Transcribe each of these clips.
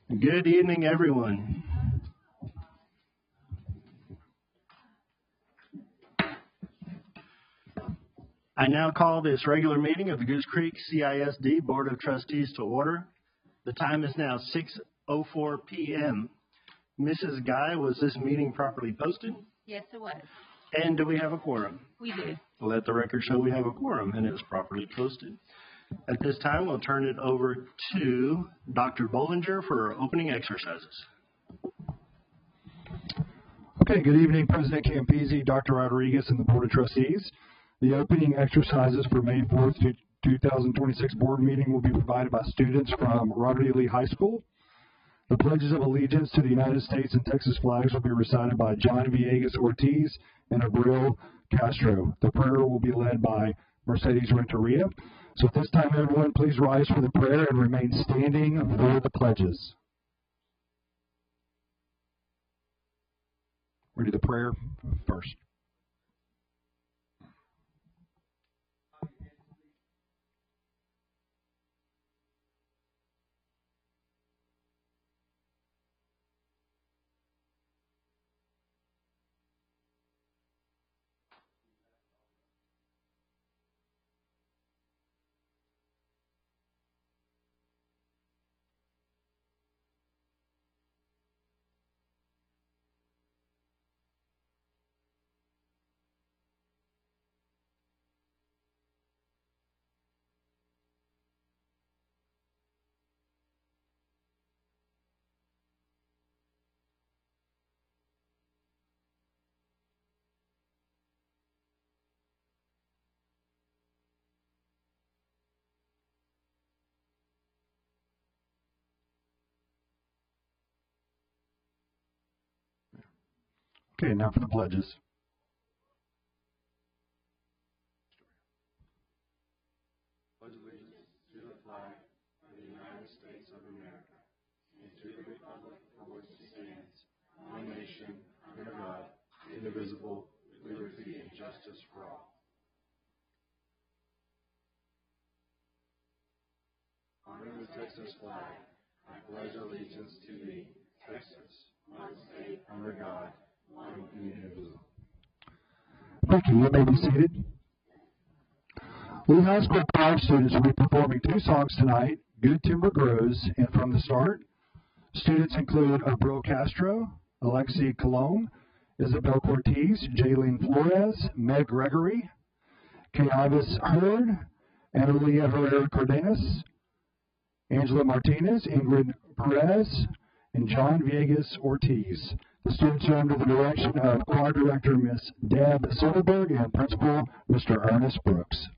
Good evening, everyone. I now call this regular meeting of the Goose Creek CISD Board of Trustees to order. The time is now 6:04 p.m. Mrs. Guy, was this meeting properly posted? Yes, it was. And do we have a quorum? We do. Let the record show we have a quorum and it is properly posted. At this time, we'll turn it over to Dr. Bollinger for opening exercises. Okay, good evening, President Campisi, Dr. Rodriguez, and the Board of Trustees. The opening exercises for May 4th, 2026 board meeting will be provided by students from Robert E. Lee High School. The pledges of allegiance to the United States and Texas flags will be recited by John Villegas Ortiz and Abril Castro. The prayer will be led by Mercedes Renteria. So at this time, everyone, please rise for the prayer and remain standing for the pledges. We'll do the prayer first. Okay, now for the pledges. Pledge allegiance to the flag of the United States of America and to the republic for which it stands, one nation, under God, indivisible, with liberty and justice for all. Honoring the Texas flag, I pledge allegiance to thee, Texas, one state, under God, one and indivisible. Thank you. You may be seated. Lee High School choir students will be performing two songs tonight, Good Timber Grows and From the Start. Students include Abril Castro, Alexi Colon, Isabel Cortez, Jaylene Flores, Meg Gregory, Kayavis Hurd, Analia Herrera Cardenas, Angela Martinez, Ingrid Perez, and John Villegas Ortiz. The students are under the direction of choir director Miss Deb Silverberg and principal Mr. Ernest Brooks.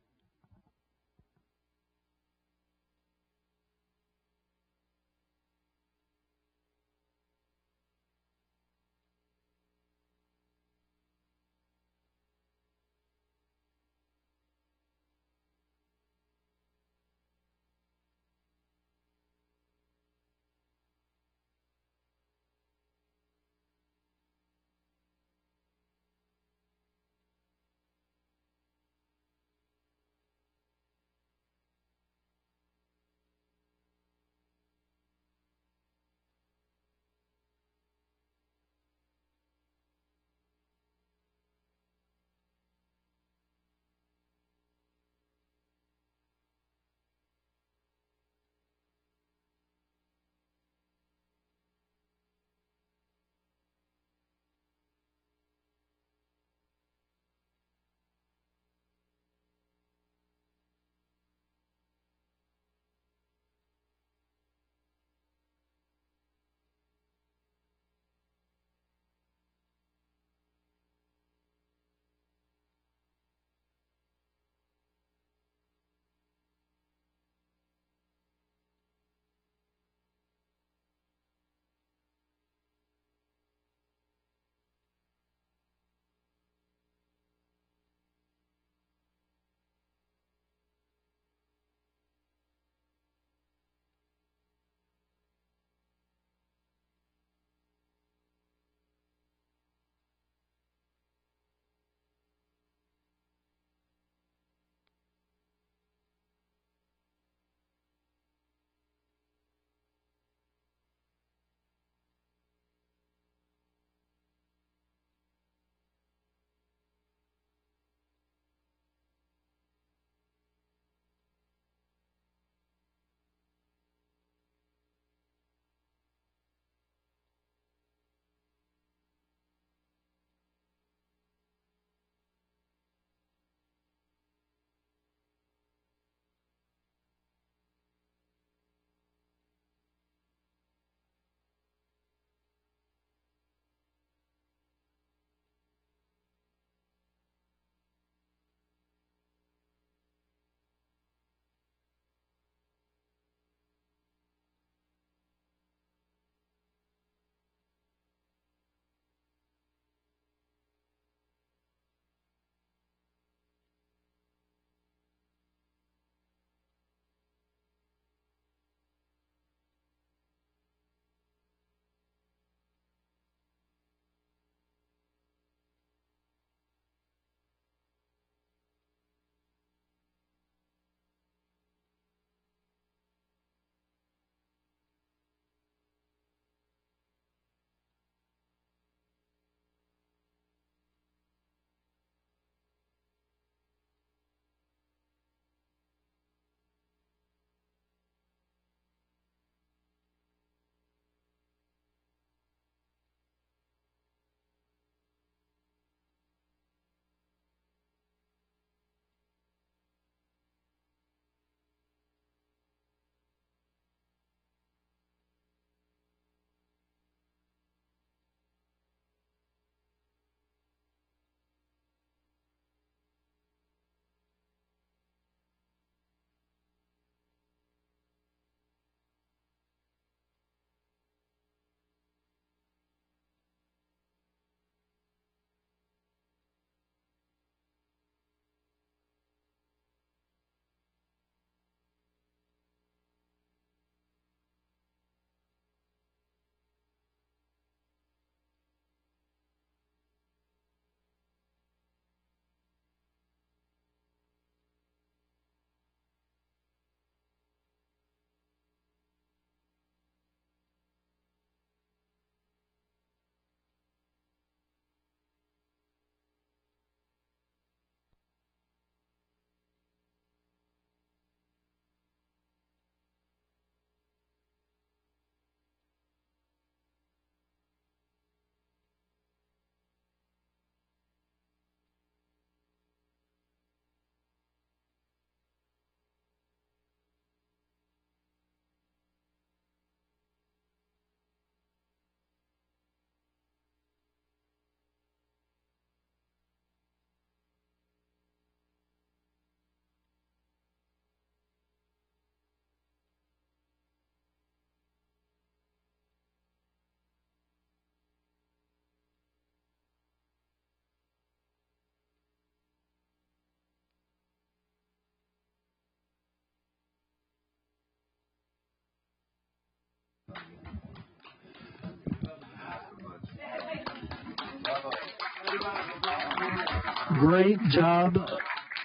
Great job,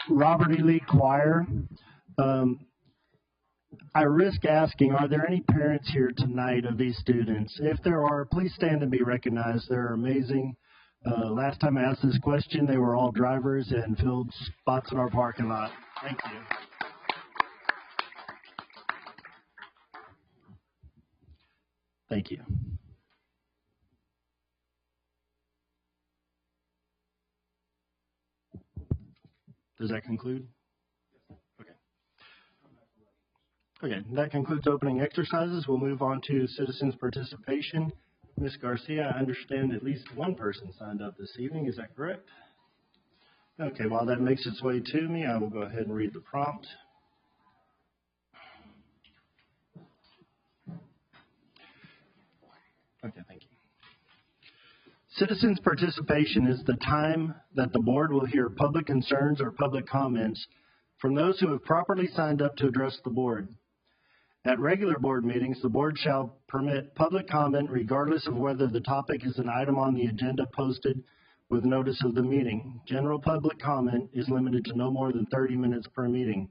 Robert E. Lee Choir. I risk asking, are there any parents here tonight of these students? If there are, please stand and be recognized. They're amazing. Last time I asked this question, they were all drivers and filled spots in our parking lot. Thank you. Thank you. Does that conclude? Okay. Okay, that concludes opening exercises. We'll move on to citizens' participation. Ms. Garcia, I understand at least one person signed up this evening. Is that correct? Okay, while that makes its way to me, I will go ahead and read the prompt. Okay, thank you. Citizens' participation is the time that the board will hear public concerns or public comments from those who have properly signed up to address the board. At regular board meetings, the board shall permit public comment regardless of whether the topic is an item on the agenda posted with notice of the meeting. General public comment is limited to no more than 30 minutes per meeting.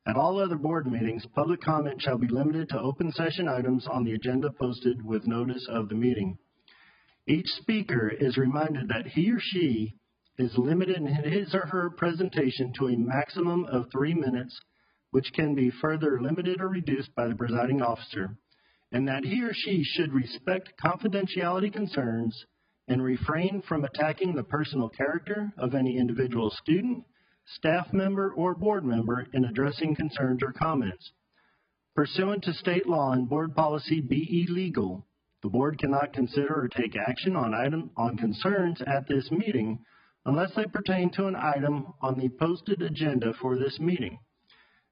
At all other board meetings, public comment shall be limited to open session items on the agenda posted with notice of the meeting. Each speaker is reminded that he or she is limited in his or her presentation to a maximum of 3 minutes, which can be further limited or reduced by the presiding officer, and that he or she should respect confidentiality concerns and refrain from attacking the personal character of any individual student, staff member, or board member in addressing concerns or comments. Pursuant to state law and board policy BE Legal, the board cannot consider or take action on concerns at this meeting unless they pertain to an item on the posted agenda for this meeting.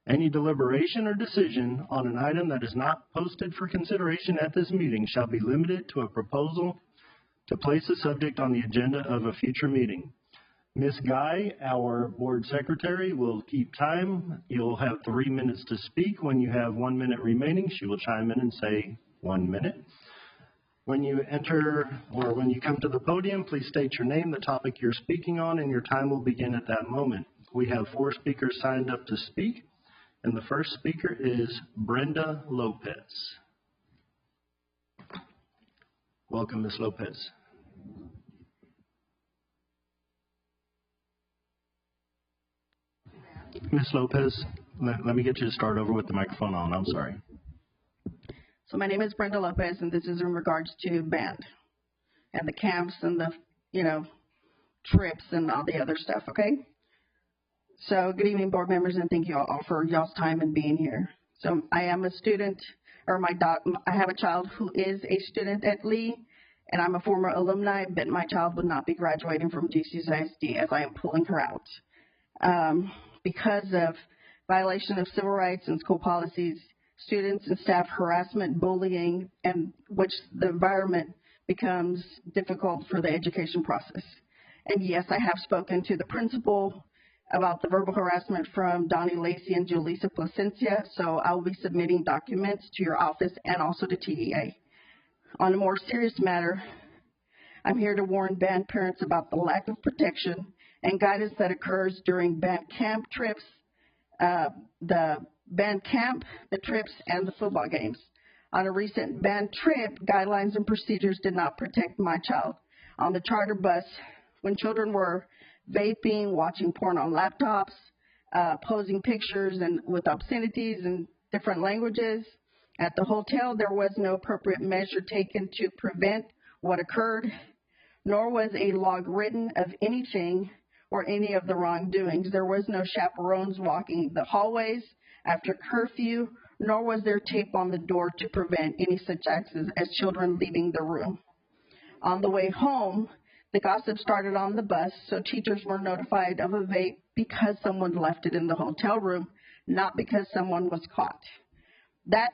Any deliberation or decision on an item that is not posted for consideration at this meeting shall be limited to a proposal to place the subject on the agenda of a future meeting. Ms. Guy, our board secretary, will keep time. You'll have 3 minutes to speak. When you have 1 minute remaining, she will chime in and say 1 minute. When you enter or when you come to the podium, please state your name, the topic you're speaking on, and your time will begin at that moment. We have 4 speakers signed up to speak, and the first speaker is Brenda Lopez. Welcome, Ms. Lopez. Ms. Lopez, let me get you to start over with the microphone on. I'm sorry. So my name is Brenda Lopez, and this is in regards to band and the camps and the, trips and all the other stuff, okay? So good evening, board members, and thank you all for y'all's time and being here. So I am a student, or I have a child who is a student at Lee, and I'm a former alumni, but my child would not be graduating from GCSD as I am pulling her out. Because of violation of civil rights and school policies, students and staff harassment, bullying, and which the environment becomes difficult for the education process. And yes, I have spoken to the principal about the verbal harassment from Donnie Lacey and Julissa Placencia, so I will be submitting documents to your office and also to TEA. On a more serious matter, I'm here to warn band parents about the lack of protection and guidance that occurs during band camp trips, the band camp, the trips, and the football games. On a recent band trip, guidelines and procedures did not protect my child. On the charter bus, when children were vaping, watching porn on laptops, posing pictures and with obscenities in different languages, at the hotel, there was no appropriate measure taken to prevent what occurred, nor was a log written of anything or any of the wrongdoings. There was no chaperones walking the hallways after curfew, nor was there tape on the door to prevent any such acts as children leaving the room. On the way home, the gossip started on the bus, so teachers were notified of a vape because someone left it in the hotel room, not because someone was caught. That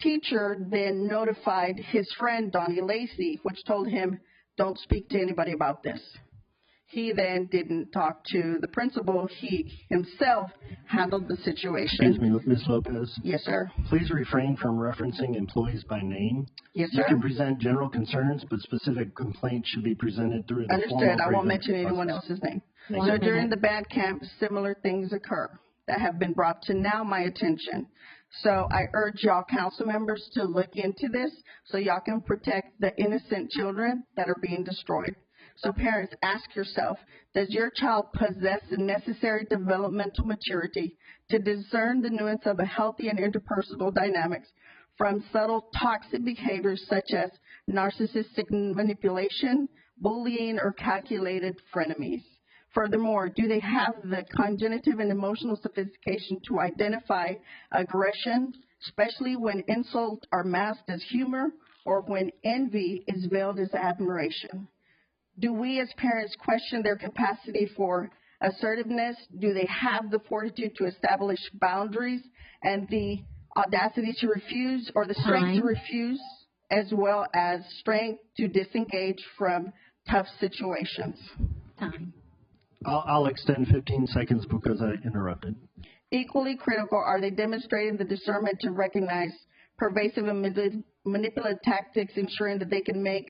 teacher then notified his friend, Donnie Lacey, which told him, don't speak to anybody about this. He then didn't talk to the principal. He himself handled the situation. Excuse me, Ms. Lopez. Yes, sir. Please refrain from referencing employees by name. Yes, You sir. can present general concerns, but specific complaints should be presented through the Understood. formal I won't grievance mention anyone process. else's name. Thank So you. during the band camp, similar things occur that have been brought to now my attention. So I urge y'all council members to look into this so y'all can protect the innocent children that are being destroyed. So parents, ask yourself, does your child possess the necessary developmental maturity to discern the nuance of a healthy and interpersonal dynamics from subtle toxic behaviors such as narcissistic manipulation, bullying, or calculated frenemies? Furthermore, do they have the cognitive and emotional sophistication to identify aggression, especially when insults are masked as humor or when envy is veiled as admiration? Do we as parents question their capacity for assertiveness? Do they have the fortitude to establish boundaries and the audacity to refuse or the strength to refuse, as well as strength to disengage from tough situations? Time. I'll extend 15 seconds because I interrupted. Equally critical, are they demonstrating the discernment to recognize pervasive and manipulative tactics, ensuring that they can make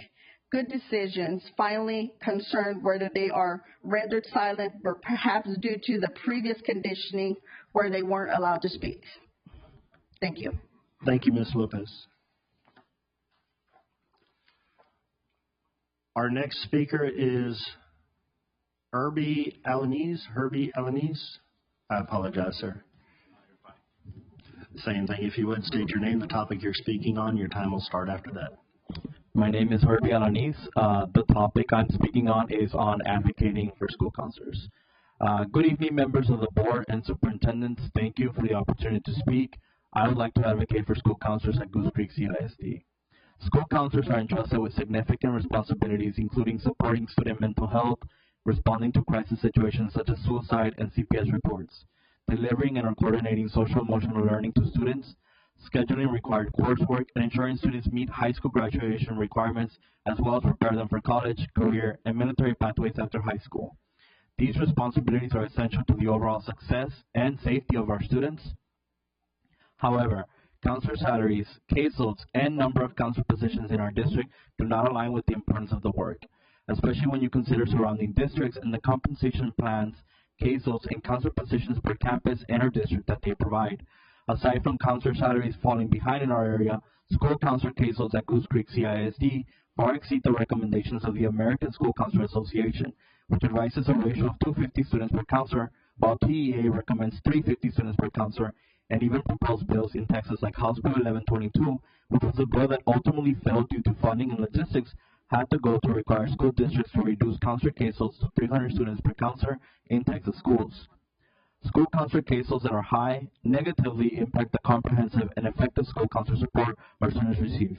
good decisions? Finally, concerned whether they are rendered silent or perhaps due to the previous conditioning where they weren't allowed to speak. Thank you. Thank you, Ms. Lopez. Our next speaker is Herbie Alanis. I apologize, sir. Same thing. If you would state your name, the topic you're speaking on, your time will start after that. My name is Herbie Alanis. The topic I'm speaking on is on advocating for school counselors. Good evening, members of the board and superintendents. Thank you for the opportunity to speak. I would like to advocate for school counselors at Goose Creek CISD. School counselors are entrusted with significant responsibilities, including supporting student mental health, responding to crisis situations such as suicide and CPS reports, delivering and coordinating social emotional learning to students, scheduling required coursework, and ensuring students meet high school graduation requirements, as well as prepare them for college, career, and military pathways after high school. These responsibilities are essential to the overall success and safety of our students. However, counselor salaries, caseloads, and number of counselor positions in our district do not align with the importance of the work, especially when you consider surrounding districts and the compensation plans, caseloads, and counselor positions per campus and our district that they provide. Aside from counselor salaries falling behind in our area, school counselor caseloads at Goose Creek CISD far exceed the recommendations of the American School Counselor Association, which advises a ratio of 250 students per counselor, while TEA recommends 350 students per counselor, and even proposed bills in Texas like House Bill 1122, which was a bill that ultimately failed due to funding and logistics, had to go to require school districts to reduce counselor caseloads to 300 students per counselor in Texas schools. School counselor caseloads that are high negatively impact the comprehensive and effective school counselor support our students receive.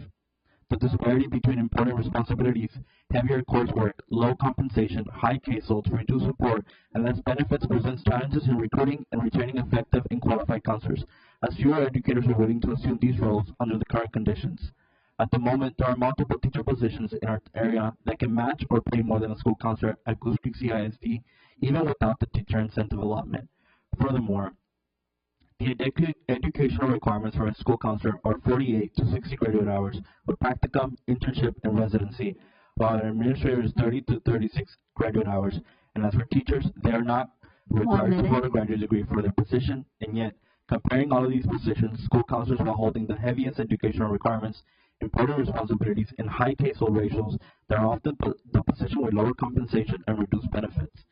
The disparity between important responsibilities, heavier coursework, low compensation, high caseloads, reduced support, and less benefits presents challenges in recruiting and retaining effective and qualified counselors, as fewer educators are willing to assume these roles under the current conditions. At the moment, there are multiple teacher positions in our area that can match or pay more than a school counselor at Goose Creek CISD, even without the teacher incentive allotment. Furthermore, the educational requirements for a school counselor are 48 to 60 graduate hours with practicum, internship, and residency, while an administrator is 30 to 36 graduate hours. And as for teachers, they are not required to hold a graduate degree for their position, and yet, comparing all of these positions, school counselors, while holding the heaviest educational requirements, important responsibilities, and high caseload ratios, they are often the position with lower compensation and reduced benefits.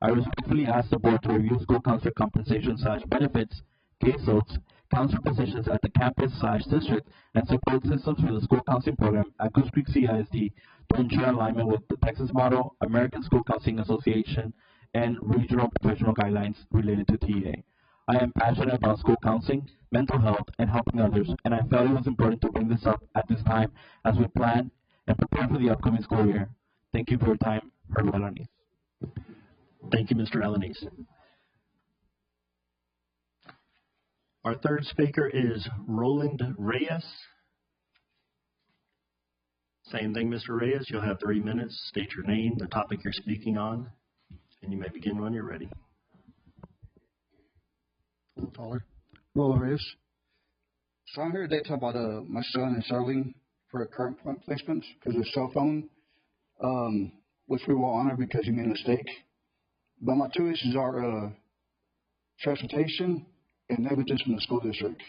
I respectfully ask the board to review school counselor compensation/benefits, caseloads, counselor positions at the campus/district, and support systems for the school counseling program at Goose Creek CISD to ensure alignment with the Texas model, American School Counseling Association, and regional professional guidelines related to TEA. I am passionate about school counseling, mental health, and helping others, and I felt it was important to bring this up at this time as we plan and prepare for the upcoming school year. Thank you for your time. Herbie Alanis. Thank you, Mr. Alanis. Our third speaker is Roland Reyes. Same thing, Mr. Reyes. You'll have 3 minutes. State your name, the topic you're speaking on, and you may begin when you're ready. A little taller. Roll Reyes. So I'm here today to talk about my son and Sterling for current placements because of his cell phone, which we will honor because he made a mistake. But my two issues are transportation and negligence from the school district.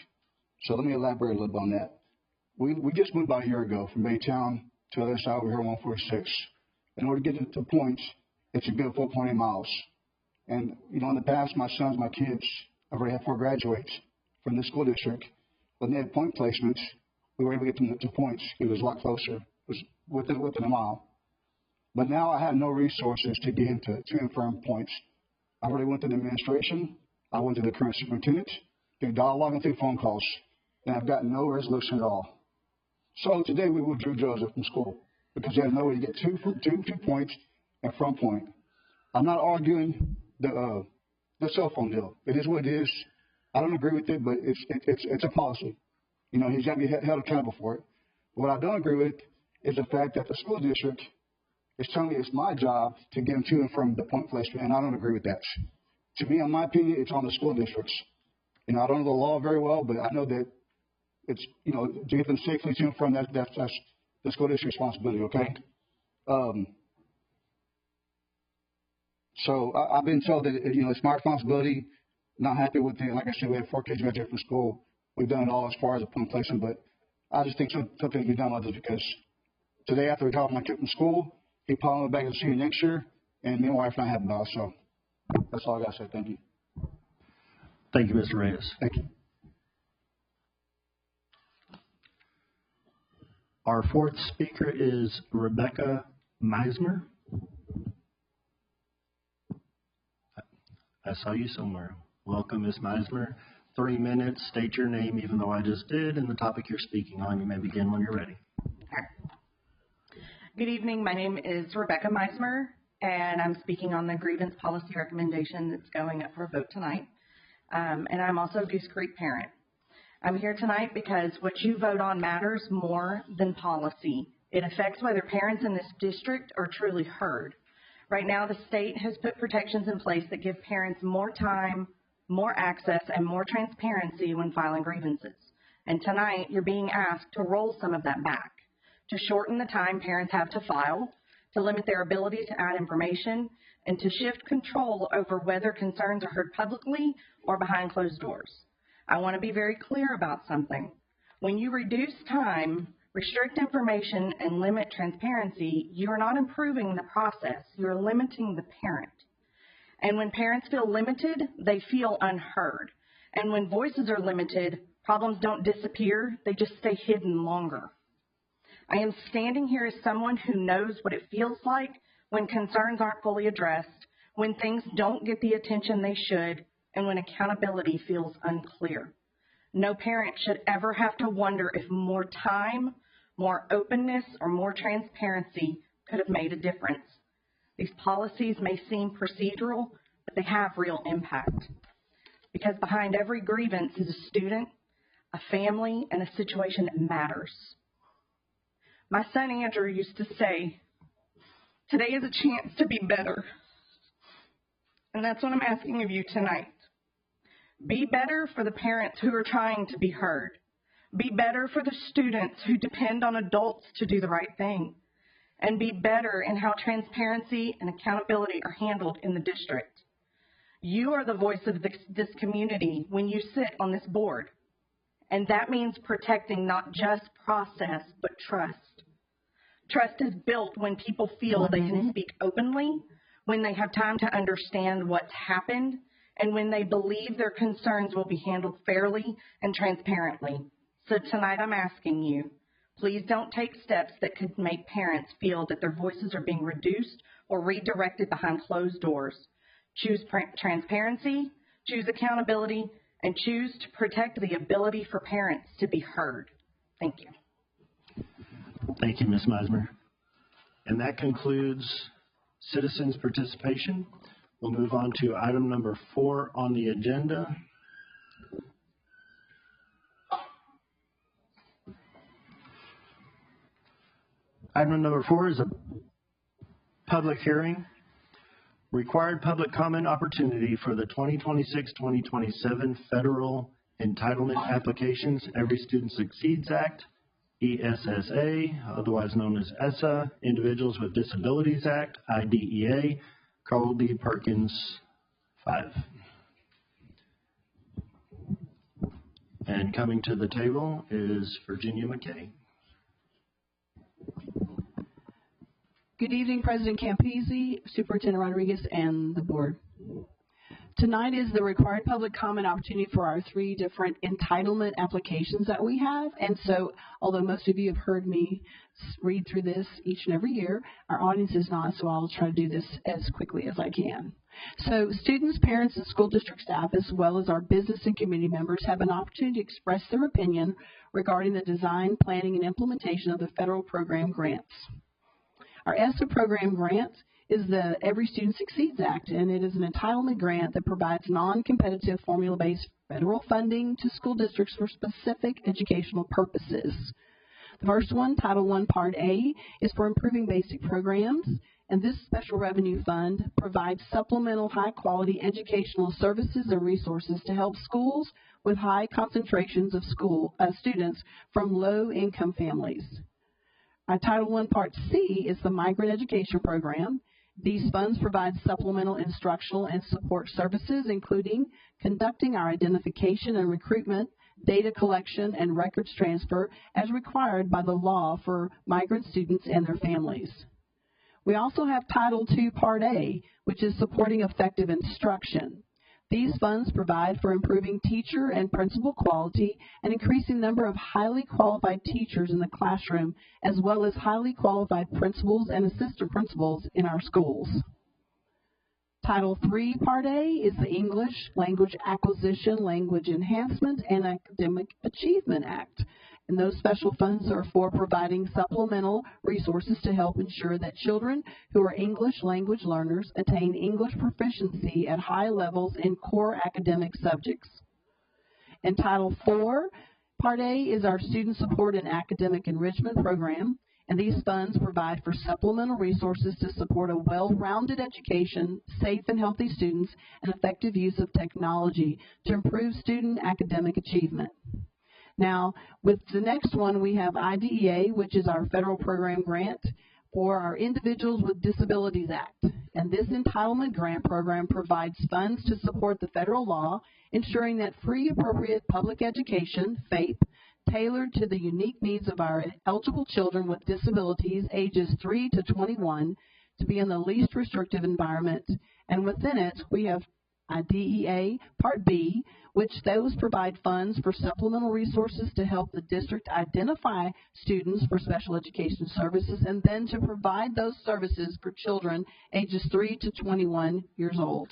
So let me elaborate a little bit on that. We just moved about a year ago from Baytown to the other side over here, 146. In order to get to the points, it's a good 4.8 miles. And, you know, in the past, my sons, my kids, I've already had 4 graduates from this school district. When they had point placements, we were able to get them to points. It was a lot closer. It was within a mile. But now I have no resources to get into to and from points. I already went to the administration. I went to the current superintendent, through dialogue and through phone calls, and I've gotten no resolution at all. So today we withdrew Joseph from school because he had no way to get two points and from point. I'm not arguing the cell phone deal. It is what it is. I don't agree with it, but it's a policy. You know, he's got to be held accountable for it. What I don't agree with is the fact that the school district is telling me it's my job to get him to and from the point placement, and I don't agree with that. To me, in my opinion, it's on the school districts. You know, I don't know the law very well, but I know that it's, you know, to get them safely to and from, that's the school district's responsibility, okay? So I've been told that, you know, it's my responsibility. Not happy with it. Like I said, we have 4 kids graduated from school. We've done it all as far as a point placement, but I just think something to be done with it because today after we dropped my kid from school, he probably back to see you next year, and me and my wife not having about. So that's all I got to say. Thank you. Thank you, Mr. Reyes. Thank you. Our fourth speaker is Rebecca Meismer. I saw you somewhere. Welcome, Ms. Meismer. 3 minutes. State your name, even though I just did, and the topic you're speaking on. You may begin when you're ready. Good evening. My name is Rebecca Meismer, and I'm speaking on the grievance policy recommendation that's going up for a vote tonight. And I'm also a Goose Creek parent. I'm here tonight because what you vote on matters more than policy. It affects whether parents in this district are truly heard. Right now, the state has put protections in place that give parents more time, more access, and more transparency when filing grievances. And tonight, you're being asked to roll some of that back, to shorten the time parents have to file, to limit their ability to add information, and to shift control over whether concerns are heard publicly or behind closed doors. I want to be very clear about something. When you reduce time, restrict information, and limit transparency, you are not improving the process. You are limiting the parent. And when parents feel limited, they feel unheard. And when voices are limited, problems don't disappear. They just stay hidden longer. I am standing here as someone who knows what it feels like when concerns aren't fully addressed, when things don't get the attention they should, and when accountability feels unclear. No parent should ever have to wonder if more time, more openness, or more transparency could have made a difference. These policies may seem procedural, but they have real impact. Because behind every grievance is a student, a family, and a situation that matters. My son Andrew used to say, "Today is a chance to be better." And that's what I'm asking of you tonight. Be better for the parents who are trying to be heard. Be better for the students who depend on adults to do the right thing. And be better in how transparency and accountability are handled in the district. You are the voice of this community when you sit on this board. And that means protecting not just process, but trust. Trust is built when people feel they can speak openly, when they have time to understand what's happened, and when they believe their concerns will be handled fairly and transparently. So tonight I'm asking you, please don't take steps that could make parents feel that their voices are being reduced or redirected behind closed doors. Choose transparency, choose accountability, and choose to protect the ability for parents to be heard. Thank you. Thank you, Ms. Meismer. And that concludes citizens' participation. We'll move on to item number 4 on the agenda. Item number 4 is a public hearing Required public comment opportunity for the 2026-2027 federal entitlement applications, Every Student Succeeds Act, ESSA, otherwise known as ESSA, Individuals with Disabilities Act, IDEA, Carl D. Perkins 5. And coming to the table is Virginia McKay. Good evening, President Campisi, Superintendent Rodriguez, and the board. Tonight is the required public comment opportunity for our 3 different entitlement applications that we have. And so, although most of you have heard me read through this each and every year, our audience is not, so I'll try to do this as quickly as I can. So students, parents, and school district staff, as well as our business and community members, have an opportunity to express their opinion regarding the design, planning, and implementation of the federal program grants. Our ESSA program grant is the Every Student Succeeds Act, and it is an entitlement grant that provides non-competitive formula-based federal funding to school districts for specific educational purposes. The first one, Title I, Part A, is for improving basic programs, and this special revenue fund provides supplemental high-quality educational services and resources to help schools with high concentrations of students from low-income families. Our Title I, Part C is the Migrant Education Program. These funds provide supplemental instructional and support services, including conducting our identification and recruitment, data collection, and records transfer as required by the law for migrant students and their families. We also have Title II, Part A, which is supporting effective instruction. These funds provide for improving teacher and principal quality and increasing the number of highly qualified teachers in the classroom, as well as highly qualified principals and assistant principals in our schools. Title III, Part A is the English Language Acquisition, Language Enhancement, and Academic Achievement Act. And those special funds are for providing supplemental resources to help ensure that children who are English language learners attain English proficiency at high levels in core academic subjects. And Title IV, Part A is our Student Support and Academic Enrichment Program, and these funds provide for supplemental resources to support a well-rounded education, safe and healthy students, and effective use of technology to improve student academic achievement. Now, with the next one, we have IDEA, which is our federal program grant for our Individuals with Disabilities Act. And this entitlement grant program provides funds to support the federal law, ensuring that free, appropriate public education, FAPE, tailored to the unique needs of our eligible children with disabilities ages 3 to 21 to be in the least restrictive environment. And within it, we have IDEA Part B, which those provide funds for supplemental resources to help the district identify students for special education services and then to provide those services for children ages 3 to 21 years old.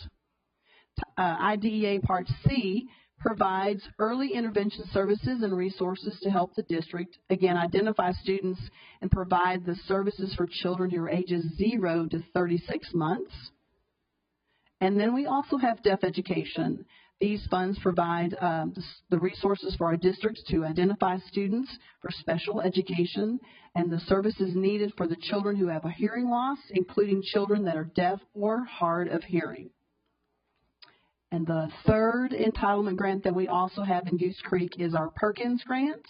IDEA Part C provides early intervention services and resources to help the district, again, identify students and provide the services for children who are ages 0 to 36 months. And then we also have deaf education. These funds provide the resources for our districts to identify students for special education and the services needed for the children who have a hearing loss, including children that are deaf or hard of hearing. And the third entitlement grant that we also have in Goose Creek is our Perkins grant.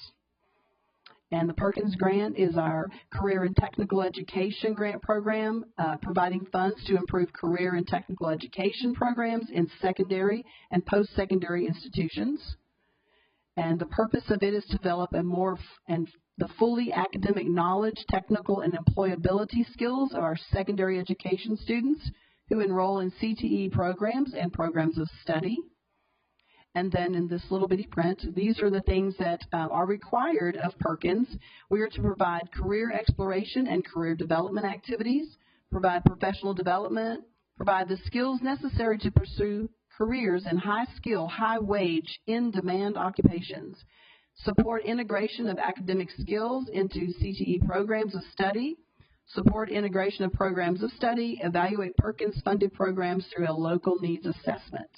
And the Perkins grant is our Career and Technical Education Grant Program, providing funds to improve career and technical education programs in secondary and post-secondary institutions. And the purpose of it is to develop the fully academic knowledge, technical, and employability skills of our secondary education students who enroll in CTE programs and programs of study. And then in this little bitty print, these are the things that are required of Perkins. We are to provide career exploration and career development activities, provide professional development, provide the skills necessary to pursue careers in high-skill, high-wage, in-demand occupations, support integration of academic skills into CTE programs of study, support integration of programs of study, evaluate Perkins-funded programs through a local needs assessment.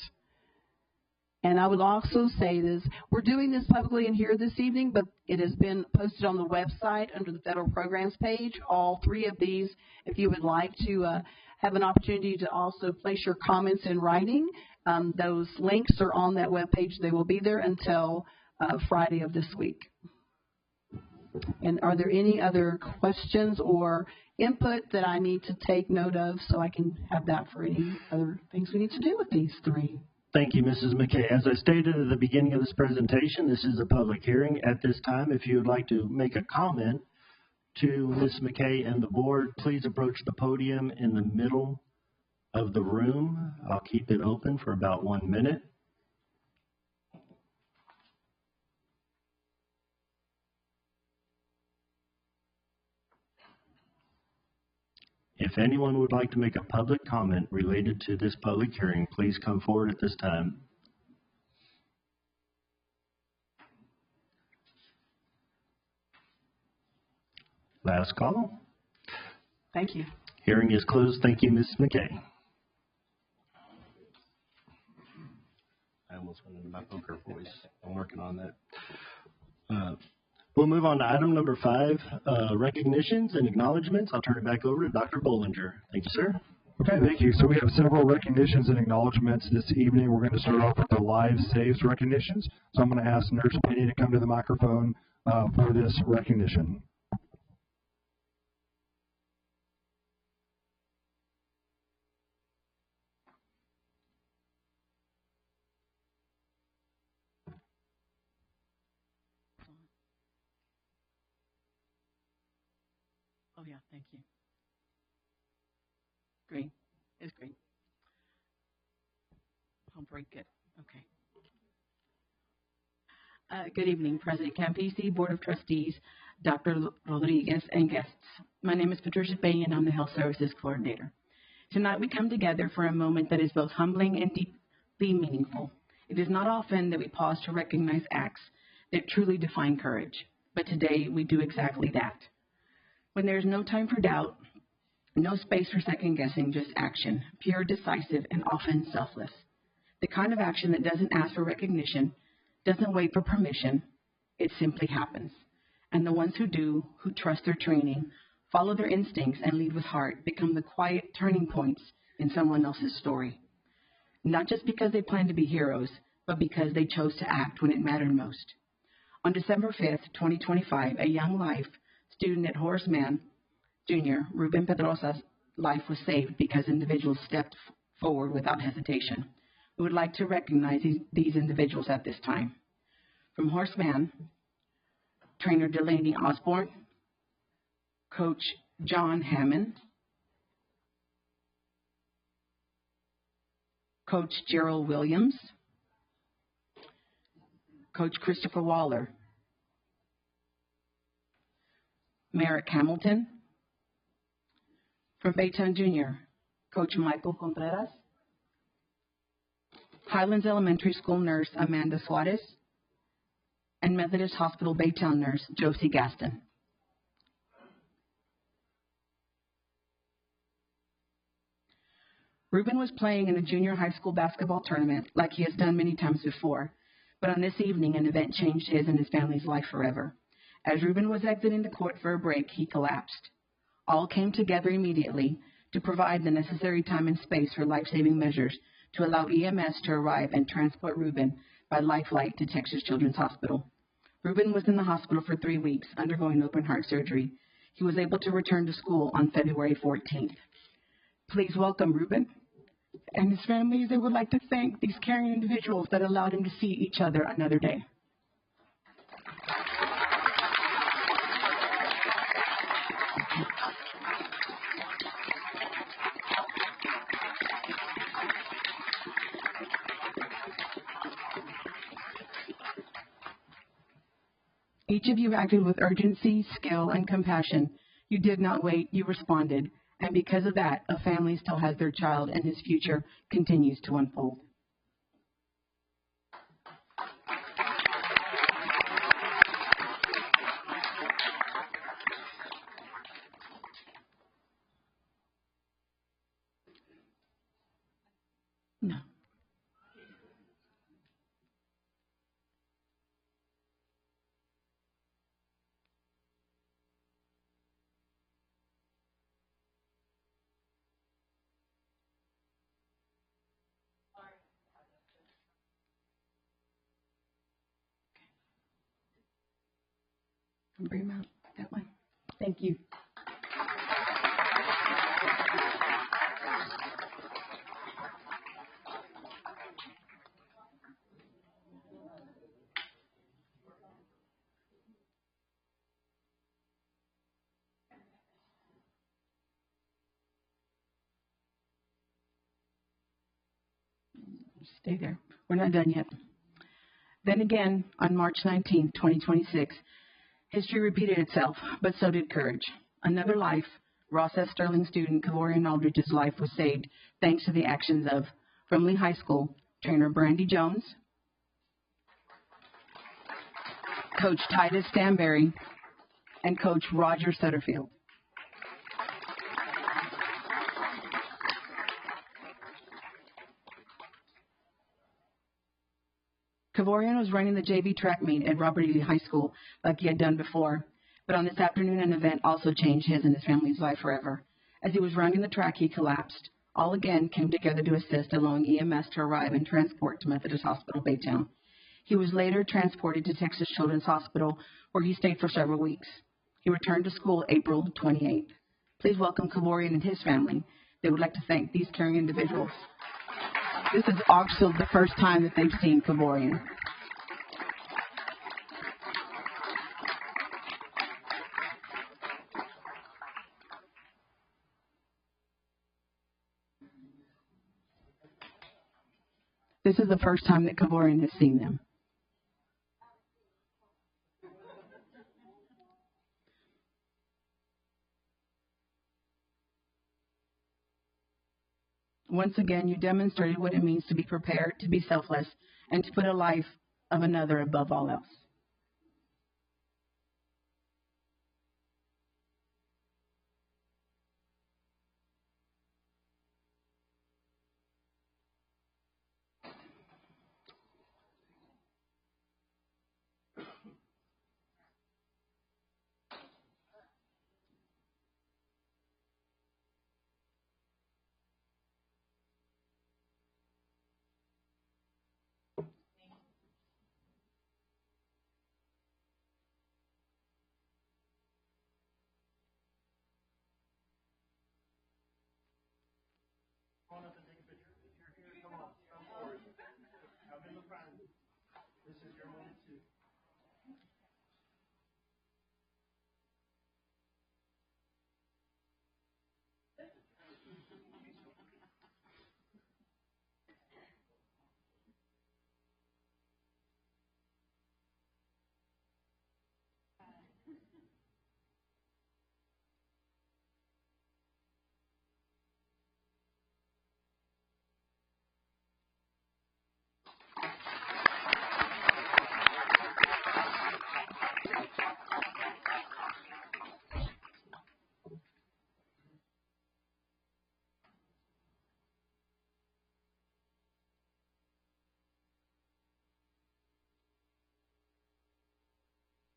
And I would also say this, we're doing this publicly in here this evening, but it has been posted on the website under the federal programs page. All three of these, if you would like to have an opportunity to also place your comments in writing. Those links are on that webpage. They will be there until Friday of this week. And are there any other questions or input that I need to take note of so I can have that for any other things we need to do with these three? Thank you, Mrs. McKay. As I stated at the beginning of this presentation, this is a public hearing. At this time, if you would like to make a comment to Ms. McKay and the board, please approach the podium in the middle of the room. I'll keep it open for about 1 minute. If anyone would like to make a public comment related to this public hearing, please come forward at this time. Last call. Thank you. Hearing is closed. Thank you, Ms. McKay. I almost went into my poker voice. I'm working on that. We'll move on to item number 5, recognitions and acknowledgments. I'll turn it back over to Dr. Bollinger. Thank you, sir. Okay, thank you. So we have several recognitions and acknowledgments this evening. We're going to start off with the Live Saves recognitions. So I'm going to ask Nurse Penny to come to the microphone for this recognition. Oh, yeah, thank you. Great. It's great. Oh, very good. Okay. Good evening, President Campisi, Board of Trustees, Dr. Rodriguez, and guests. My name is Patricia Payne, and I'm the Health Services Coordinator. Tonight, we come together for a moment that is both humbling and deeply meaningful. It is not often that we pause to recognize acts that truly define courage, but today we do exactly that. When there is no time for doubt, no space for second guessing, just action, pure, decisive, and often selfless. The kind of action that doesn't ask for recognition, doesn't wait for permission, it simply happens. And the ones who do, who trust their training, follow their instincts, and lead with heart, become the quiet turning points in someone else's story. Not just because they plan to be heroes, but because they chose to act when it mattered most. On December 5th, 2025, a young life student at Horace Mann Jr., Ruben Pedrosa's life was saved because individuals stepped forward without hesitation. We would like to recognize these individuals at this time. From Horace Mann, trainer Delaney Osborne, Coach John Hammond, Coach Gerald Williams, Coach Christopher Waller, Merrick Hamilton. From Baytown Jr., Coach Michael Contreras, Highlands Elementary School nurse Amanda Suarez, and Methodist Hospital Baytown nurse Josie Gaston. Ruben was playing in a junior high school basketball tournament like he has done many times before, but on this evening an event changed his and his family's life forever. As Ruben was exiting the court for a break, he collapsed. All came together immediately to provide the necessary time and space for life-saving measures to allow EMS to arrive and transport Ruben by life flight to Texas Children's Hospital. Ruben was in the hospital for 3 weeks, undergoing open heart surgery. He was able to return to school on February 14th. Please welcome Ruben and his family. They would like to thank these caring individuals that allowed him to see each other another day. Each of you acted with urgency, skill, and compassion. You did not wait, you responded. And because of that, a family still has their child and his future continues to unfold. No. Bring them out that way. Thank you. Stay there. We're not done yet. Then again, on March 19, 2026, history repeated itself, but so did courage. Another life, Ross S. Sterling student Kavorian Aldridge's life was saved thanks to the actions of, from Lee High School, trainer Brandy Jones, Coach Titus Stanberry, and Coach Roger Sutterfield. Kavorian was running the JV track meet at Robert E. Lee High School like he had done before, but on this afternoon an event also changed his and his family's life forever. As he was running the track, he collapsed. All again came together to assist, allowing EMS to arrive and transport to Methodist Hospital Baytown. He was later transported to Texas Children's Hospital, where he stayed for several weeks. He returned to school April 28th. Please welcome Kavorian and his family. They would like to thank these caring individuals. This is also the first time that they've seen Kavorian. This is the first time that Kavorian has seen them. Once again, you demonstrated what it means to be prepared, to be selfless, and to put a life of another above all else.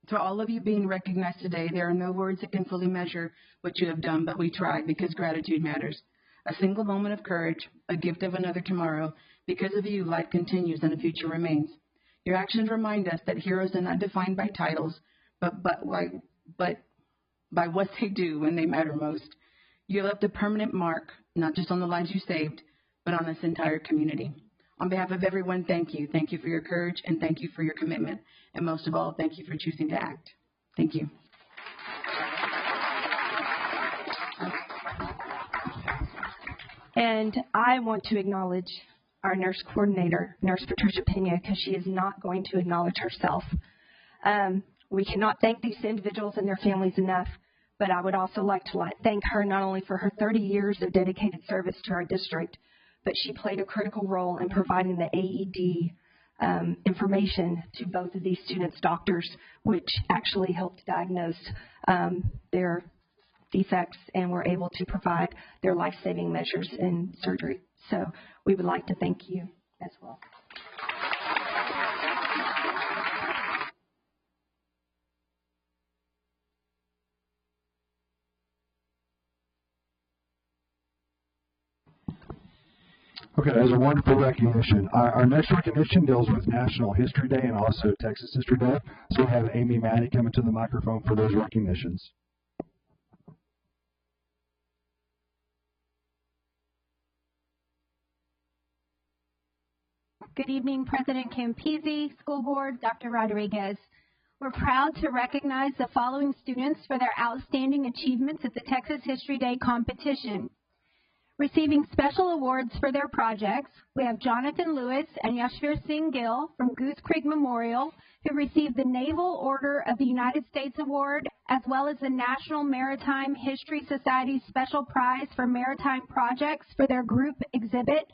To all of you being recognized today, there are no words that can fully measure what you have done, but we try because gratitude matters. A single moment of courage, a gift of another tomorrow. Because of you, life continues and the future remains. Your actions remind us that heroes are not defined by titles, but by what they do when they matter most. You left a permanent mark, not just on the lives you saved, but on this entire community. On behalf of everyone, thank you. Thank you for your courage, and thank you for your commitment. And most of all, thank you for choosing to act. Thank you. And I want to acknowledge our nurse coordinator, Nurse Patricia Pena, because she is not going to acknowledge herself. We cannot thank these individuals and their families enough, but I would also like to thank her not only for her 30 years of dedicated service to our district, but she played a critical role in providing the AED information to both of these students' doctors, which actually helped diagnose their defects and were able to provide their life-saving measures in surgery. So we would like to thank you as well. Okay, that was a wonderful recognition. Our next recognition deals with National History Day and also Texas History Day. So we have Amy Maddie coming to the microphone for those recognitions. Good evening, President Campisi, School Board, Dr. Rodriguez. We're proud to recognize the following students for their outstanding achievements at the Texas History Day competition. Receiving special awards for their projects, we have Jonathan Lewis and Yashvir Singh Gill from Goose Creek Memorial, who received the Naval Order of the United States Award, as well as the National Maritime History Society Special Prize for Maritime Projects for their group exhibit,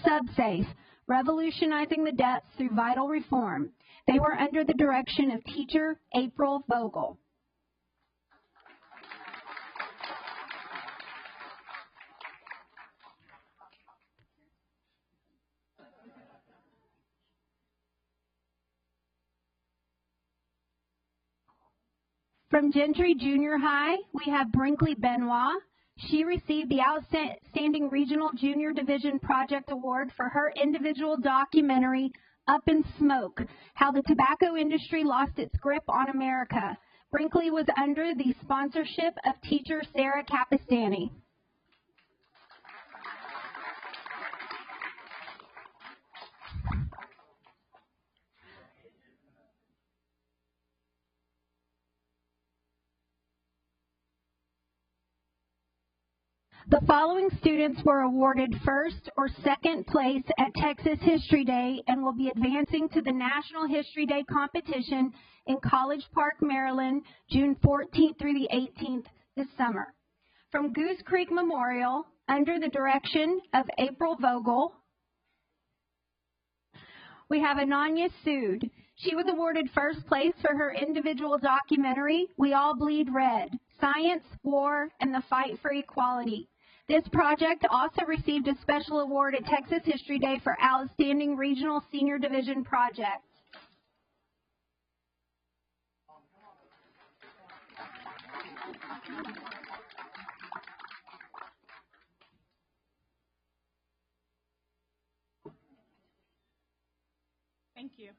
Subsafe, Revolutionizing the Depths Through Vital Reform. They were under the direction of teacher April Vogel. From Gentry Junior High, we have Brinkley Benoit. She received the Outstanding Regional Junior Division Project Award for her individual documentary, Up in Smoke, How the Tobacco Industry Lost Its Grip on America. Brinkley was under the sponsorship of teacher Sarah Capistani. The following students were awarded first or second place at Texas History Day and will be advancing to the National History Day competition in College Park, Maryland, June 14th through the 18th this summer. From Goose Creek Memorial, under the direction of April Vogel, we have Ananya Sood. She was awarded first place for her individual documentary, We All Bleed Red, Science, War, and the Fight for Equality. This project also received a special award at Texas History Day for Outstanding Regional Senior Division Project. Thank you.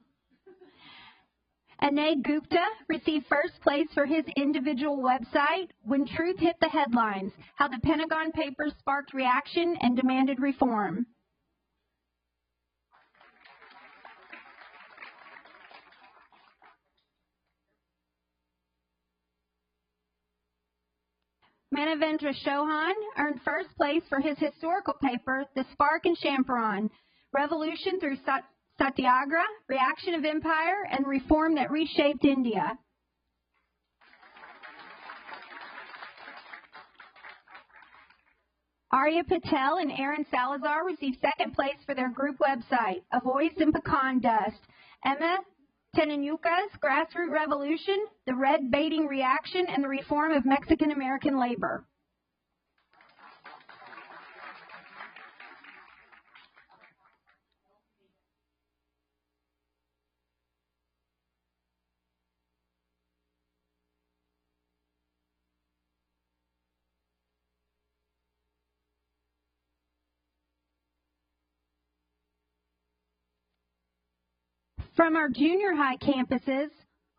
Anay Gupta received first place for his individual website, When Truth Hit the Headlines, How the Pentagon Papers Sparked Reaction and Demanded Reform. Manavendra Chauhan earned first place for his historical paper, The Spark and Champaran, Revolution Through Satyagraha, Reaction of Empire, and Reform that Reshaped India. Arya Patel and Aaron Salazar received second place for their group website, A Voice in Pecan Dust. Emma Tenanyuka's Grassroots Revolution, the Red Baiting Reaction, and the Reform of Mexican-American Labor. From our junior high campuses,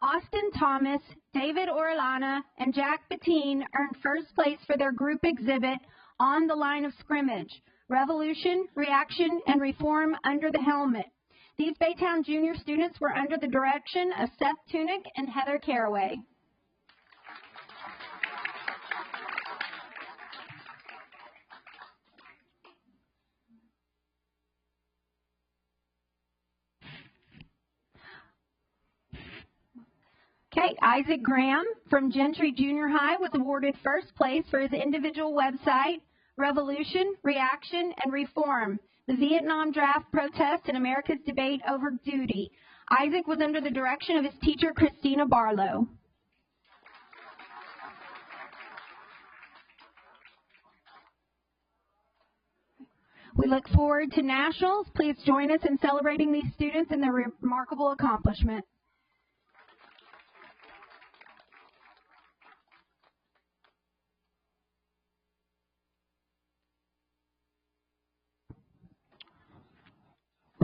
Austin Thomas, David Orellana, and Jack Bettine earned first place for their group exhibit, On the Line of Scrimmage, Revolution, Reaction, and Reform Under the Helmet. These Baytown junior students were under the direction of Seth Tunick and Heather Caraway. Okay, Isaac Graham from Gentry Junior High was awarded first place for his individual website, Revolution, Reaction, and Reform, the Vietnam Draft Protest and America's Debate Over Duty. Isaac was under the direction of his teacher, Christina Barlow. We look forward to nationals. Please join us in celebrating these students and their remarkable accomplishment.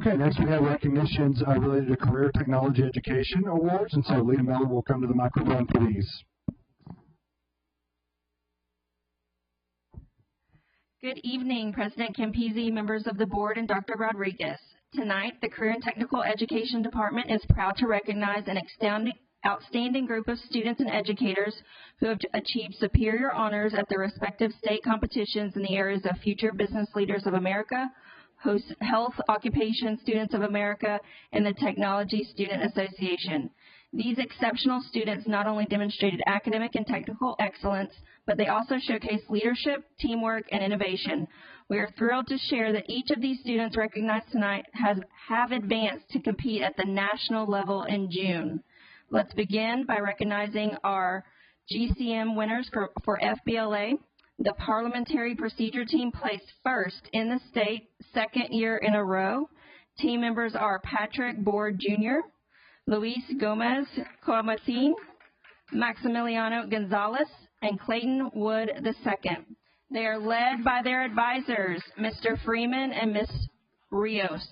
Okay, next we have recognitions related to Career Technology Education Awards, and so Lita Miller will come to the microphone for these. Good evening, President Campisi, members of the board, and Dr. Rodriguez. Tonight, the Career and Technical Education Department is proud to recognize an outstanding group of students and educators who have achieved superior honors at their respective state competitions in the areas of Future Business Leaders of America, Health Occupation Students of America, and the Technology Student Association. These exceptional students not only demonstrated academic and technical excellence, but they also showcased leadership, teamwork, and innovation. We are thrilled to share that each of these students recognized tonight have advanced to compete at the national level in June. Let's begin by recognizing our GCM winners for FBLA. The Parliamentary Procedure Team placed first in the state, second year in a row. Team members are Patrick Board Jr., Luis Gomez Coamatin, Maximiliano Gonzalez, and Clayton Wood II. They are led by their advisors, Mr. Freeman and Ms. Rios.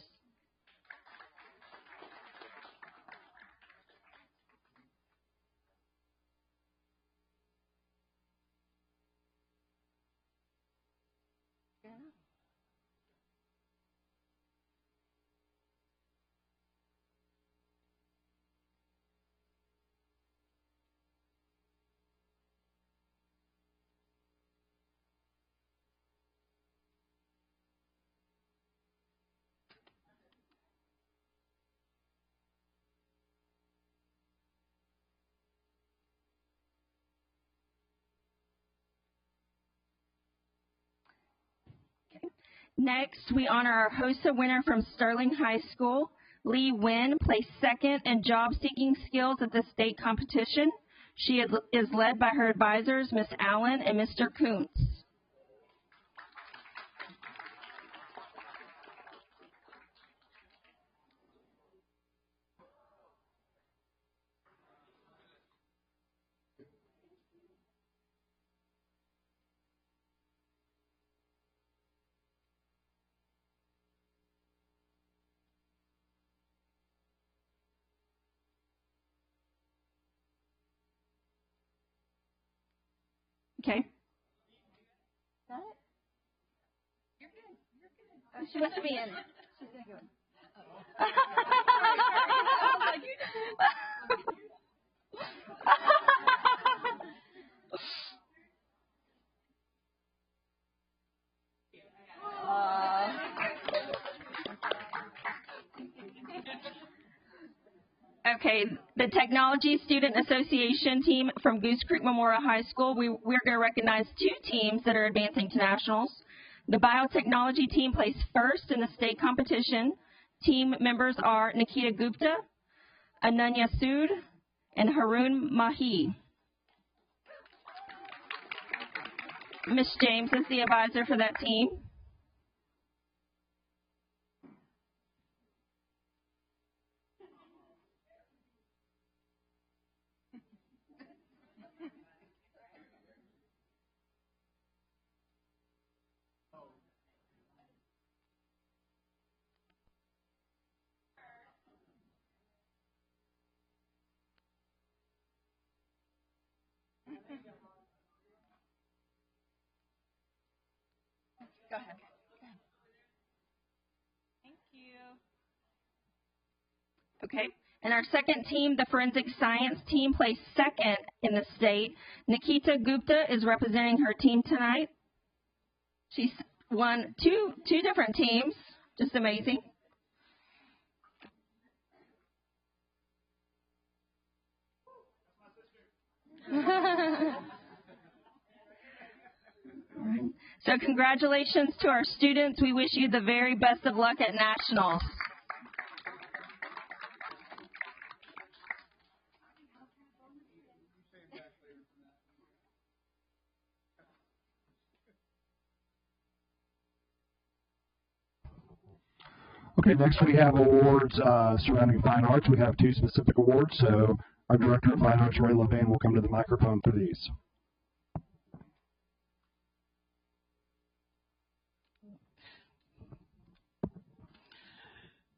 Next, we honor our HOSA winner from Sterling High School. Lee Wynn placed second in job-seeking skills at the state competition. She is led by her advisors, Ms. Allen and Mr. Kuntz. Okay. Got it? You're good. You're good. Oh, she wants to be in. She's going to go in. Okay, the Technology Student Association team from Goose Creek Memorial High School, we're going to recognize two teams that are advancing to nationals. The biotechnology team placed first in the state competition. Team members are Nikita Gupta, Ananya Sood, and Harun Mahi. Ms. James is the advisor for that team. Go ahead. Thank you. Okay. And our second team, the Forensic Science team, placed second in the state. Nikita Gupta is representing her team tonight. She's won two different teams. Just amazing. So congratulations to our students. We wish you the very best of luck at nationals. Okay, next we have awards surrounding fine arts. We have two specific awards, so our Director of Fine Arts, Ray Levine, will come to the microphone for these.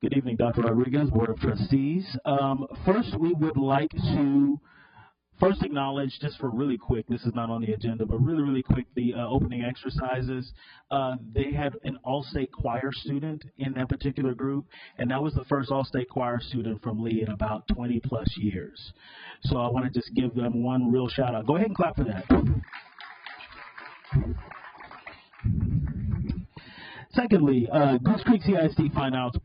Good evening, Dr. Rodriguez, Board of Trustees. First, we would like to acknowledge, just for really quick, this is not on the agenda, but really quick, the opening exercises. They had an all-state choir student in that particular group, and that was the first all-state choir student from Lee in about 20 plus years. So I want to just give them one real shout out. Go ahead and clap for that. Secondly, Goose Creek CISD Fine Arts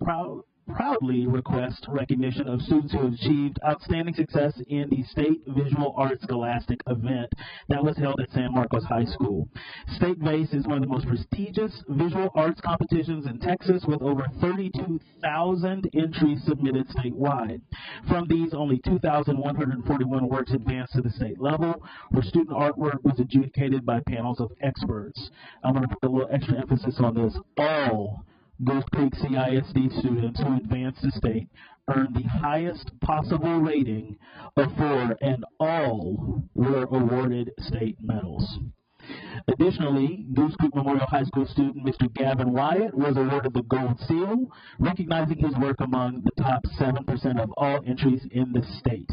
proudly request recognition of students who have achieved outstanding success in the State Visual Arts Scholastic event that was held at San Marcos High School. State Base is one of the most prestigious visual arts competitions in Texas, with over 32,000 entries submitted statewide. From these, only 2,141 works advanced to the state level, where student artwork was adjudicated by panels of experts. I'm going to put a little extra emphasis on this. All Goose Creek CISD students who advanced to state earned the highest possible rating of 4, and all were awarded state medals. Additionally, Goose Creek Memorial High School student Mr. Gavin Wyatt was awarded the Gold Seal, recognizing his work among the top 7% of all entries in the state.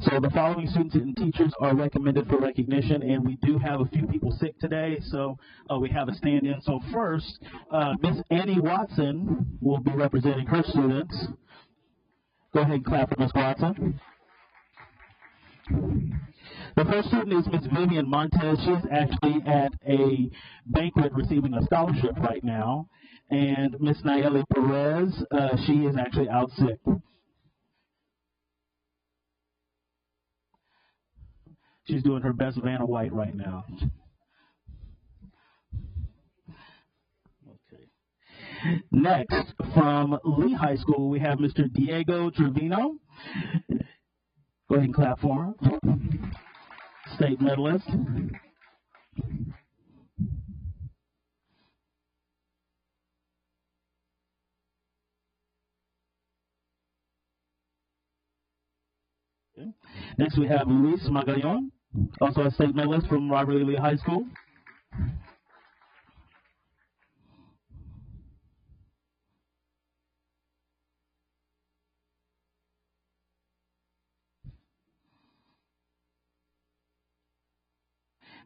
So the following students and teachers are recommended for recognition, and we do have a few people sick today, so we have a stand-in. So first, Miss Annie Watson will be representing her students. Go ahead and clap for Miss Watson. The first student is Miss Vivian Montez. She's actually at a banquet receiving a scholarship right now. And Miss Nayeli Perez, she is actually out sick. She's doing her best Vanna White right now. Okay. Next, from Lee High School, we have Mr. Diego Trevino. Go ahead and clap for him. State medalist. Okay. Next we have Luis Magallon, also a state medalist from Robert E. Lee High School.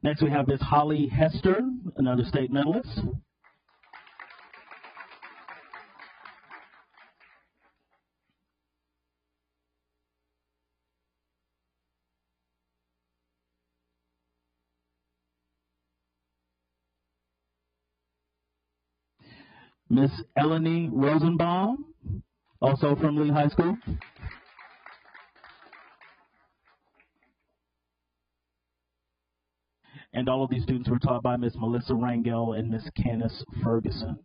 Next, we have Miss Holly Hester, another state medalist. Miss Eleni Rosenbaum, also from Lee High School. And all of these students were taught by Miss Melissa Rangel and Miss Candace Ferguson.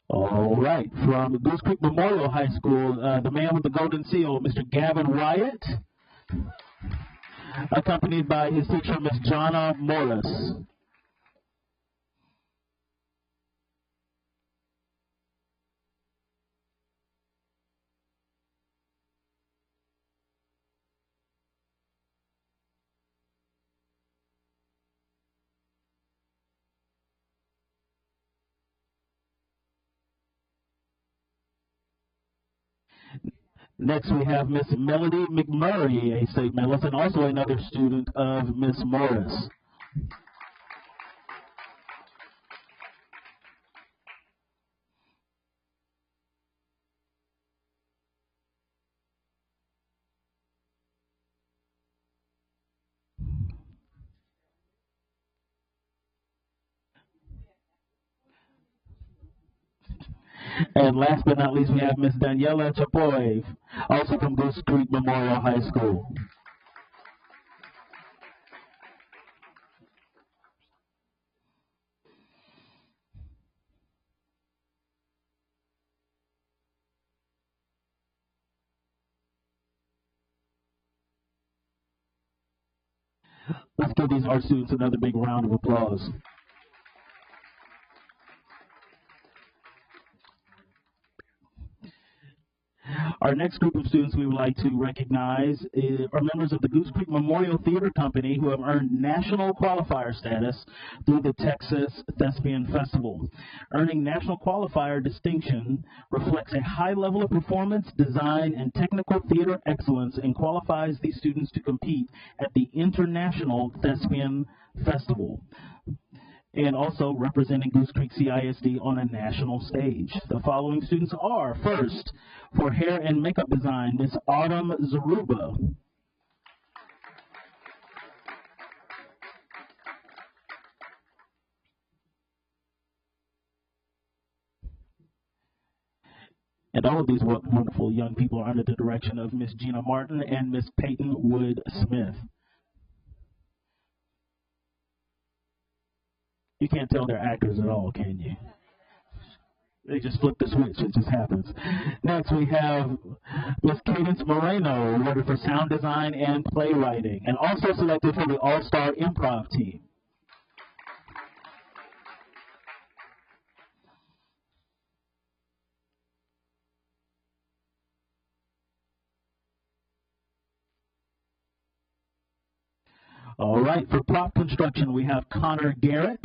All right, from Goose Creek Memorial High School, the man with the golden seal, Mr. Gavin Wyatt, accompanied by his teacher, Miss Jonna Morris. Next, we have Miss Melody McMurray, a state medalist, and also another student of Miss Morris. And last but not least, we have Miss Daniela Chapoy, also from Goose Creek Memorial High School. Let's give these art students another big round of applause. Our next group of students we would like to recognize are members of the Goose Creek Memorial Theater Company who have earned national qualifier status through the Texas Thespian Festival. Earning national qualifier distinction reflects a high level of performance, design, and technical theater excellence and qualifies these students to compete at the International Thespian Festival, and also representing Goose Creek CISD on a national stage. The following students are, first, for hair and makeup design, Miss Autumn Zaruba. And all of these wonderful young people are under the direction of Miss Gina Martin and Miss Peyton Wood Smith. You can't tell they're actors at all, can you? They just flip the switch. It just happens. Next, we have Miss Cadence Moreno, awarded for sound design and playwriting, and also selected for the All-Star Improv team. All right, for prop construction, we have Connor Garrett.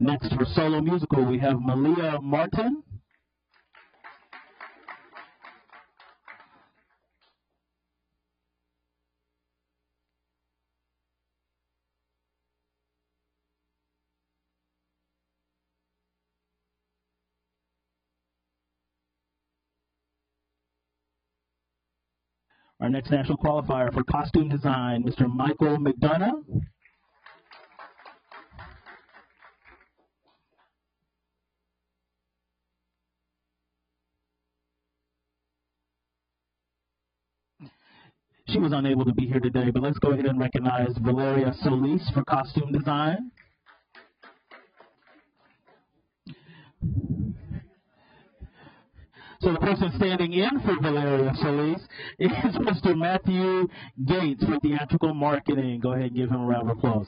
Next, for solo musical, we have Malia Martin. Our next national qualifier for costume design, Mr. Michael McDonough. She was unable to be here today, but let's go ahead and recognize Valeria Solis for costume design. So the person standing in for Valeria Solis is Mr. Matthew Gates for theatrical marketing. Go ahead and give him a round of applause.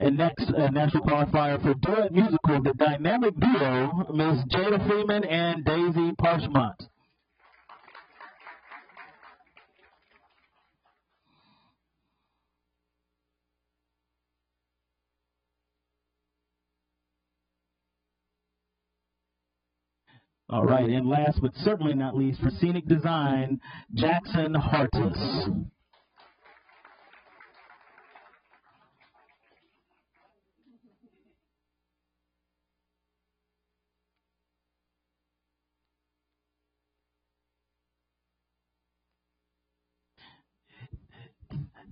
And next, national qualifier for duet musical, the dynamic duo, Ms. Jada Freeman and Daisy Parchmont. All right, and last but certainly not least, for scenic design, Jackson Hartis.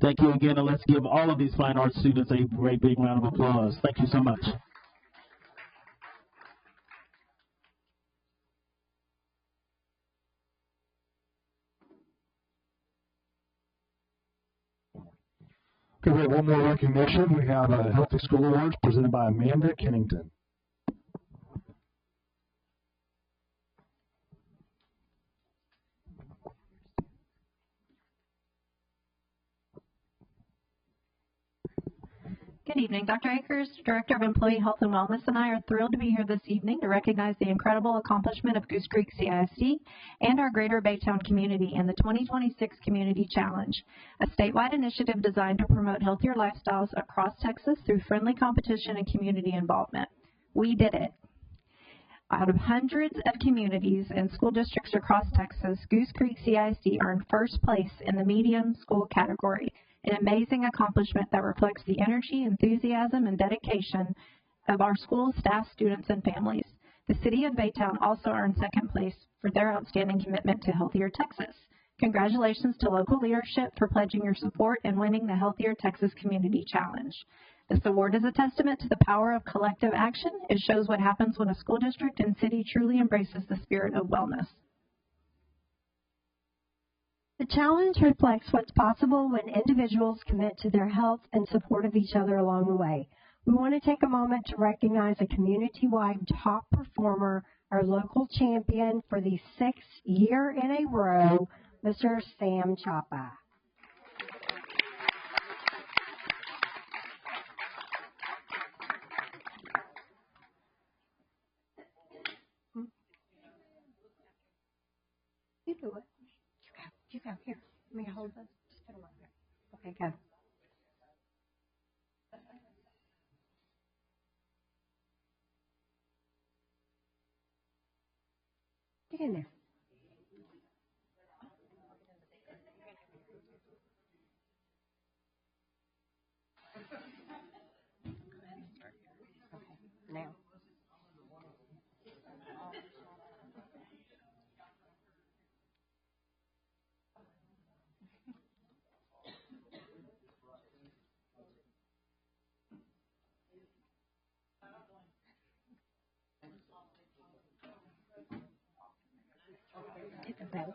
Thank you again, and let's give all of these fine arts students a great big round of applause. Thank you so much. Okay, we have one more recognition. We have a Healthy School Awards presented by Amanda Kennington. Good evening. Dr. Akers, Director of Employee Health and Wellness, and I are thrilled to be here this evening to recognize the incredible accomplishment of Goose Creek CISD and our greater Baytown community in the 2026 Community Challenge, a statewide initiative designed to promote healthier lifestyles across Texas through friendly competition and community involvement. We did it. Out of hundreds of communities and school districts across Texas, Goose Creek CISD earned first place in the medium school category, an amazing accomplishment that reflects the energy, enthusiasm, and dedication of our school staff, students, and families. The City of Baytown also earned second place for their outstanding commitment to Healthier Texas. Congratulations to local leadership for pledging your support and winning the Healthier Texas Community Challenge. This award is a testament to the power of collective action. It shows what happens when a school district and city truly embraces the spirit of wellness. The challenge reflects what's possible when individuals commit to their health and support of each other along the way. We want to take a moment to recognize a community-wide top performer, our local champion for the 6th year in a row, Mr. Sam Chapa. You do it. You go. Here. Let me hold this. Just put them on there. Okay, go. Get in there. Okay, now. Get the bell.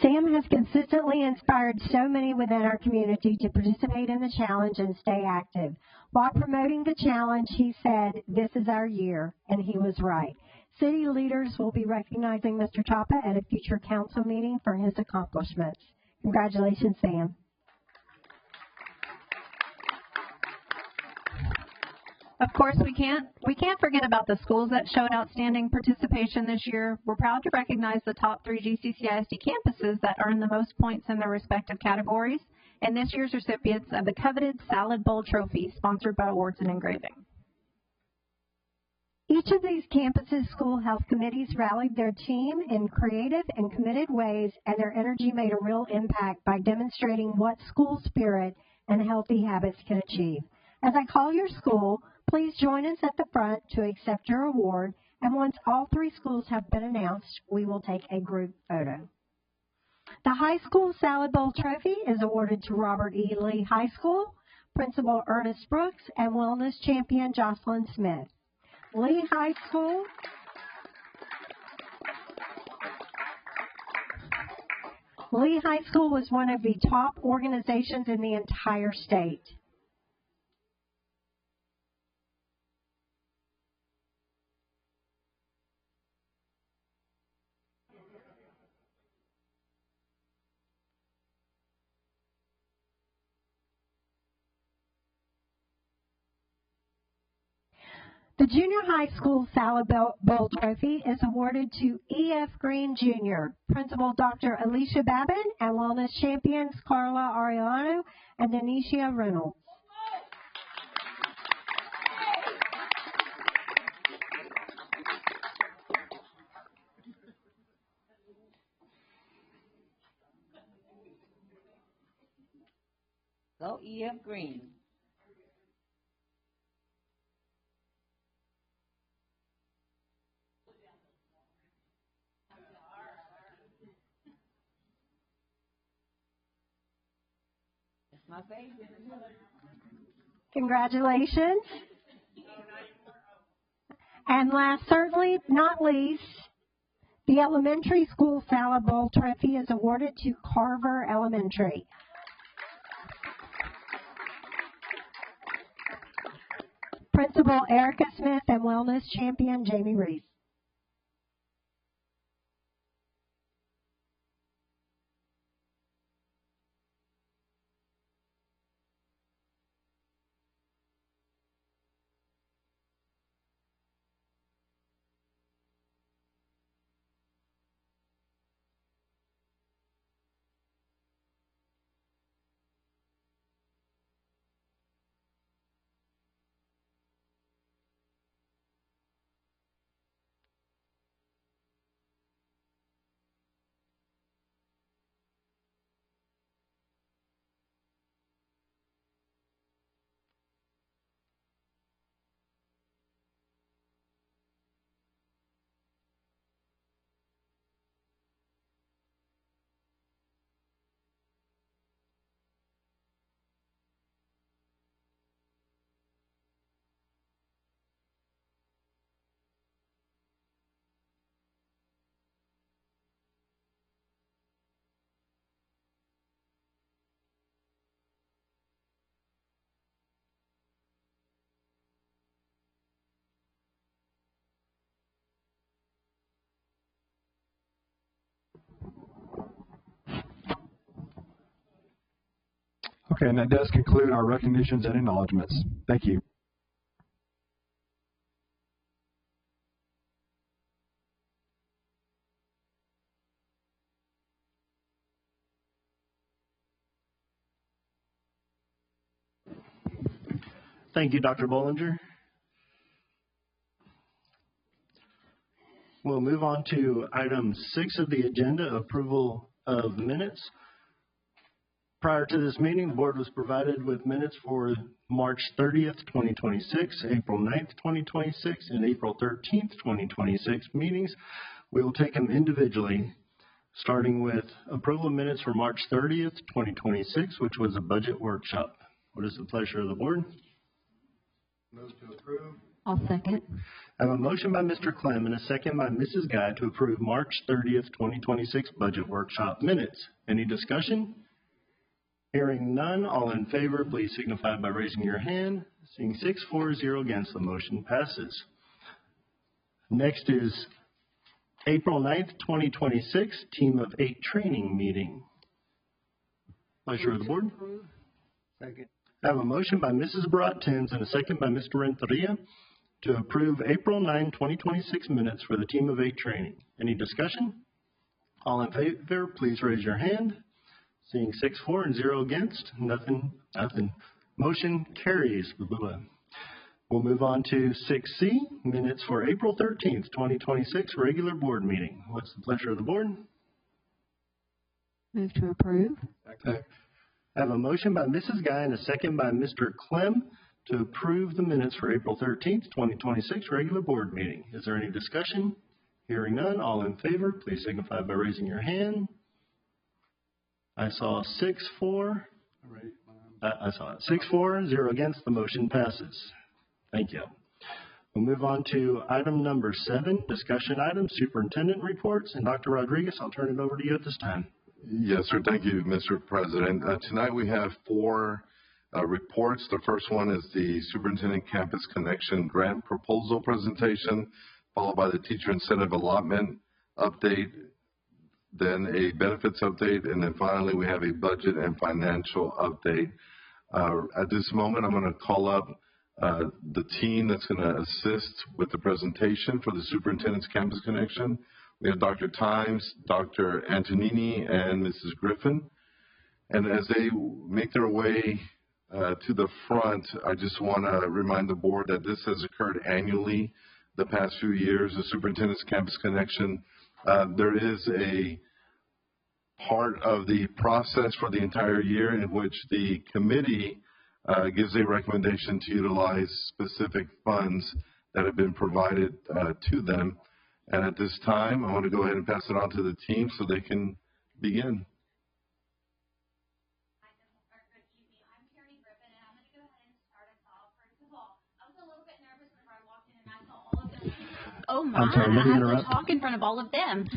Sam has consistently inspired so many within our community to participate in the challenge and stay active. While promoting the challenge, he said, "This is our year," and he was right. City leaders will be recognizing Mr. Chapa at a future council meeting for his accomplishments. Congratulations, Sam. Of course, we can't forget about the schools that showed outstanding participation this year. We're proud to recognize the top 3 GCCISD campuses that earned the most points in their respective categories, and this year's recipients of the coveted Salad Bowl Trophy, sponsored by Awards and Engraving. Each of these campuses' school health committees rallied their team in creative and committed ways, and their energy made a real impact by demonstrating what school spirit and healthy habits can achieve. As I call your school, please join us at the front to accept your award, and once all 3 schools have been announced, we will take a group photo. The High School Salad Bowl Trophy is awarded to Robert E. Lee High School, Principal Ernest Brooks, and Wellness Champion Jocelyn Smith. Lee High School was one of the top organizations in the entire state. The Junior High School Salad Bowl Trophy is awarded to E.F. Green Jr., Principal Dr. Alicia Babin, and Wellness Champions Carla Ariano and Denicia Reynolds. Go E.F. Green. My favorite. Congratulations. And last, certainly not least, the Elementary School Salad Bowl Trophy is awarded to Carver Elementary. Principal Erica Smith and Wellness Champion Jamie Reese. Okay, and that does conclude our recognitions and acknowledgements. Thank you. Thank you, Dr. Bollinger. We'll move on to item 6 of the agenda, approval of minutes. Prior to this meeting, the board was provided with minutes for March 30th, 2026, April 9th, 2026, and April 13th, 2026 meetings. We will take them individually, starting with approval of minutes for March 30th, 2026, which was a budget workshop. What is the pleasure of the board? Move to approve. I'll second. I have a motion by Mr. Clem and a second by Mrs. Guy to approve March 30th, 2026 budget workshop minutes. Any discussion? Hearing none, all in favor, please signify by raising your hand. Seeing 6-4-0 against, the motion passes. Next is April 9th, 2026, Team of 8 training meeting. Pleasure of the board. Second. I have a motion by Mrs. Barattens and a second by Mr. Renteria to approve April 9, 2026 minutes for the Team of 8 training. Any discussion? All in favor, please raise your hand. Seeing 6-4-0 against, nothing. Motion carries. We'll move on to 6C, minutes for April 13th, 2026, regular board meeting. What's the pleasure of the board? Move to approve. Okay. I have a motion by Mrs. Guy and a second by Mr. Clem to approve the minutes for April 13th, 2026, regular board meeting. Is there any discussion? Hearing none, all in favor, please signify by raising your hand. I saw 6-4. I saw it. 6-4-0 against, the motion passes. Thank you. We'll move on to item number 7, discussion items, superintendent reports. And Dr. Rodriguez, I'll turn it over to you at this time. Yes, sir. Thank you, Mr. President. Tonight we have 4 reports. The first one is the Superintendent Campus Connection Grant Proposal presentation, followed by the Teacher Incentive Allotment update, then a benefits update, and then finally we have a budget and financial update. At this moment, I'm going to call up the team that's going to assist with the presentation for the Superintendent's Campus Connection. We have Dr. Times, Dr. Antonini, and Mrs. Griffin. And as they make their way to the front, I just want to remind the board that this has occurred annually the past few years, the Superintendent's Campus Connection. There is a part of the process for the entire year in which the committee gives a recommendation to utilize specific funds that have been provided to them. And at this time, I want to go ahead and pass it on to the team so they can begin. Oh my, I'm sorry, let me I interrupt. was talking in front of all of them.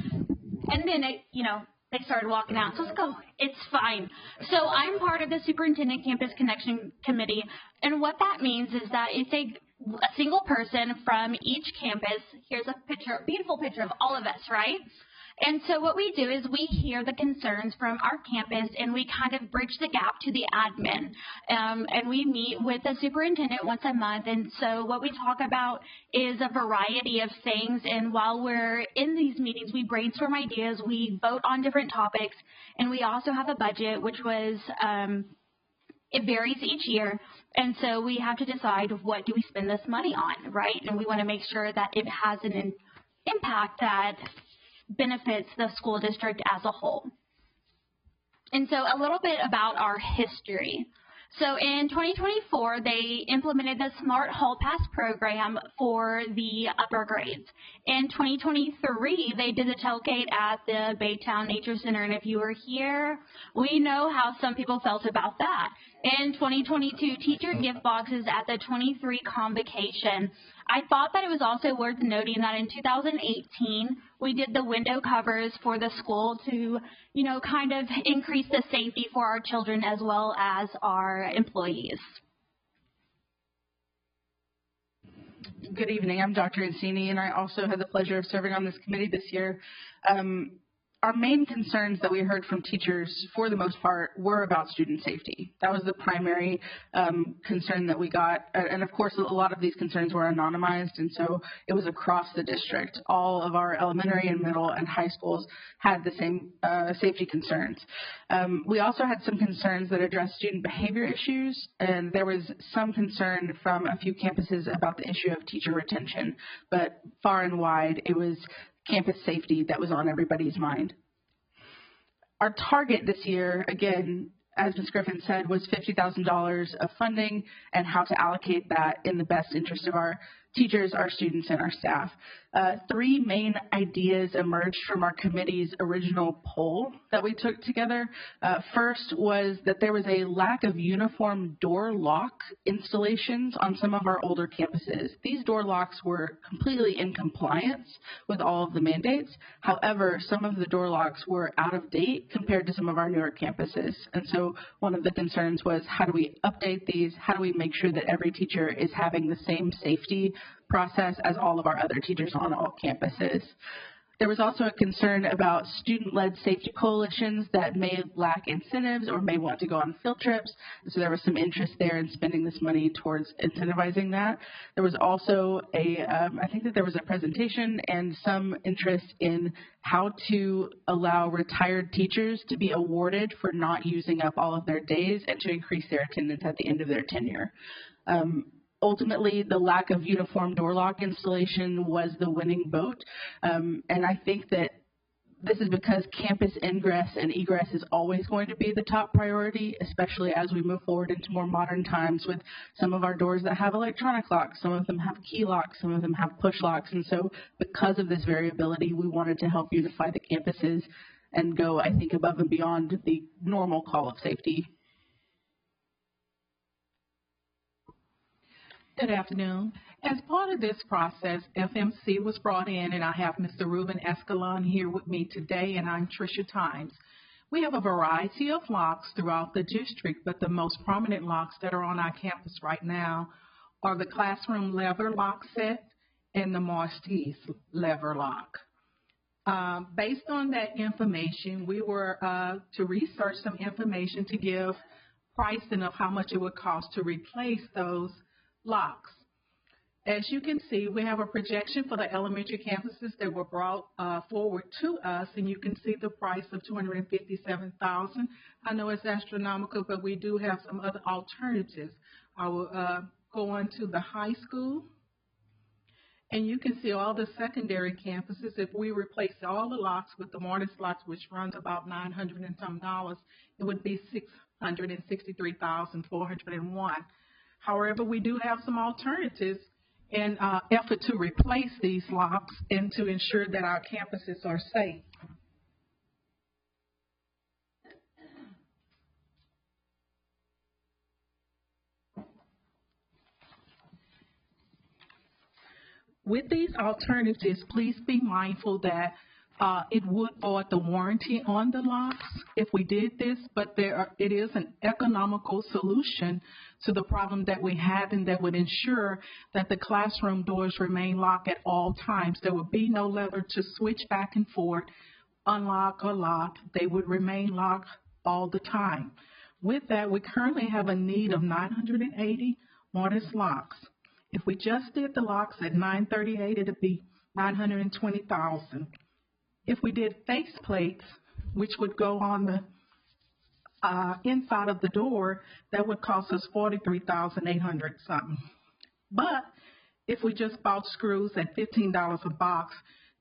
And then, they started walking out. So it's fine. So I'm part of the Superintendent Campus Connection Committee. And what that means is that it's a single person from each campus. Here's a picture, a beautiful picture of all of us, right? And so what we do is we hear the concerns from our campus and we kind of bridge the gap to the admin. And we meet with the superintendent once a month. And so what we talk about is a variety of things. And while we're in these meetings, we brainstorm ideas, we vote on different topics, and we also have a budget, which was, it varies each year. And so we have to decide what do we spend this money on, right? And we want to make sure that it has an impact that benefits the school district as a whole. And so a little bit about our history. So in 2024, they implemented the Smart Hall Pass program for the upper grades. In 2023, they did a tailgate at the Baytown Nature Center, and if you were here, we know how some people felt about that. In 2022, teacher gift boxes at the 23 convocation. I thought that it was also worth noting that in 2018, we did the window covers for the school to, kind of increase the safety for our children as well as our employees. Good evening. I'm Dr. Insini, and I also had the pleasure of serving on this committee this year. our main concerns that we heard from teachers, for the most part, were about student safety. That was the primary concern that we got. And of course, a lot of these concerns were anonymized, and so it was across the district. All of our elementary and middle and high schools had the same safety concerns. We also had some concerns that addressed student behavior issues, and there was some concern from a few campuses about the issue of teacher retention. But far and wide, it was campus safety that was on everybody's mind. Our target this year, again, as Ms. Griffin said, was $50,000 of funding and how to allocate that in the best interest of our teachers, our students, and our staff. Three main ideas emerged from our committee's original poll that we took together. First was that there was a lack of uniform door lock installations on some of our older campuses. These door locks were completely in compliance with all of the mandates. However, some of the door locks were out of date compared to some of our newer campuses. And so one of the concerns was, how do we update these? How do we make sure that every teacher is having the same safety process as all of our other teachers on all campuses? There was also a concern about student-led safety coalitions that may lack incentives or may want to go on field trips. So there was some interest there in spending this money towards incentivizing that. There was also I think that there was a presentation and some interest in how to allow retired teachers to be awarded for not using up all of their days and to increase their attendance at the end of their tenure. Ultimately, the lack of uniform door lock installation was the winning vote. And I think that this is because campus ingress and egress is always going to be the top priority, especially as we move forward into more modern times with some of our doors that have electronic locks, some of them have key locks, some of them have push locks. And so because of this variability, we wanted to help unify the campuses and go, I think, above and beyond the normal call of safety. Good afternoon. As part of this process, FMC was brought in, and I have Mr. Ruben Escalon here with me today, and I'm Tricia Times. We have a variety of locks throughout the district, but the most prominent locks that are on our campus right now are the classroom lever lock set and the Morse-Tees lever lock. Based on that information, we were to research some information to give pricing of how much it would cost to replace those locks. As you can see, we have a projection for the elementary campuses that were brought forward to us, and you can see the price of $257,000. I know it's astronomical, but we do have some other alternatives. I will go on to the high school, and you can see all the secondary campuses. If we replace all the locks with the mortise locks, which runs about $900 and some dollars, it would be $663,401. However, we do have some alternatives in effort to replace these locks and to ensure that our campuses are safe. With these alternatives, please be mindful that it would void the warranty on the locks if we did this, but it is an economical solution to the problem that we have, and that would ensure that the classroom doors remain locked at all times. There would be no lever to switch back and forth, unlock or lock. They would remain locked all the time. With that, we currently have a need of 980 mortise locks. If we just did the locks at $938, it would be $920,000. If we did face plates, which would go on the inside of the door, that would cost us $43,800 something. But if we just bought screws at $15 a box,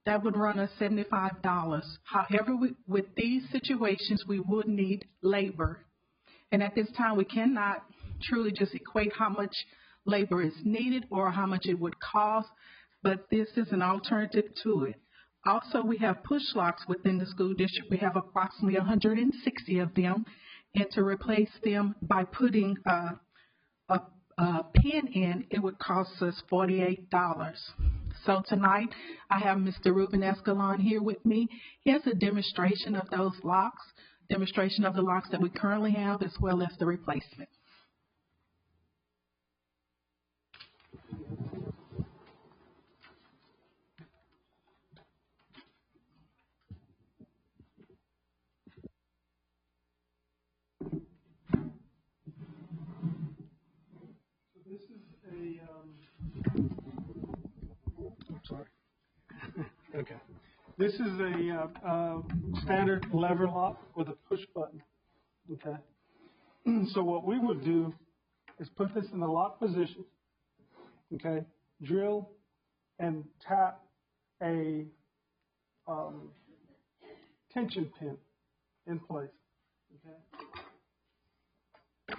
that would run us $75. However, with these situations, we would need labor. And at this time, we cannot truly just equate how much labor is needed or how much it would cost, but this is an alternative to it. Also, we have push locks within the school district. We have approximately 160 of them, and to replace them by putting a pin in, it would cost us $48. So tonight, I have Mr. Ruben Escalon here with me. He has a demonstration of those locks, demonstration of the locks that we currently have, as well as the replacement. This is a standard lever lock with a push button, okay? So what we would do is put this in the lock position, okay? Drill and tap a tension pin in place, okay?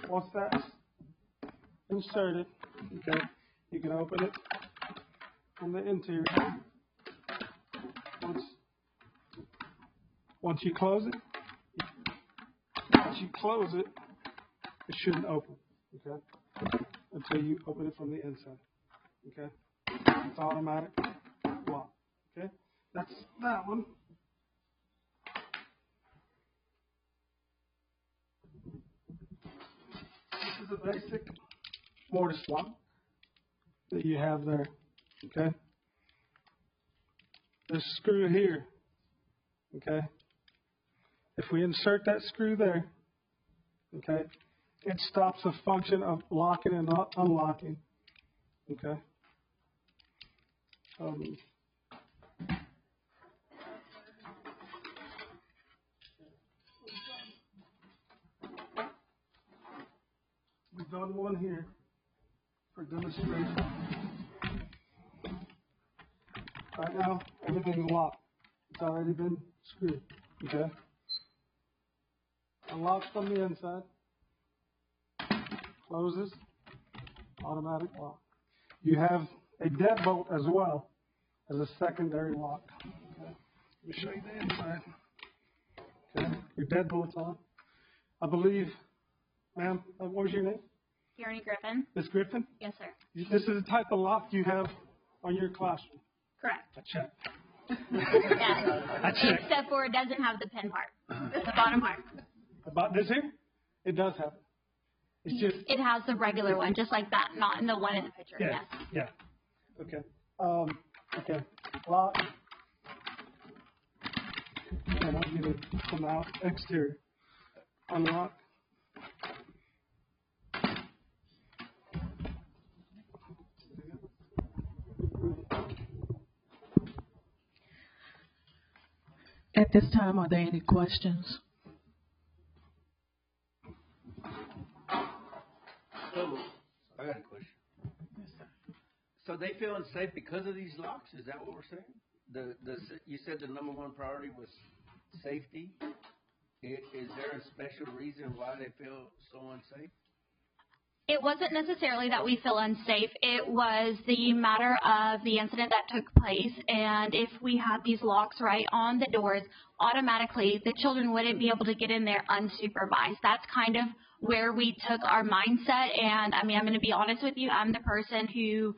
Once that's inserted, okay, you can open it from the interior. Once you close it, it shouldn't open, okay, until you open it from the inside, okay? It's automatic lock, okay? That's that one. This is a basic mortise lock that you have there, okay? This screw here, okay? If we insert that screw there, okay, it stops the function of locking and unlocking, okay? We've done one here for demonstration. Right now, everything's locked. It's already been screwed, okay? Unlocks from the inside. Closes. Automatic lock. You have a deadbolt as well as a secondary lock. Okay. Let me show you the inside. Okay. Your deadbolt's on. I believe, ma'am, what was your name? Tierney Griffin. Miss Griffin? Yes, sir. This is the type of lock you have on your classroom. Correct. I checked. Yes. Except for it doesn't have the pin part, the bottom part. About this here? It does have it. It's just. It has the regular one, just like that, not in the one in the picture. Yeah. Yes. Yeah. Okay. Okay. Lock. And I'll get it from the exterior. Unlock. At this time, are there any questions? So, I got a question. So they feel unsafe because of these locks? Is that what we're saying? You said the number one priority was safety. Is there a special reason why they feel so unsafe? It wasn't necessarily that we feel unsafe. It was the matter of the incident that took place. And if we had these locks right on the doors, automatically the children wouldn't be able to get in there unsupervised. That's kind of where we took our mindset. And I mean, I'm going to be honest with you. I'm the person who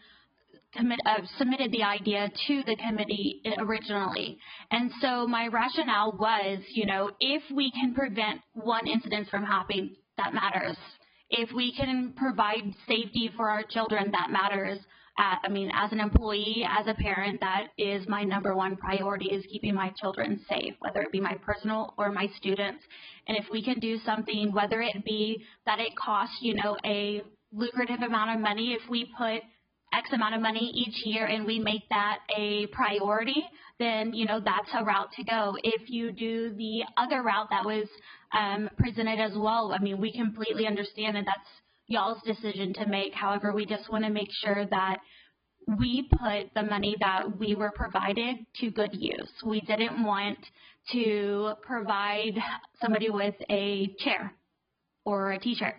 submitted the idea to the committee originally. And so my rationale was, if we can prevent one incident from happening, that matters. If we can provide safety for our children, that matters. As an employee, as a parent, that is my number one priority, is keeping my children safe, whether it be my personal or my students. And if we can do something, whether it be that it costs, a lucrative amount of money, if we put X amount of money each year and we make that a priority, then, that's a route to go. If you do the other route that was presented as well, we completely understand that that's y'all's decision to make. However, we just want to make sure that we put the money that we were provided to good use. We didn't want to provide somebody with a chair or a t-shirt.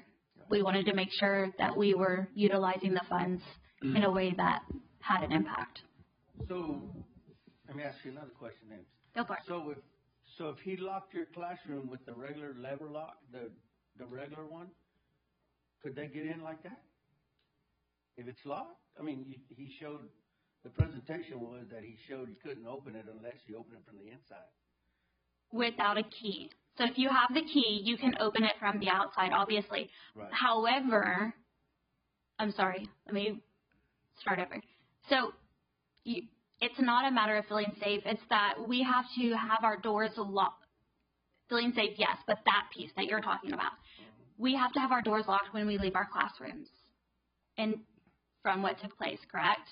We wanted to make sure that we were utilizing the funds in a way that had an impact. So, let me ask you another question then. Go for it. So if he locked your classroom with the regular lever lock, the regular one, could they get in like that? If it's locked? He showed, the presentation was that he showed you couldn't open it unless you open it from the inside. Without a key. So if you have the key, you can open it from the outside, obviously. Right. However, I'm sorry, let me start over. So it's not a matter of feeling safe. It's that we have to have our doors locked. Feeling safe, yes, but that piece that you're talking about. We have to have our doors locked when we leave our classrooms, and from what took place, correct?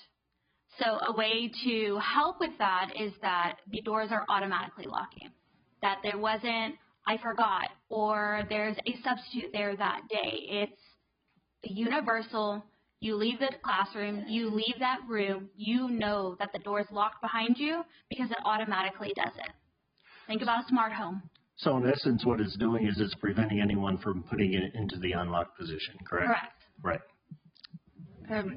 So a way to help with that is that the doors are automatically locking, that there wasn't, I forgot, or there's a substitute there that day. It's universal. You leave the classroom, you leave that room, you know that the door is locked behind you because it automatically does it. Think about a smart home. So in essence, what it's doing is it's preventing anyone from putting it into the unlocked position, correct? Correct. Right.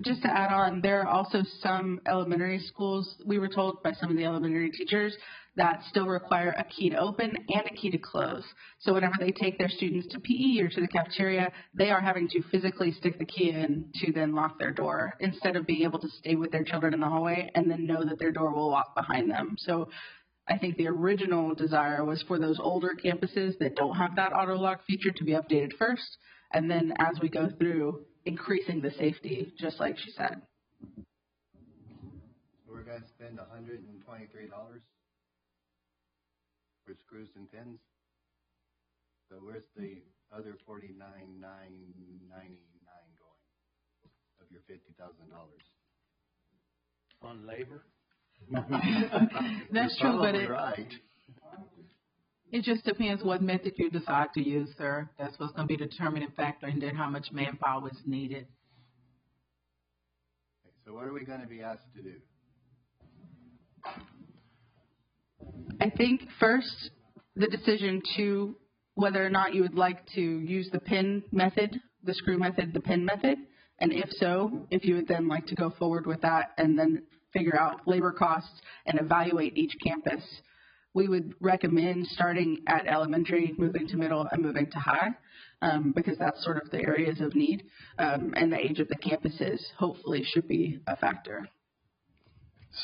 Just to add on, there are also some elementary schools, we were told by some of the elementary teachers, that still require a key to open and a key to close. So whenever they take their students to PE or to the cafeteria, they are having to physically stick the key in to then lock their door instead of being able to stay with their children in the hallway and then know that their door will lock behind them. So I think the original desire was for those older campuses that don't have that auto lock feature to be updated first, and then as we go through, increasing the safety, just like she said. We're going to spend $123 for screws and pins. So where's the other $49,999 going of your $50,000? On labor? That's true, but right. It just depends what method you decide to use, sir. That's what's going to be the determining factor, and then how much manpower is needed. Okay, so what are we going to be asked to do? I think first, the decision to whether or not you would like to use the pin method, the screw method, the pin method, and if so, if you would then like to go forward with that and then figure out labor costs and evaluate each campus. We would recommend starting at elementary, moving to middle, and moving to high, because that's sort of the areas of need, and the age of the campuses hopefully should be a factor.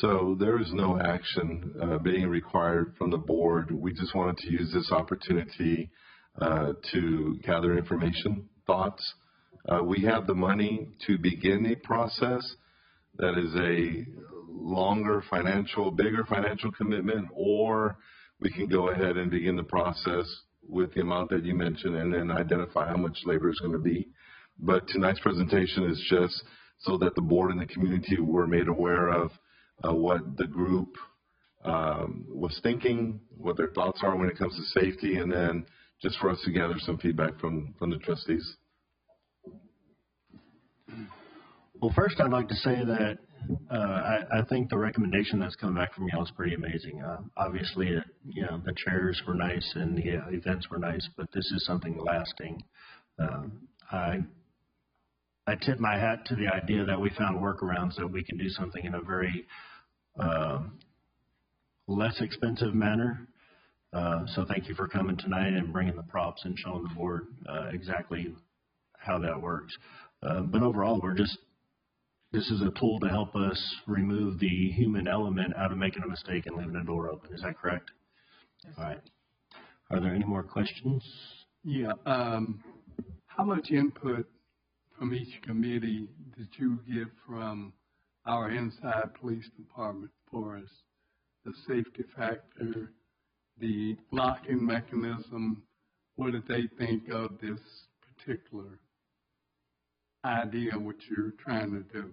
So there is no action being required from the board. We just wanted to use this opportunity to gather information, thoughts. We have the money to begin a process that is a longer bigger financial commitment, or we can go ahead and begin the process with the amount that you mentioned and then identify how much labor is going to be. But tonight's presentation is just so that the board and the community were made aware of what the group was thinking, what their thoughts are when it comes to safety, and then just for us to gather some feedback from the trustees. Well, first I'd like to say that I think the recommendation that's come back from y'all is pretty amazing. Obviously, the chairs were nice and the events were nice, but this is something lasting. I tip my hat to the idea that we found workarounds that we can do something in a very less expensive manner. So thank you for coming tonight and bringing the props and showing the board exactly how that works. But overall, this is a tool to help us remove the human element out of making a mistake and leaving a door open. Is that correct? Yes. All right. Are there any more questions? Yeah. How much input from each committee did you get from our inside police department for us? The safety factor, the locking mechanism, what did they think of this particular idea, what you're trying to do?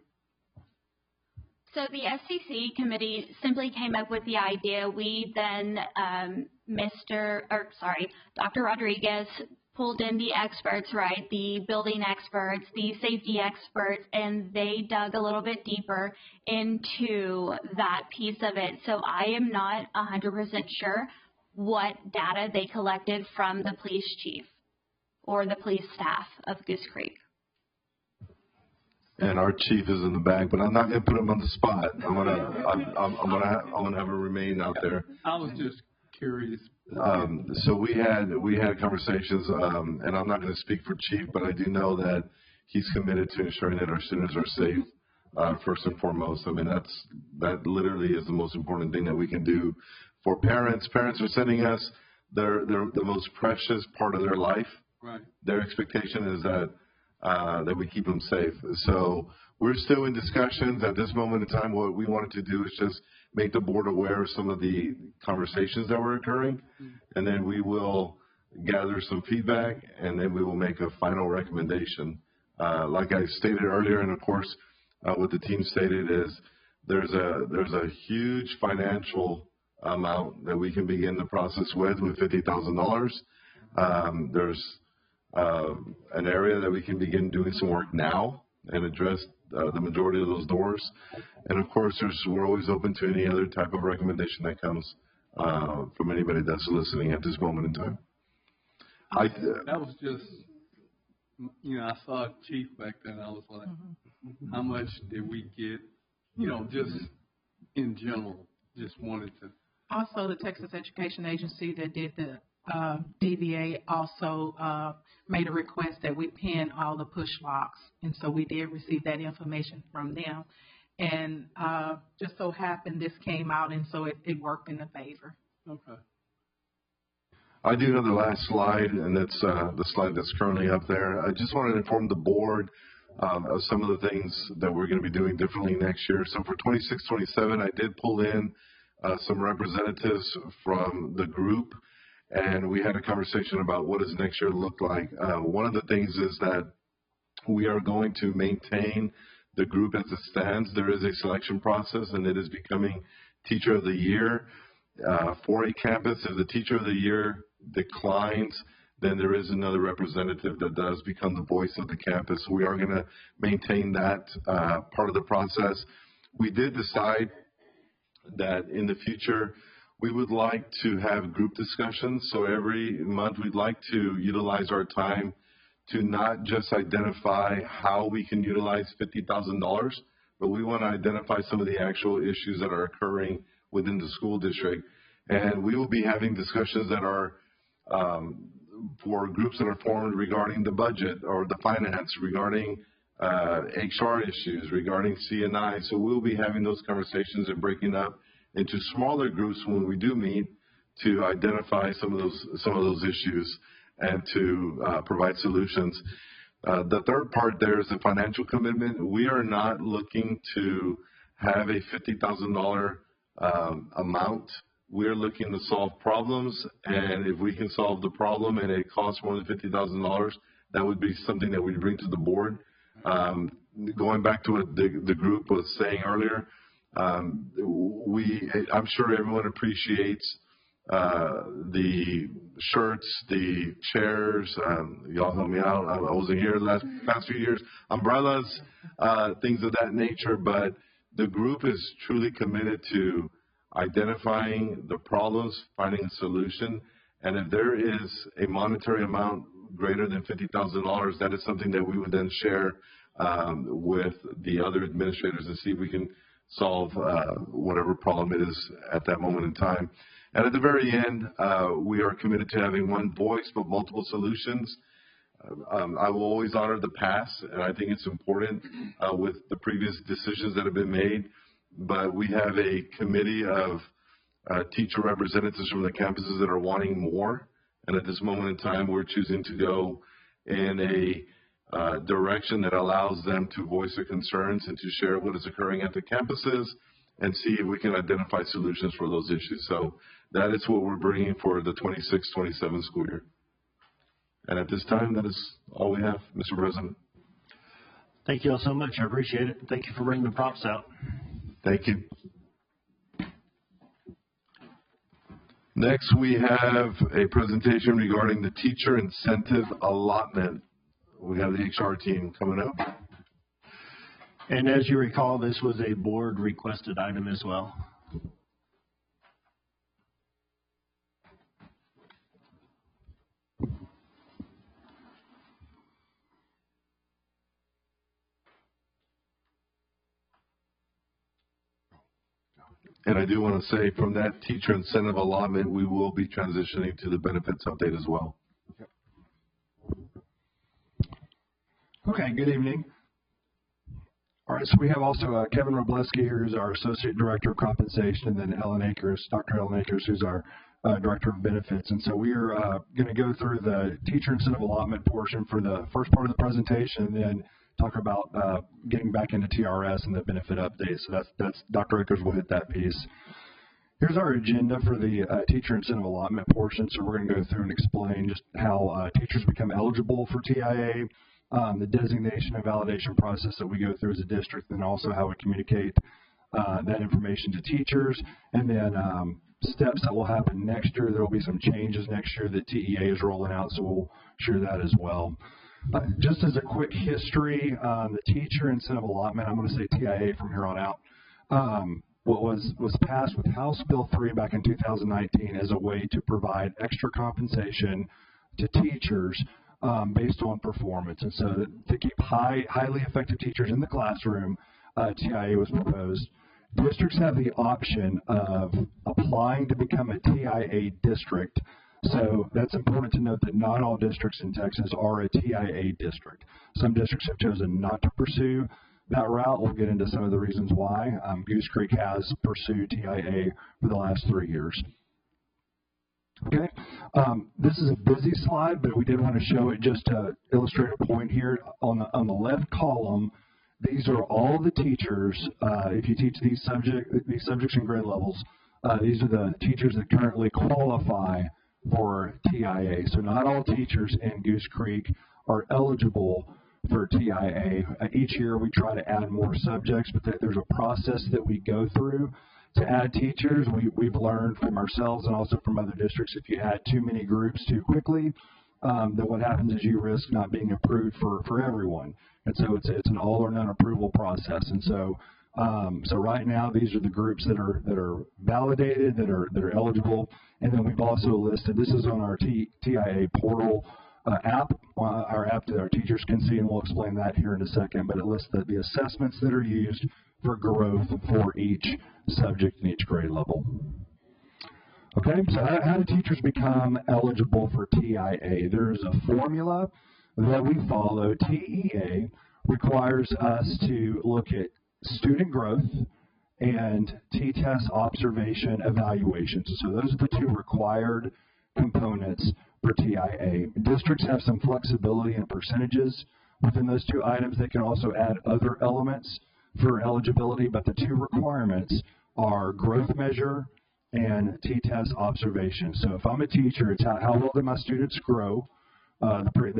So the SCC committee simply came up with the idea. We then, Dr. Rodriguez pulled in the experts, right, the building experts, the safety experts, and they dug a little bit deeper into that piece of it. So I am not 100% sure what data they collected from the police chief or the police staff of Goose Creek. And our chief is in the back, but I'm not going to put him on the spot. I'm gonna have him remain out there. I was just curious. So we had conversations, and I'm not going to speak for chief, but I do know that he's committed to ensuring that our students are safe first and foremost. I mean, that literally is the most important thing that we can do for parents. Parents are sending us the most precious part of their life. Right. Their expectation is that we keep them safe. So we're still in discussions. At this moment in time, what we wanted to do is just make the board aware of some of the conversations that were occurring, and then we will gather some feedback, and then we will make a final recommendation. Like I stated earlier, and of course what the team stated is there's a huge financial amount that we can begin the process with $50,000. There's an area that we can begin doing some work now and address the majority of those doors. And of course, we're always open to any other type of recommendation that comes from anybody that's listening at this moment in time. That was just, I saw Chief back then. I was like, how much did we get? Just in general, just wanted to. Also, the Texas Education Agency that did the DVA also made a request that we pin all the push locks, and so we did receive that information from them. And just so happened this came out, and so it worked in the favor. Okay. I do have the last slide, and that's the slide that's currently up there. I just wanted to inform the board of some of the things that we're going to be doing differently next year. So for 26-27, I did pull in some representatives from the group, and we had a conversation about what does next year look like. One of the things is that we are going to maintain the group as it stands. There is a selection process, and it is becoming Teacher of the Year for a campus. If the Teacher of the Year declines, then there is another representative that does become the voice of the campus. We are going to maintain that part of the process. We did decide that in the future we would like to have group discussions. So every month we'd like to utilize our time to not just identify how we can utilize $50,000, but we want to identify some of the actual issues that are occurring within the school district. And we will be having discussions that are for groups that are formed regarding the budget or the finance, regarding HR issues, regarding C&I. So we'll be having those conversations and breaking up into smaller groups when we do meet to identify some of those issues and to provide solutions. The third part there is the financial commitment. We are not looking to have a $50,000 amount. We're looking to solve problems, and if we can solve the problem and it costs more than $50,000, that would be something that we bring to the board. Going back to what the group was saying earlier, I'm sure everyone appreciates the shirts, the chairs. Y'all help me out. I wasn't here the past few years. Umbrellas, things of that nature. But the group is truly committed to identifying the problems, finding a solution, and if there is a monetary amount greater than $50,000, that is something that we would then share with the other administrators and see if we can solve whatever problem it is at that moment in time. And at the very end, we are committed to having one voice but multiple solutions. I will always honor the past, and I think it's important with the previous decisions that have been made. But we have a committee of teacher representatives from the campuses that are wanting more. And at this moment in time, we're choosing to go in a direction that allows them to voice their concerns and to share what is occurring at the campuses and see if we can identify solutions for those issues. So that is what we're bringing for the 26-27 school year. And at this time, that is all we have, Mr. President. Thank you all so much. I appreciate it. Thank you for bringing the props out. Thank you. Next, we have a presentation regarding the teacher incentive allotment. We have the HR team coming up. And as you recall, this was a board requested item as well. And I do want to say from that teacher incentive allotment, we will be transitioning to the benefits update as well. Okay, good evening. All right, so we have also Kevin Robleski, who's our Associate Director of Compensation, and then Dr. Ellen Akers, who's our Director of Benefits. And so we are going to go through the teacher incentive allotment portion for the first part of the presentation, and then talk about getting back into TRS and the benefit update. So that's Dr. Akers will hit that piece. Here's our agenda for the teacher incentive allotment portion. So we're going to go through and explain just how teachers become eligible for TIA, the designation and validation process that we go through as a district, and also how we communicate that information to teachers. And then steps that will happen next year. There will be some changes next year that TEA is rolling out, so we'll share that as well. Just as a quick history, the teacher incentive allotment, I'm going to say TIA from here on out, what was passed with House Bill 3 back in 2019 as a way to provide extra compensation to teachers based on performance. And so to keep highly effective teachers in the classroom, TIA was proposed. Districts have the option of applying to become a TIA district. So that's important to note that not all districts in Texas are a TIA district. Some districts have chosen not to pursue that route. We'll get into some of the reasons why. Goose Creek has pursued TIA for the last 3 years. Okay, this is a busy slide, but we did want to show it just to illustrate a point here. On the left column, these are all the teachers. If you teach these subjects and grade levels, these are the teachers that currently qualify for TIA. So not all teachers in Goose Creek are eligible for TIA. Each year we try to add more subjects, but there's a process that we go through to add teachers. We've learned from ourselves and also from other districts, if you add too many groups too quickly, then what happens is you risk not being approved for everyone. And so it's an all or none approval process. And so right now these are the groups that are validated, that are eligible. And then we've also listed, this is on our TIA portal app, our app that our teachers can see, and we'll explain that here in a second, but it lists the assessments that are used for growth for each subject in each grade level. Okay, so how do teachers become eligible for TIA? There's a formula that we follow. TEA requires us to look at student growth and T-test observation evaluations. So those are the two required components for TIA. Districts have some flexibility in percentages within those two items. They can also add other elements for eligibility, but the two requirements are growth measure and T-test observation. So if I'm a teacher, it's how well did my students grow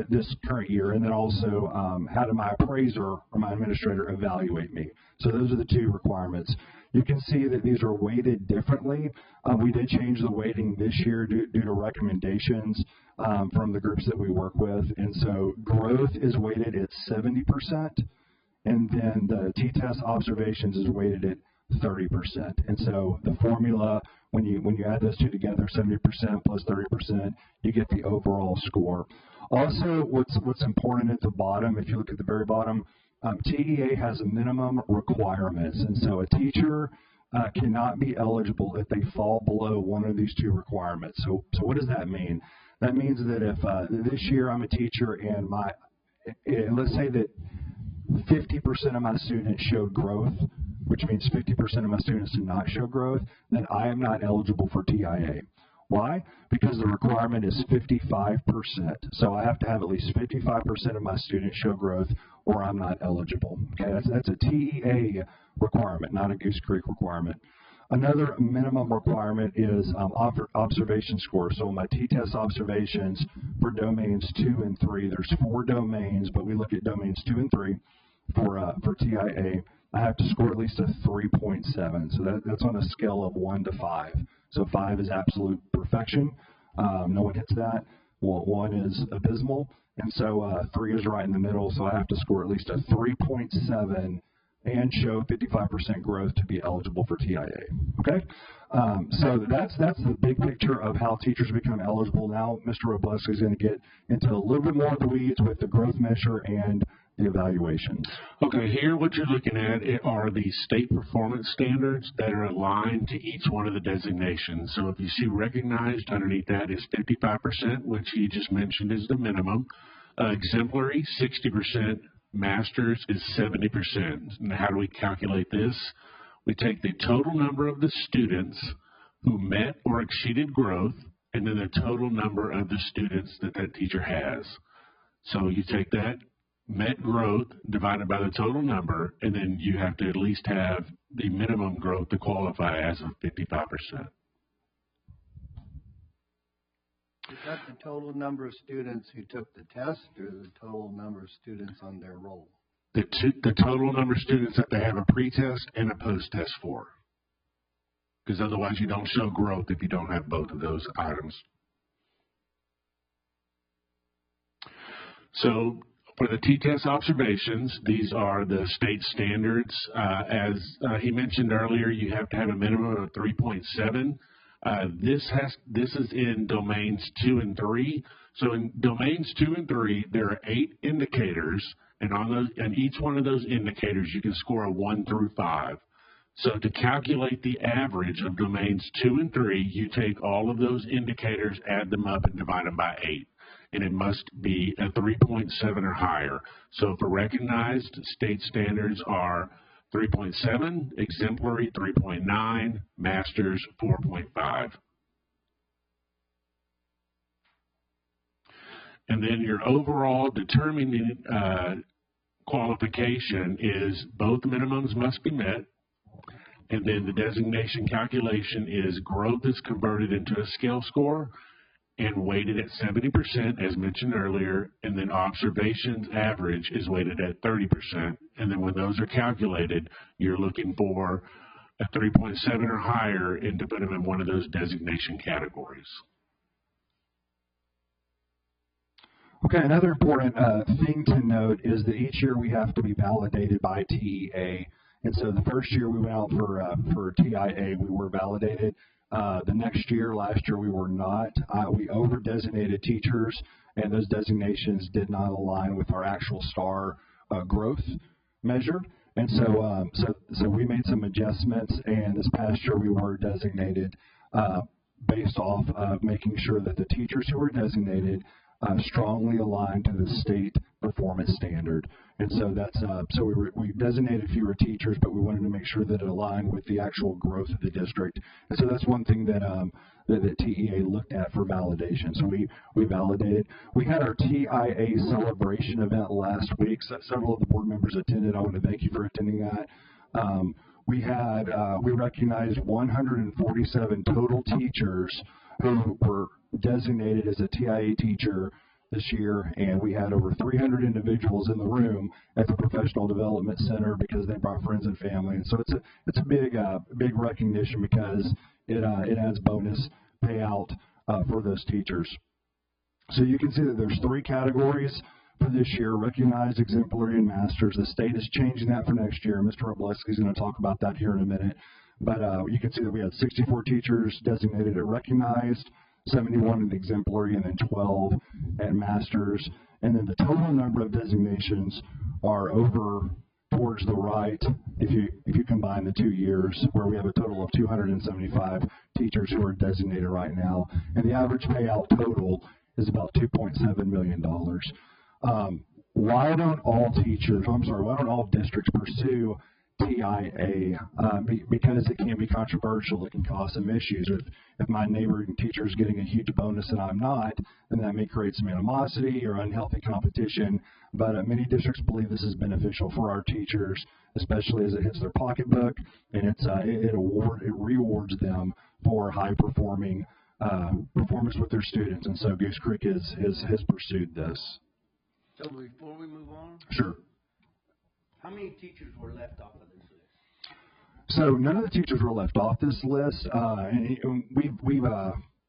this current year, and then also how did my appraiser or my administrator evaluate me. So those are the two requirements. You can see that these are weighted differently. We did change the weighting this year due to recommendations from the groups that we work with. And so growth is weighted at 70%, and then the T-test observations is weighted at 30%. And so the formula, when you add those two together, 70% plus 30%, you get the overall score. Also, what's important at the bottom, if you look at the very bottom, TEA has minimum requirements, and so a teacher cannot be eligible if they fall below one of these two requirements. So what does that mean? That means that if this year I'm a teacher and let's say that 50% of my students showed growth, which means 50% of my students did not show growth, then I am not eligible for TIA. Why? Because the requirement is 55%. So I have to have at least 55% of my students show growth or I'm not eligible. Okay, that's a TEA requirement, not a Goose Creek requirement. Another minimum requirement is observation score. So my T-test observations for domains 2 and 3, there's 4 domains, but we look at domains 2 and 3 for TIA. I have to score at least a 3.7. So that's on a scale of 1 to 5. So 5 is absolute perfection. No one hits that. Well, 1 is abysmal. And so 3 is right in the middle. So I have to score at least a 3.7 and show 55% growth to be eligible for TIA. Okay? So that's the big picture of how teachers become eligible. Now Mr. Robleski is going to get into a little bit more of the weeds with the growth measure and the evaluations. Okay, here what you're looking at are the state performance standards that are aligned to each one of the designations. So if you see recognized, underneath that is 55%, which he just mentioned is the minimum. Exemplary, 60%. Masters is 70%. Now how do we calculate this? We take the total number of the students who met or exceeded growth, and then the total number of the students that teacher has. So you take that met growth divided by the total number, and then you have to at least have the minimum growth to qualify as of 55%. Is that the total number of students who took the test or the total number of students on their roll? the total number of students that they have a pre-test and a post-test for. Because otherwise you don't show growth if you don't have both of those items. So for the T-test observations, these are the state standards. As he mentioned earlier, you have to have a minimum of 3.7. This is in domains 2 and 3. So in domains 2 and 3, there are 8 indicators, and on each one of those indicators, you can score a 1 through 5. So to calculate the average of domains 2 and 3, you take all of those indicators, add them up, and divide them by 8. And it must be a 3.7 or higher. So for recognized, state standards are 3.7, exemplary 3.9, masters 4.5. And then your overall determining qualification is both minimums must be met. And then the designation calculation is growth is converted into a scale score and weighted at 70%, as mentioned earlier. And then observations average is weighted at 30%. And then when those are calculated, you're looking for a 3.7 or higher and to put them in one of those designation categories. Okay, another important thing to note is that each year we have to be validated by TEA. And so the first year we went out for TIA, we were validated. The next year, last year, we were not. We over-designated teachers, and those designations did not align with our actual STAR growth measure. And so we made some adjustments, and this past year we were designated based off of making sure that the teachers who were designated strongly aligned to the state performance standard. And so that's so we designated fewer teachers, but we wanted to make sure that it aligned with the actual growth of the district. And so that's one thing that that TEA looked at for validation. So we validated. We had our TIA celebration event last week. So several of the board members attended. I want to thank you for attending that. We recognized 147 total teachers who were designated as a TIA teacher this year, and we had over 300 individuals in the room at the Professional Development Center because they brought friends and family. And so it's a big recognition because it adds bonus payout for those teachers. So you can see that there's 3 categories for this year: recognized, exemplary, and masters. The state is changing that for next year. Mr. Robleski is going to talk about that here in a minute. But you can see that we had 64 teachers designated at recognized, 71 at exemplary, and then 12 at masters. And then the total number of designations are over towards the right if you combine the 2 years, where we have a total of 275 teachers who are designated right now. And the average payout total is about $2.7 million. Why don't all districts pursue TIA? Because it can be controversial. It can cause some issues. If my neighboring teacher is getting a huge bonus and I'm not, then that may create some animosity or unhealthy competition. But many districts believe this is beneficial for our teachers, especially as it hits their pocketbook, and it rewards them for high performing performance with their students. And so Goose Creek has pursued this. So before we move on, sure. How many teachers were left off of this list? So none of the teachers were left off this list. And we've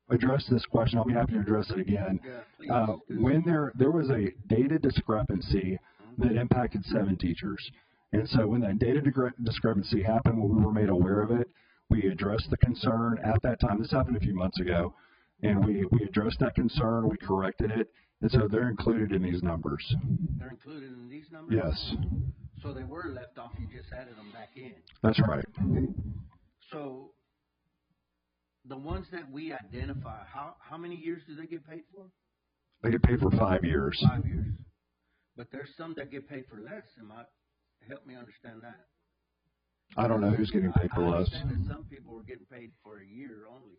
addressed this question. I'll be happy to address it again. Yeah, when there was a data discrepancy that impacted 7 teachers. And so when that data discrepancy happened, when we were made aware of it, we addressed the concern at that time. This happened a few months ago. And we addressed that concern. We corrected it. And so they're included in these numbers. They're included in these numbers? Yes. So they were left off, you just added them back in. That's right. So the ones that we identify, how many years do they get paid for? They get paid for 5 years. 5 years. But there's some that get paid for less. Help me understand that. I don't know who's getting paid for less. I understand that some people were getting paid for a year only.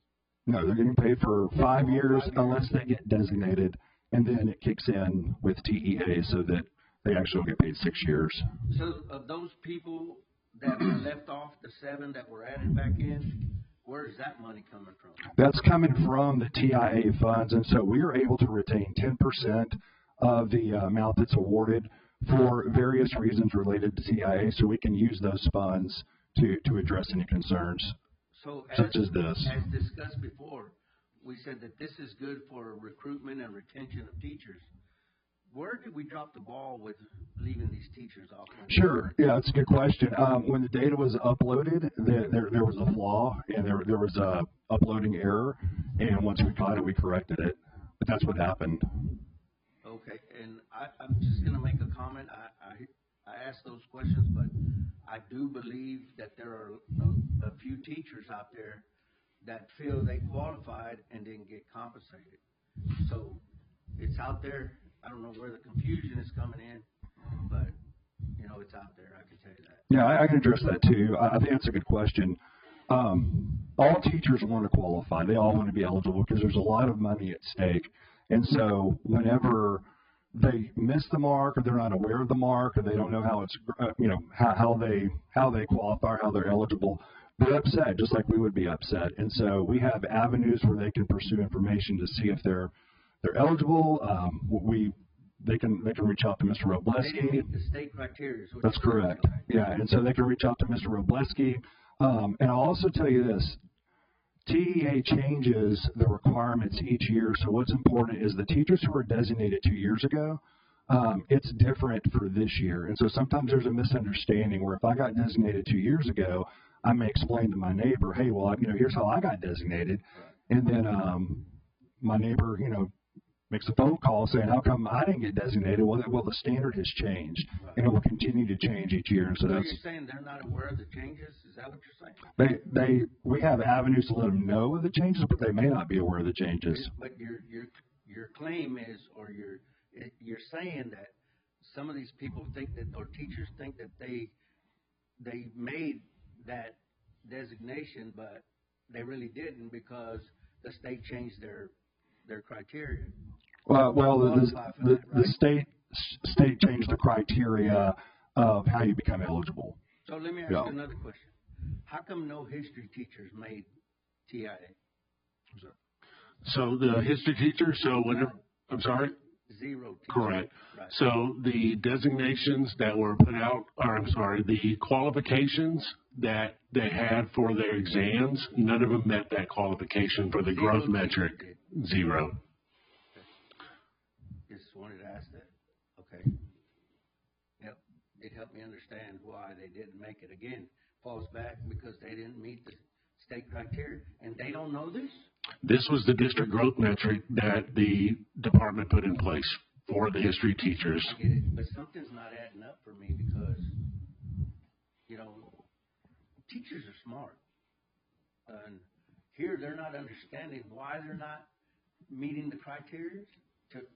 No, they're getting paid for 5 years unless they get designated, and then it kicks in with TEA so that they actually get paid 6 years. So of those people that were left off, the 7 that were added back in, where is that money coming from? That's coming from the TIA funds, and so we are able to retain 10% of the amount that's awarded for various reasons related to TIA, so we can use those funds to address any concerns such as this. As discussed before, we said that this is good for recruitment and retention of teachers. Where did we drop the ball with leaving these teachers off? Sure. Yeah, that's a good question. When the data was uploaded, there was a flaw, and there was a uploading error, and once we caught it, we corrected it. But that's what happened. Okay, and I'm just going to make a comment. I asked those questions, but I do believe that there are a few teachers out there that feel they qualified and didn't get compensated. So it's out there. I don't know where the confusion is coming in, but, you know, it's out there. I can tell you that. Yeah, I can address that too. I think that's a good question. All teachers want to qualify. They all want to be eligible because there's a lot of money at stake. And so whenever they miss the mark, or they're not aware of the mark, or they don't know how it's, how they qualify, how they're eligible, they're upset, just like we would be upset. And so we have avenues where they can pursue information to see if they're eligible. They can reach out to Mr. Robleski. The state criteria. That's correct. Yeah, and so they can reach out to Mr. Robleski. And I'll also tell you this. TEA changes the requirements each year, so what's important is the teachers who were designated 2 years ago, it's different for this year. And so sometimes there's a misunderstanding where if I got designated 2 years ago, I may explain to my neighbor, hey, well, here's how I got designated. And then my neighbor, makes a phone call saying, how come I didn't get designated? Well, the standard has changed, and it will continue to change each year. And so you're that's saying they're not aware of the changes? Is that what you're saying? we have avenues to let them know of the changes, but they may not be aware of the changes. But your claim is, or you're saying that some of these people think that, or teachers think that they made that designation, but they really didn't because the state changed their criteria. Well, the state changed the criteria of how you become eligible. So let me ask you another question. How come no history teachers made TIA? So the history teacher, I'm sorry? Zero teachers. Correct. Right. So the designations that were put out, the qualifications that they had for their exams, none of them met that qualification for the growth metric. Zero. Just wanted to ask that. Okay. Yep. It helped me understand why they didn't make it. Again, falls back because they didn't meet the state criteria, and they don't know this? This was the district growth metric that the department put in place for the history teachers. I get it, but something's not adding up for me because, teachers are smart. And here they're not understanding why they're not meeting the criteria,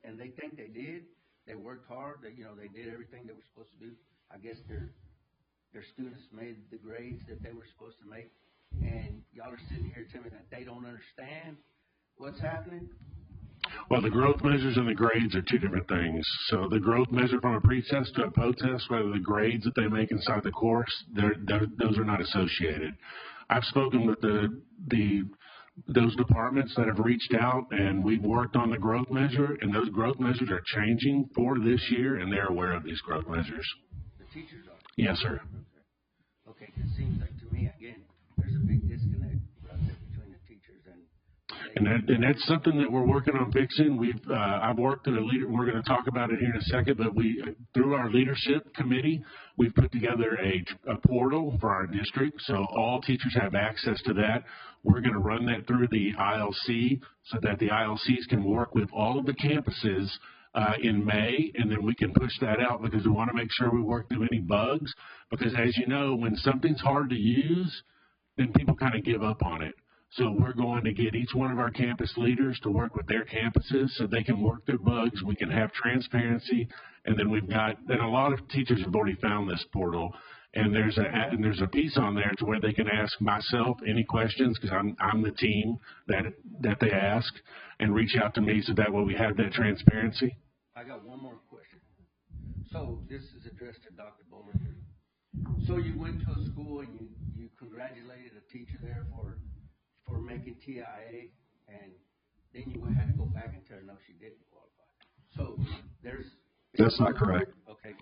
and they think they did. They worked hard. They did everything they were supposed to do. I guess their students made the grades that they were supposed to make, and y'all are sitting here telling me that they don't understand what's happening. Well, the growth measures and the grades are two different things. So the growth measure from a pre-test to a post-test, whether the grades that they make inside the course, those are not associated. I've spoken with those departments that have reached out, and we've worked on the growth measure, and those growth measures are changing for this year, and they're aware of these growth measures. The teachers are? Yes, sir. Okay, it seems like to me, again, there's a big disconnect right there between the teachers and that's something that we're working on fixing. I've worked in we're going to talk about it here in a second, but through our leadership committee, we've put together a portal for our district, so all teachers have access to that. We're going to run that through the ILC so that the ILCs can work with all of the campuses in May, and then we can push that out because we want to make sure we work through any bugs, because as you know, when something's hard to use, then people kind of give up on it. So we're going to get each one of our campus leaders to work with their campuses so they can work their bugs. We can have transparency, and then and a lot of teachers have already found this portal, and there's a piece on there to where they can ask myself any questions, because I'm the team that they ask, and reach out to me so that way we have that transparency. I got one more question. So this is addressed to Dr. Bowler. So you went to a school and you congratulated a teacher there for making TIA, and then you had to go back and tell her no, she didn't qualify. So That's not correct. Okay. Okay.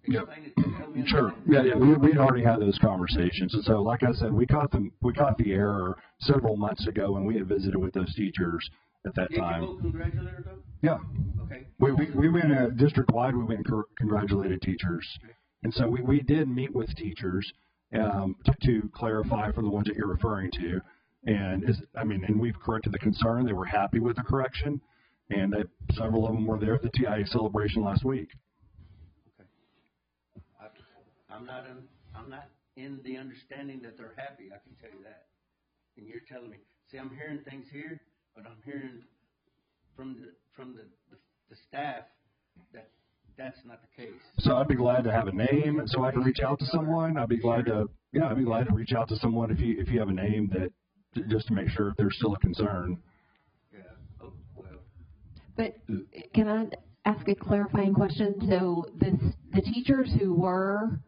Yep. Explain it to me. Help me Sure. understand. Yeah. We'd already had those conversations, and so, like I said, we caught the error several months ago when we had visited with those teachers at that time. Did you go congratulate her though? Yeah. Okay. We went district wide. We went and congratulated teachers, and so we did meet with teachers to clarify for the ones that you're referring to, and and we've corrected the concern. They were happy with the correction, and several of them were there at the TIA celebration last week. I'm not in the understanding that they're happy. I can tell you that. And you're telling me. See, I'm hearing things here, but I'm hearing from the staff that that's not the case. So I'd be glad to have a name, so I can reach out to someone. I'd be glad to reach out to someone if you have a name that just to make sure if there's still a concern. Yeah. Oh, well. But can I ask a clarifying question? So the teachers who were,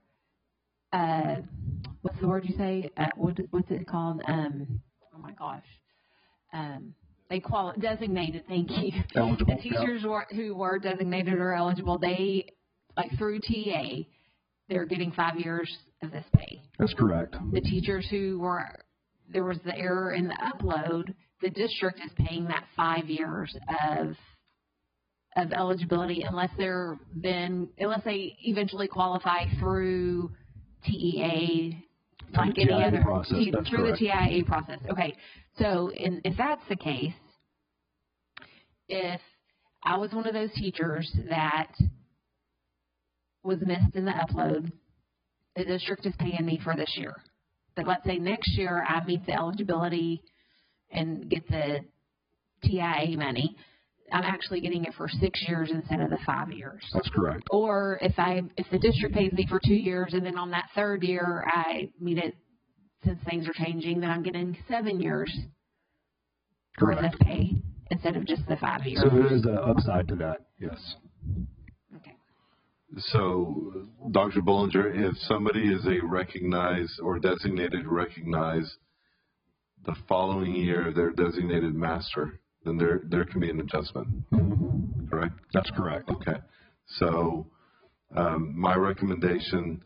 what's the word you say? What's it called? Oh my gosh. They call it designated. Thank you. Eligible. The teachers who were designated or eligible, they, like through TA, they're getting 5 years of this pay. That's correct. The teachers who were, there was the error in the upload, the district is paying that 5 years of eligibility unless they eventually qualify through TEA, like any other process. through the TIA process. Okay, so if that's the case, if I was one of those teachers that was missed in the upload, the district is paying me for this year. But let's say next year I meet the eligibility and get the TIA money, I'm actually getting it for 6 years instead of the 5 years. That's correct. Or if the district pays me for 2 years and then on that third year I meet it, since things are changing, then I'm getting 7 years worth of pay instead of just the 5 years. So there is an upside to that, yes. Okay. So, Dr. Bollinger, if somebody is a recognized or designated recognized the following year, they're designated master, then there can be an adjustment, correct? That's correct. Okay. So my recommendation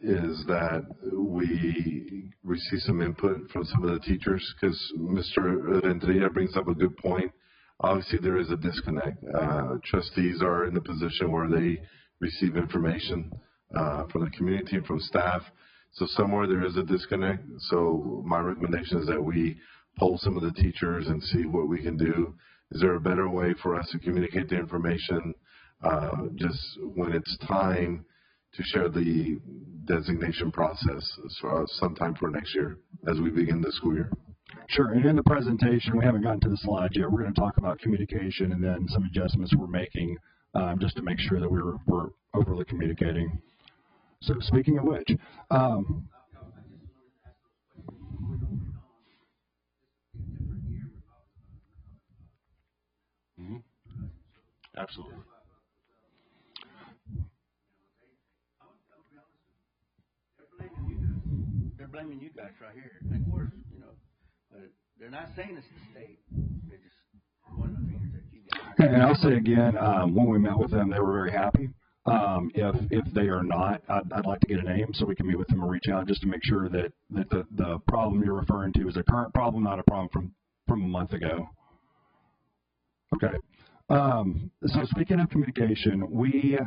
is that we receive some input from some of the teachers, because Mr. Renteria brings up a good point. Obviously, there is a disconnect. Trustees are in the position where they receive information from the community and from staff. So somewhere there is a disconnect. So my recommendation is that we poll some of the teachers and see what we can do. Is there a better way for us to communicate the information just when it's time to share the designation process sometime for next year as we begin the school year? Sure, and in the presentation, we haven't gotten to the slides yet. We're going to talk about communication and then some adjustments we're making just to make sure that we're overly communicating. So speaking of which, Absolutely. They're blaming you guys right here. Of course, but they're not saying it's the state. They're just pointing the fingers at you guys. and I'll say again, when we met with them, they were very happy. If they are not, I'd like to get a name so we can meet with them and reach out just to make sure that the problem you're referring to is a current problem, not a problem from a month ago. Okay. So speaking of communication, we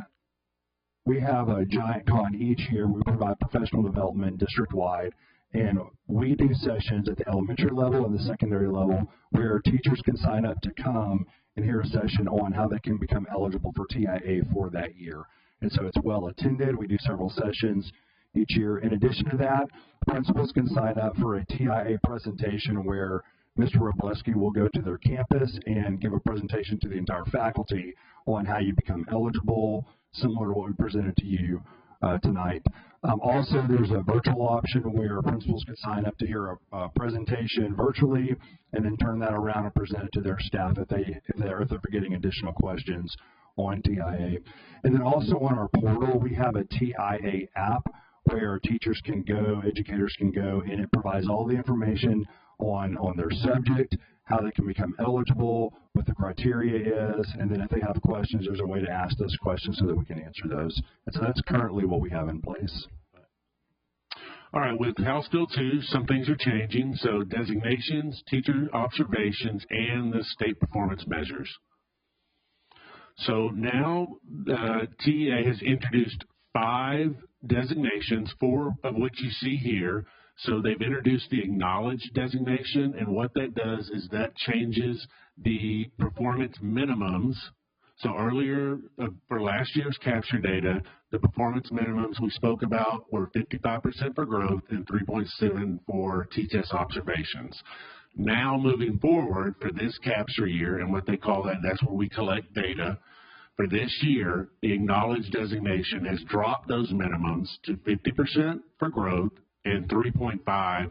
have a giant con each year. We provide professional development district-wide, and we do sessions at the elementary level and the secondary level where teachers can sign up to come and hear a session on how they can become eligible for TIA for that year. And so it's well attended. We do several sessions each year. In addition to that, principals can sign up for a TIA presentation where Mr. Robleski will go to their campus and give a presentation to the entire faculty on how you become eligible, similar to what we presented to you tonight. Also, there's a virtual option where principals can sign up to hear a presentation virtually and then turn that around and present it to their staff if they're getting additional questions on TIA. And then also on our portal, we have a TIA app where teachers can go, educators can go, and it provides all the information on their subject, how they can become eligible, what the criteria is, and then if they have questions, there's a way to ask those questions so that we can answer those. And so that's currently what we have in place. All right, with House Bill 2, some things are changing. So designations, teacher observations, and the state performance measures. So now TEA has introduced 5 designations, 4 of which you see here. So they've introduced the acknowledged designation, and what that does is that changes the performance minimums. So earlier, for last year's capture data, the performance minimums we spoke about were 55% for growth and 3.7 for T-test observations. Now moving forward for this capture year, and what they call that's where we collect data, for this year, the acknowledged designation has dropped those minimums to 50% for growth and 3.5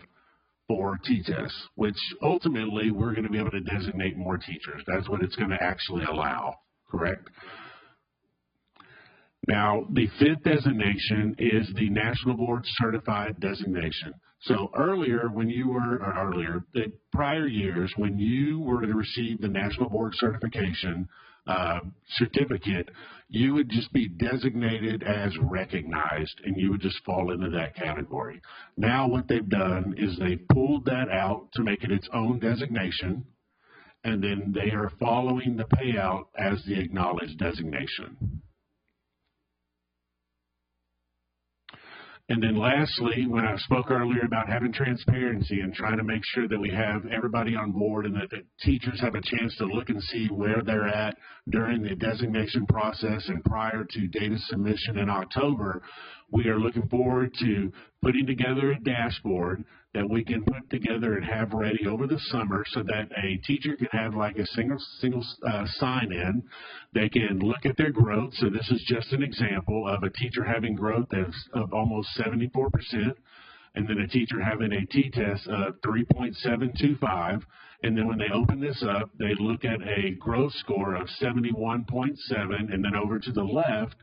for T-tests, which ultimately we're going to be able to designate more teachers. That's what it's going to actually allow, correct? Now, the 5th designation is the National Board Certified designation. So the prior years, when you were to receive the National Board Certification certificate, you would just be designated as recognized, and you would just fall into that category. Now what they've done is they've pulled that out to make it its own designation, and then they are following the payout as the acknowledged designation. And then lastly, when I spoke earlier about having transparency and trying to make sure that we have everybody on board and that the teachers have a chance to look and see where they're at during the designation process and prior to data submission in October, we are looking forward to putting together a dashboard that we can put together and have ready over the summer so that a teacher can have like a single sign-in. They can look at their growth. So this is just an example of a teacher having growth of almost 74%, and then a teacher having a T-test of 3.725. And then when they open this up, they look at a growth score of 71.7, and then over to the left,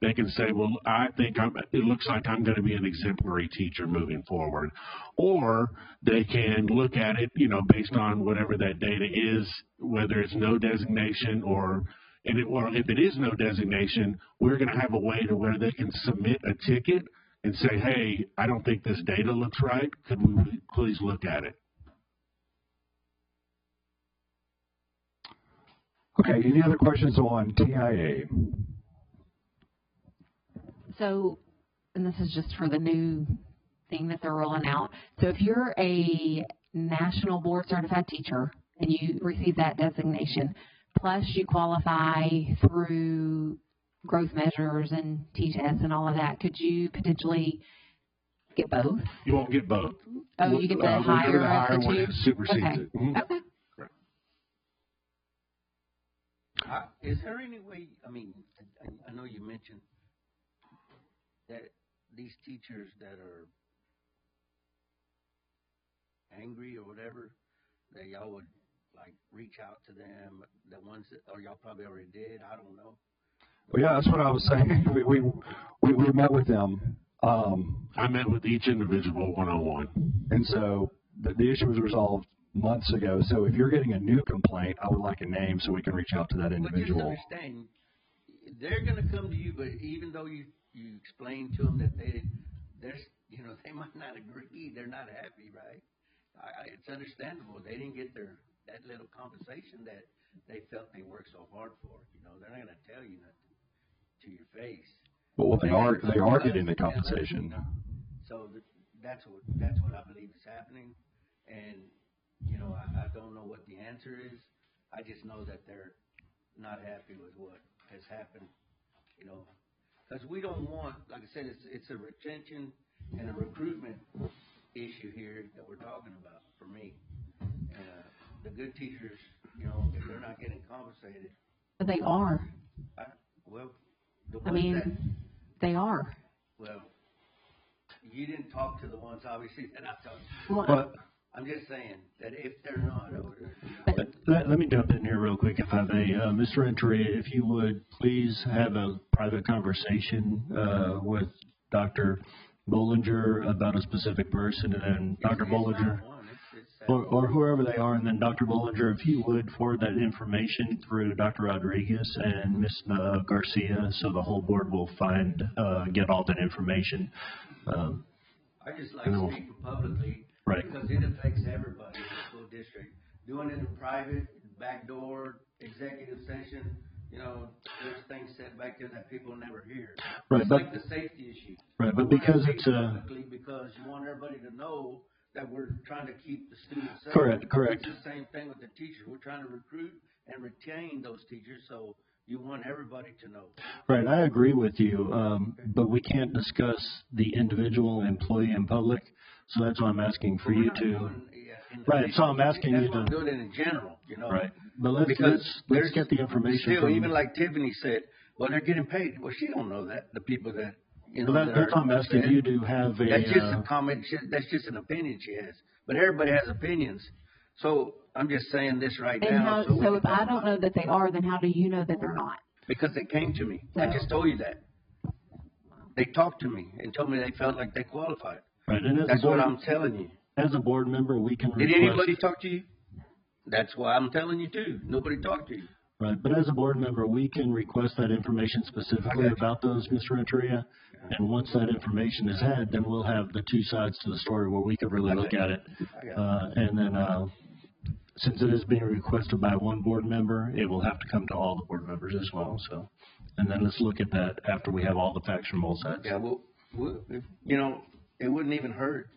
they can say, well, I think it looks like I'm going to be an exemplary teacher moving forward. Or they can look at it, based on whatever that data is, whether it's no designation or if it is no designation, we're going to have a way to where they can submit a ticket and say, hey, I don't think this data looks right. Could we please look at it? Okay, any other questions on TIA? So, and this is just for the new thing that they're rolling out. So if you're a National Board Certified teacher and you receive that designation, plus you qualify through growth measures and T-tests and all of that, could you potentially get both? You won't get both. Oh, you get the higher of the two? Supersedes okay. it. Mm-hmm. Okay. Is there any way, I know you mentioned that these teachers that are angry or whatever, that y'all would reach out to them, the ones that, or y'all probably already did, I don't know. Well, yeah, that's what I was saying. We met with them. I met with each individual one-on-one. And so the issue was resolved months ago. So if you're getting a new complaint, I would like a name so we can reach out to that individual. But just understand, they're going to come to you, but even though you explain to them that they might not agree, they're not happy, right? It's understandable. They didn't get that little compensation that they felt they worked so hard for. They're not going to tell you nothing to your face. Well, they are getting the compensation. So that's what I believe is happening, and I don't know what the answer is. I just know that they're not happy with what has happened. Because we don't want, like I said, it's a retention and a recruitment issue here that we're talking about for me. The good teachers, if they're not getting compensated. But they are. They are. Well, you didn't talk to the ones, obviously, that I talked to. Well, I'm just saying that if they're not over Let me jump in here real quick, if I may. Mr. Renteria, if you would please have a private conversation with Dr. Bollinger about a specific person, and then Dr. Bollinger. or whoever they are, and then Dr. Bollinger, if you would forward that information through Dr. Rodriguez and Ms. Garcia, so the whole board will get all that information. I just like speaking publicly, right, because it affects everybody in the school district. Doing it in private, backdoor, executive session, you know, there's things set back there that people never hear. Right, it's like the safety issue. Right, but because it's because you want everybody to know that we're trying to keep the students safe. Correct. It's the same thing with the teachers. We're trying to recruit and retain those teachers, so you want everybody to know. Right, I agree with you, but we can't discuss the individual employee in public, so that's why I'm asking for you to. Right, so I'm asking you to. Do it in general, you know. Right, but let's get the information. Still, even like Tiffany said, well, they're getting paid. Well, she don't know that. The people that. You know, that's why I'm asking you to have a. That's just a comment. That's just an opinion she has. But everybody has opinions. So I'm just saying this right now. So if I don't know that they are, then how do you know that they're not? Because they came to me. I just told you that. They talked to me and told me they felt like they qualified. Right, and that's what I'm telling you. As a board member, we can. Did anybody talk to you? That's why I'm telling you too. Nobody talked to you. Right, but as a board member, we can request that information specifically about those, Mr. Renteria. And once that information is had, then we'll have the two sides to the story where we can really look at it. And then, since it is being requested by one board member, it will have to come to all the board members as well. So, and then let's look at that after we have all the facts from both sides. Yeah, well, you know, it wouldn't even hurt,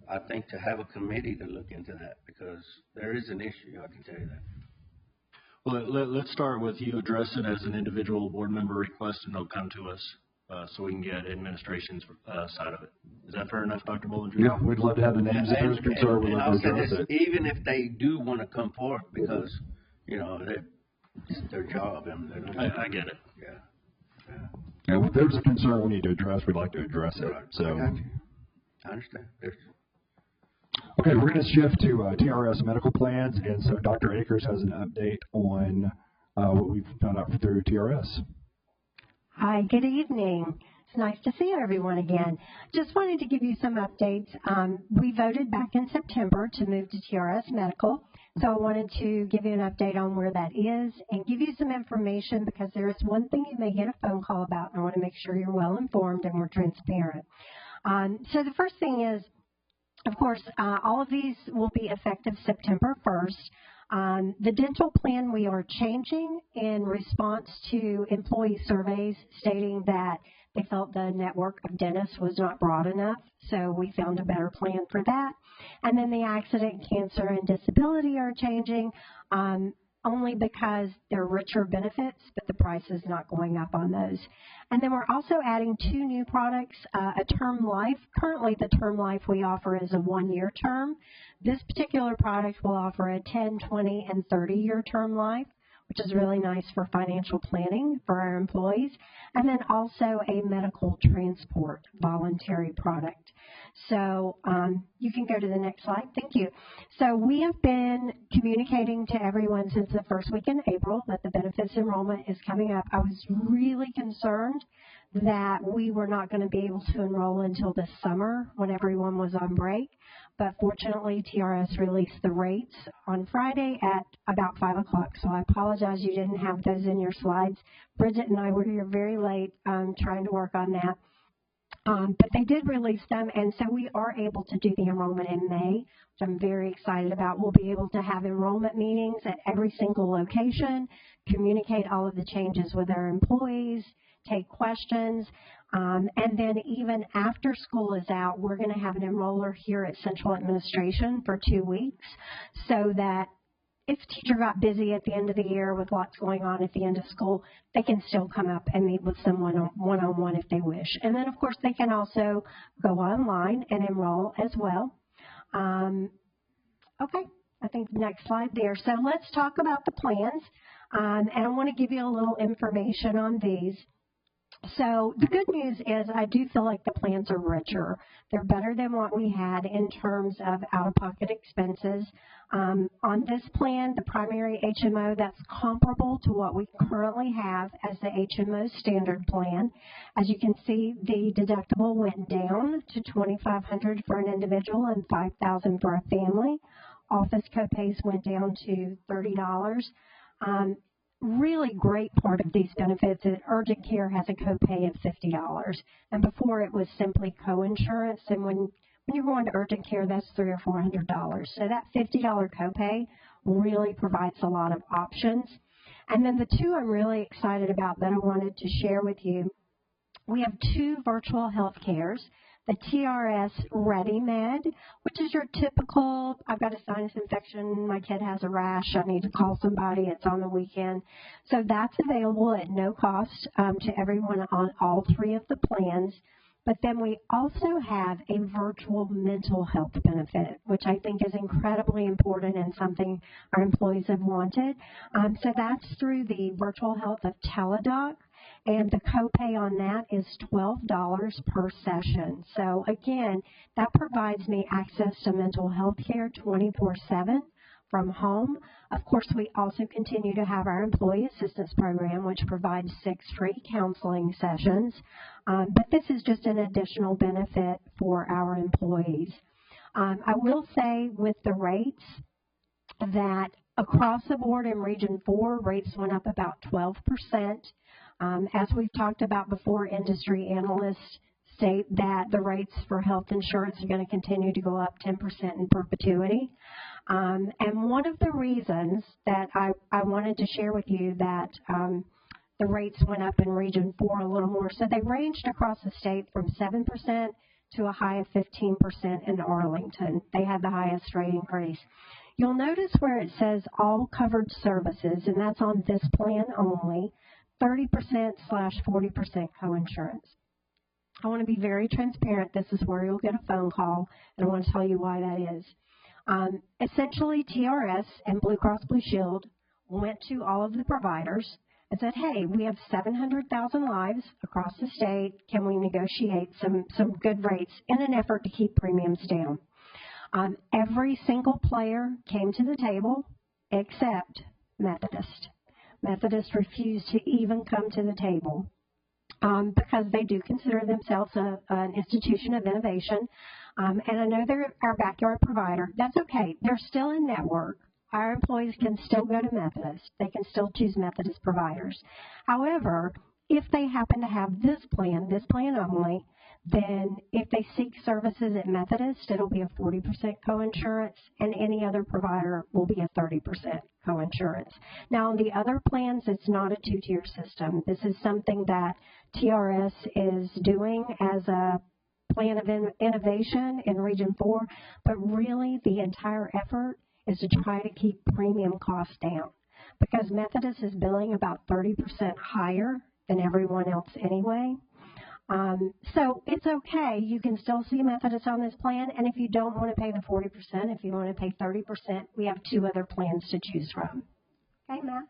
I think, to have a committee to look into that, because there is an issue, I can tell you that. Well, let's start with you address it as an individual board member request, and they'll come to us so we can get administration's side of it. Is that fair enough, Dr. Bollinger? Yeah, we'd love to have the names if there's concern. We'd love to address it. Even if they do want to come forward, because, you know, it's their job. I get it. Yeah. Yeah, if there's a concern we need to address, we'd like to address it. So. I got you. I understand. Okay, we're going to shift to TRS medical plans, and so Dr. Akers has an update on what we've found out through TRS. Hi, good evening. It's nice to see everyone again. Just wanted to give you some updates. We voted back in September to move to TRS Medical, so I wanted to give you an update on where that is and give you some information, because there is one thing you may get a phone call about, and I want to make sure you're well informed and we're transparent. So the first thing is, of course, all of these will be effective September 1st. The dental plan we are changing in response to employee surveys stating that they felt the network of dentists was not broad enough, so we found a better plan for that. And then the accident, cancer, and disability are changing only because they're richer benefits, but the price is not going up on those. And then we're also adding 2 new products, a term life. Currently, the term life we offer is a 1-year term. This particular product will offer a 10, 20, and 30-year term life, which is really nice for financial planning for our employees. And then also a medical transport voluntary product. So you can go to the next slide. Thank you. So we have been communicating to everyone since the first week in April that the benefits enrollment is coming up. I was really concerned that we were not going to be able to enroll until this summer when everyone was on break. But fortunately, TRS released the rates on Friday at about 5 o'clock. So I apologize you didn't have those in your slides. Bridget and I were here very late trying to work on that. But they did release them, and so we are able to do the enrollment in May, which I'm very excited about. We'll be able to have enrollment meetings at every single location, communicate all of the changes with our employees, take questions, and then even after school is out, we're going to have an enroller here at Central Administration for 2 weeks, so that if a teacher got busy at the end of the year with lots going on at the end of school, they can still come up and meet with someone one-on-one if they wish. And then, of course, they can also go online and enroll as well. Okay, I think the next slide there. So let's talk about the plans, and I want to give you a little information on these. So the good news is I do feel like the plans are richer. They're better than what we had in terms of out-of-pocket expenses. On this plan, the primary HMO, that's comparable to what we currently have as the HMO standard plan. As you can see, the deductible went down to $2,500 for an individual and $5,000 for a family. Office copays went down to $30. Really great part of these benefits is urgent care has a copay of $50. And before it was simply coinsurance. And when you're going to urgent care, that's $300 or $400. So that $50 copay really provides a lot of options. And then the two I'm really excited about that I wanted to share with you, we have two virtual health cares. The TRS ReadyMed, which is your typical, I've got a sinus infection, my kid has a rash, I need to call somebody, it's on the weekend. So that's available at no cost to everyone on all three of the plans. But then we also have a virtual mental health benefit, which I think is incredibly important and something our employees have wanted. So that's through the virtual health of Teladoc. And the copay on that is $12 per session. So again, that provides me access to mental health care 24/7 from home. Of course, we also continue to have our employee assistance program, which provides 6 free counseling sessions. But this is just an additional benefit for our employees. I will say with the rates that across the board in Region 4, rates went up about 12%. As we've talked about before, industry analysts state that the rates for health insurance are going to continue to go up 10% in perpetuity. And one of the reasons that I wanted to share with you that the rates went up in Region 4 a little more, so they ranged across the state from 7% to a high of 15% in Arlington. They had the highest rate increase. You'll notice where it says all covered services, and that's on this plan only, 30%/40% coinsurance. I want to be very transparent. This is where you'll get a phone call, and I want to tell you why that is. Essentially, TRS and Blue Cross Blue Shield went to all of the providers and said, hey, we have 700,000 lives across the state. Can we negotiate some good rates in an effort to keep premiums down? Every single player came to the table except Methodist. Methodist refused to even come to the table because they do consider themselves an institution of innovation. And I know they're our backyard provider. That's okay. They're still in network. Our employees can still go to Methodist. They can still choose Methodist providers. However, if they happen to have this plan only, then if they seek services at Methodist, it'll be a 40% coinsurance, and any other provider will be a 30% coinsurance. Now, on the other plans, it's not a two-tier system. This is something that TRS is doing as a plan of innovation in Region 4, but really the entire effort is to try to keep premium costs down because Methodist is billing about 30% higher than everyone else anyway. So it's okay. You can still see Methodist on this plan, and if you don't want to pay the 40%, if you want to pay 30%, we have 2 other plans to choose from. Okay, Matt?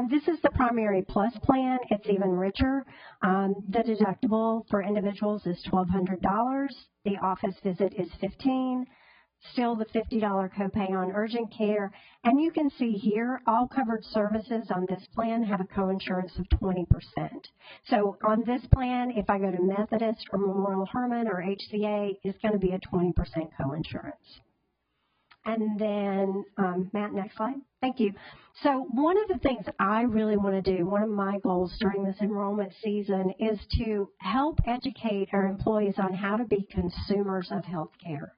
This is the Primary Plus plan. It's even richer. The deductible for individuals is $1,200. The office visit is $15. Still the $50 copay on urgent care. And you can see here, all covered services on this plan have a coinsurance of 20%. So on this plan, if I go to Methodist or Memorial Hermann or HCA, it's going to be a 20% coinsurance. And then, Matt, next slide. Thank you. So one of the things I really want to do, one of my goals during this enrollment season is to help educate our employees on how to be consumers of health care.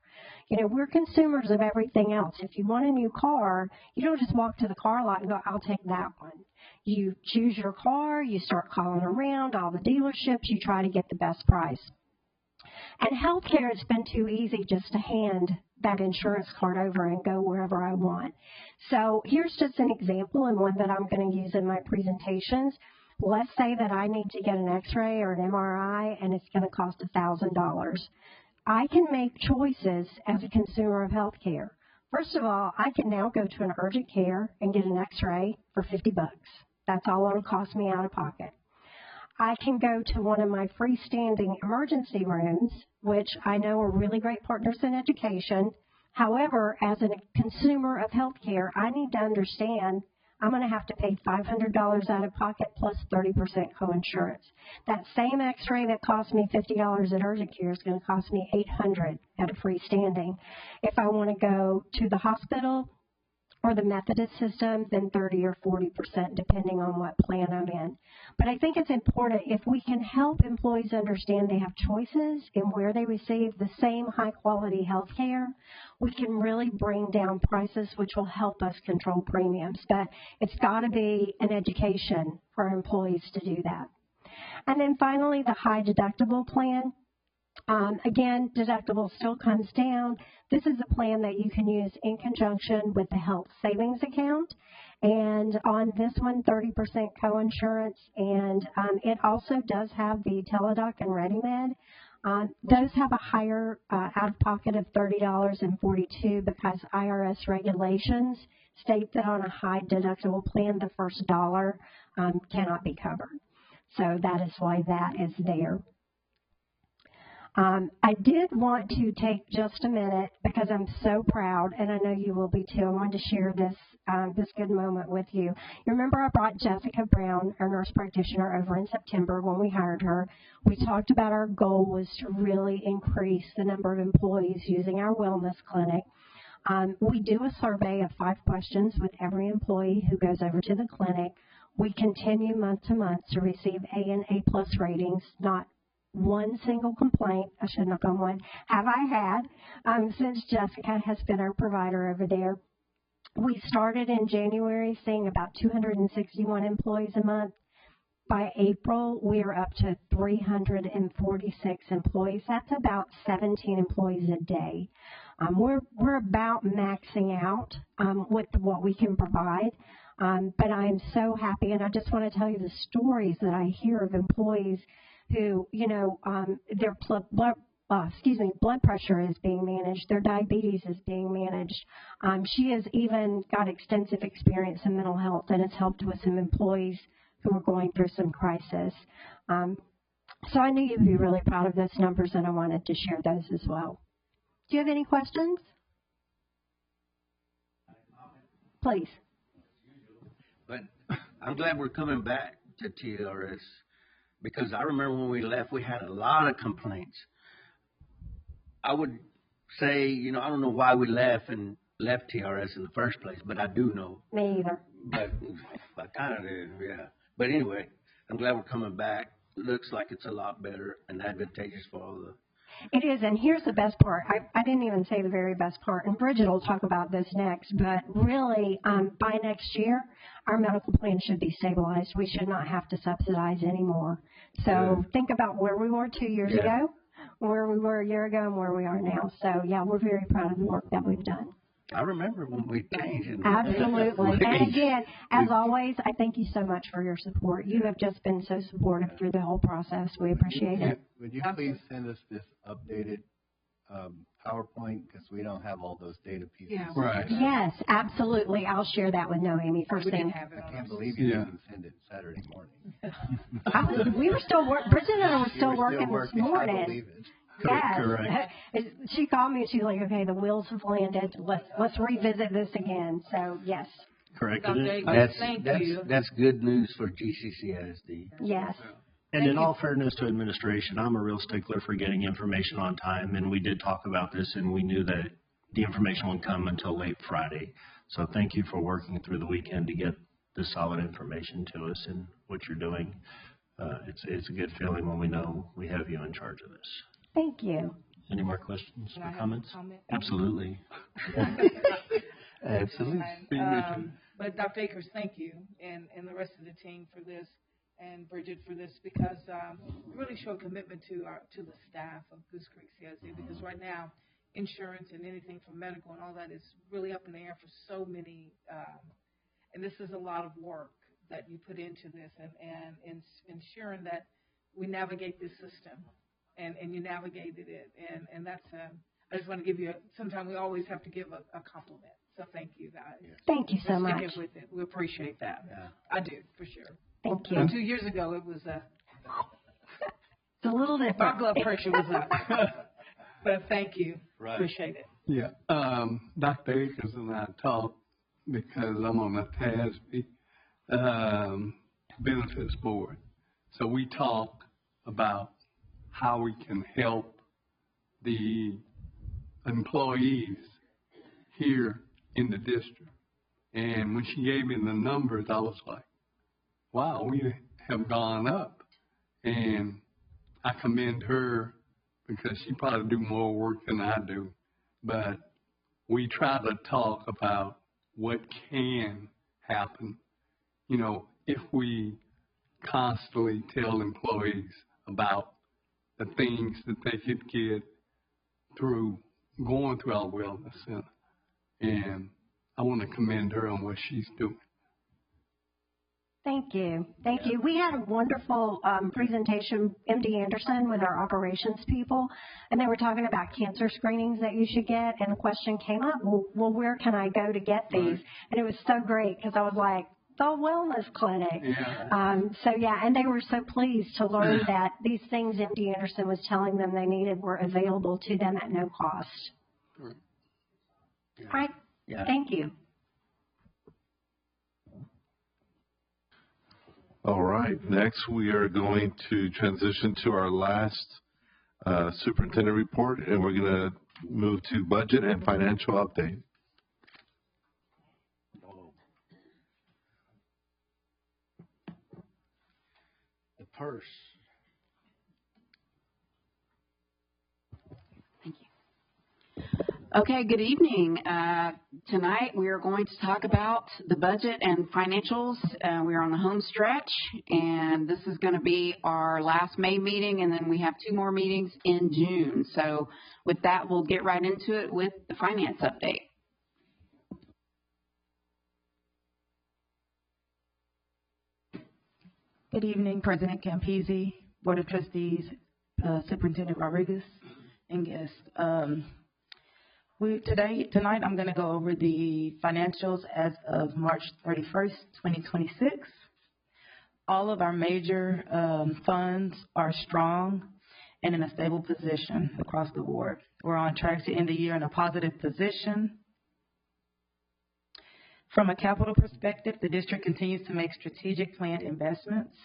You know, we're consumers of everything else. If you want a new car, you don't just walk to the car lot and go, I'll take that one. You choose your car, you start calling around all the dealerships, you try to get the best price. And healthcare has been too easy just to hand that insurance card over and go wherever I want. So here's just an example and one that I'm going to use in my presentations. Let's say that I need to get an x-ray or an MRI and it's going to cost $1,000. I can make choices as a consumer of healthcare. First of all, I can now go to an urgent care and get an x-ray for $50. That's all it'll cost me out of pocket. I can go to one of my freestanding emergency rooms, which I know are really great partners in education. However, as a consumer of healthcare, I need to understand I'm going to have to pay $500 out of pocket plus 30% coinsurance. That same x-ray that cost me $50 at urgent care is going to cost me $800 at a freestanding. If I want to go to the hospital or the Methodist system, then 30 or 40%, depending on what plan I'm in. But I think it's important if we can help employees understand they have choices in where they receive the same high-quality health care, we can really bring down prices, which will help us control premiums. But it's got to be an education for employees to do that. And then finally, the high deductible plan. Again, deductible still comes down. This is a plan that you can use in conjunction with the health savings account. And on this one, 30% coinsurance. And it also does have the Teladoc and ReadyMed. Those have a higher out-of-pocket of $30.42 because IRS regulations state that on a high deductible plan, the first dollar cannot be covered. So that is why that is there. I did want to take just a minute because I'm so proud, and I know you will be too. I wanted to share this good moment with you. You remember I brought Jessica Brown, our nurse practitioner, over in September when we hired her. We talked about our goal was to really increase the number of employees using our wellness clinic. We do a survey of 5 questions with every employee who goes over to the clinic. We continue month to month to receive A and A+ ratings, not one single complaint, I should knock on wood, have I had since Jessica has been our provider over there. We started in January seeing about 261 employees a month. By April, we are up to 346 employees. That's about 17 employees a day. We're about maxing out with what we can provide. But I'm so happy, and I just want to tell you the stories that I hear of employees who, their blood pressure is being managed, their diabetes is being managed. She has even got extensive experience in mental health and has helped with some employees who are going through some crisis. So I knew you'd be really proud of those numbers, and I wanted to share those as well. Do you have any questions? Please. But I'm glad we're coming back to TRS. Because I remember when we left, we had a lot of complaints. I would say, I don't know why we left TRS in the first place, but I do know. Me either. But I kind of do, yeah. But anyway, I'm glad we're coming back. It looks like it's a lot better and advantageous for all the. It is, and here's the best part. I didn't even say the very best part, and Bridget will talk about this next, but really, by next year, our medical plan should be stabilized. We should not have to subsidize anymore. So think about where we were 2 years ago, where we were a year ago, and where we are now. So, yeah, we're very proud of the work that we've done. I remember when we changed. Absolutely. And again, as always, I thank you so much for your support. You have just been so supportive through the whole process. We appreciate it. Would you please send us this updated PowerPoint, because we don't have all those data pieces. Yeah. Right. Yes, absolutely. I'll share that with Noemi first thing. I can't believe you didn't send it Saturday morning. We were still working. Bridget and I were still working this morning. I believe it. Yes. She called me and she's like, okay, the wheels have landed. Let's revisit this again. So, yes. Correct. That's good news for GCCISD. Yes. And in all fairness to administration, I'm a real stickler for getting information on time, and we did talk about this, and we knew that the information wouldn't come until late Friday. So thank you for working through the weekend to get this solid information to us and what you're doing. It's a good feeling when we know we have you in charge of this. Thank you. Any more questions or comments? Absolutely. Absolutely. But Dr. Akers, thank you, and the rest of the team for this, and Bridget for this, because you really show commitment to the staff of Goose Creek CISD, because right now insurance and anything from medical and all that is really up in the air for so many, and this is a lot of work that you put into this, and ensuring that we navigate this system, and you navigated it, and that's I just want to give you sometimes we always have to give a compliment. So thank you guys. Thank you so much. With it. We appreciate that. Yeah. I do, for sure. Thank you. 2 years ago, it was it's a little different. My blood pressure was up. But thank you. Right. Appreciate it. Yeah. Dr. Akers and I talked because I'm on the TASB benefits board. So we talk about how we can help the employees here in the district. And when she gave me the numbers, I was like, wow, we have gone up. And I commend her because she probably do more work than I do. But we try to talk about what can happen, you know, if we constantly tell employees about the things that they could get through going through our wellness center. And I want to commend her on what she's doing. Thank you. Thank you. We had a wonderful presentation, MD Anderson, with our operations people, and they were talking about cancer screenings that you should get, and the question came up, well where can I go to get these? Right. And it was so great because I was like, the wellness clinic. Yeah. And they were so pleased to learn that these things MD Anderson was telling them they needed were available to them at no cost. Right. Yeah. All right. Yeah. Thank you. All right. Next, we are going to transition to our last superintendent report, and we're going to move to budget and financial update. The purse. Okay, good evening. Tonight we are going to talk about the budget and financials. We are on the home stretch, and this is going to be our last May meeting, and then we have 2 more meetings in June. So with that, we'll get right into it with the finance update. Good evening, President Campisi, Board of Trustees, Superintendent Rodriguez, and guests. Tonight I'm going to go over the financials as of March 31st, 2026. All of our major funds are strong and in a stable position across the board. We're on track to end the year in a positive position. From a capital perspective, the district continues to make strategic planned investments.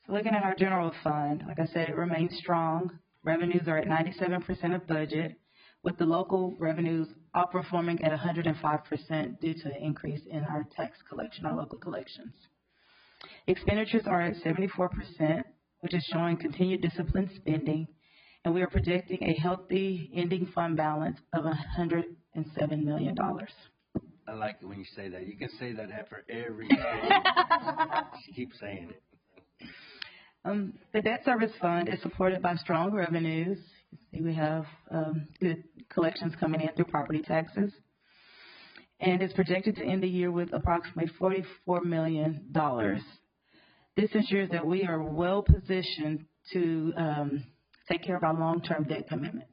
So looking at our general fund, like I said, it remains strong. Revenues are at 97% of budget, with the local revenues outperforming at 105% due to an increase in our tax collection, our local collections. Expenditures are at 74%, which is showing continued disciplined spending, and we are projecting a healthy ending fund balance of $107 million. I like it when you say that. You can say that after every day. She keeps saying it. The debt service fund is supported by strong revenues. You see we have good collections coming in through property taxes, and is projected to end the year with approximately $44 million. This ensures that we are well positioned to take care of our long-term debt commitment.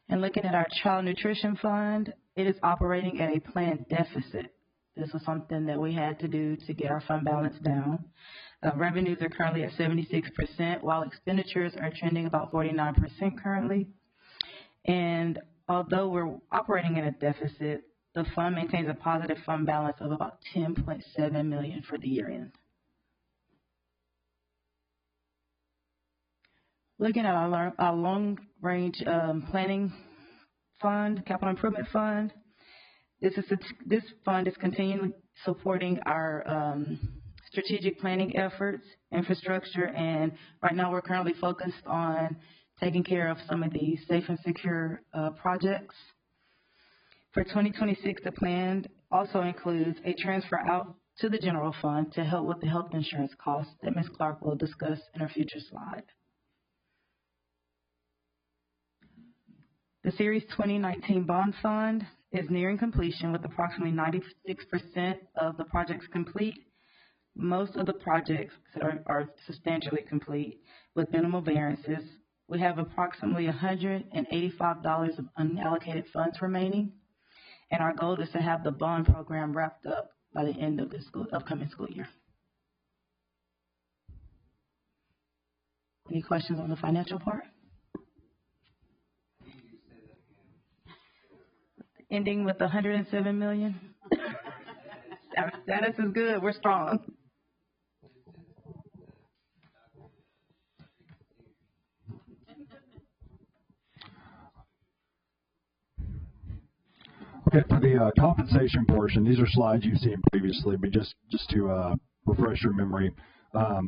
And looking at our child nutrition fund, it is operating at a planned deficit. This was something that we had to do to get our fund balance down. Revenues are currently at 76%, while expenditures are trending about 49% currently. And although we're operating in a deficit, the fund maintains a positive fund balance of about $10.7 million for the year end. Looking at our long-range planning fund, capital improvement fund, this fund is continuing supporting our strategic planning efforts, infrastructure, and right now we're currently focused on taking care of some of the safe and secure projects. For 2026, the plan also includes a transfer out to the general fund to help with the health insurance costs that Ms. Clark will discuss in her future slide. The Series 2019 bond fund is nearing completion with approximately 96% of the projects complete. Most of the projects are substantially complete with minimal variances. We have approximately $185 of unallocated funds remaining, and our goal is to have the bond program wrapped up by the end of this upcoming school year. Any questions on the financial part? ending with 107 million. Our status is good. We're strong. Okay, for the compensation portion, these are slides you've seen previously, but just to refresh your memory,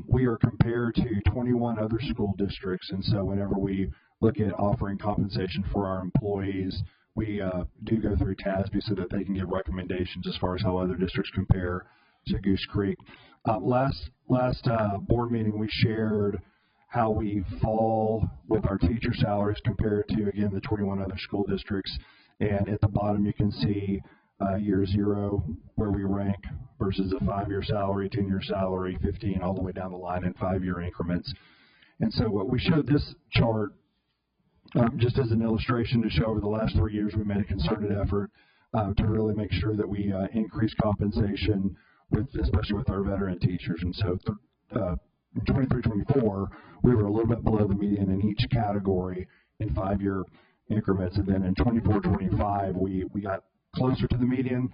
we are compared to 21 other school districts, and so whenever we look at offering compensation for our employees, we do go through TASB so that they can give recommendations as far as how other districts compare to Goose Creek. Last board meeting, we shared how we fall with our teacher salaries compared to, again, the 21 other school districts. And at the bottom, you can see year 0, where we rank versus a 5-year salary, 10-year salary, 15, all the way down the line in 5-year increments. And so what we showed this chart just as an illustration to show over the last 3 years, we made a concerted effort to really make sure that we increase compensation, especially with our veteran teachers. And so in 23-24, we were a little bit below the median in each category in 5-year increments, and then in 24-25 we got closer to the median,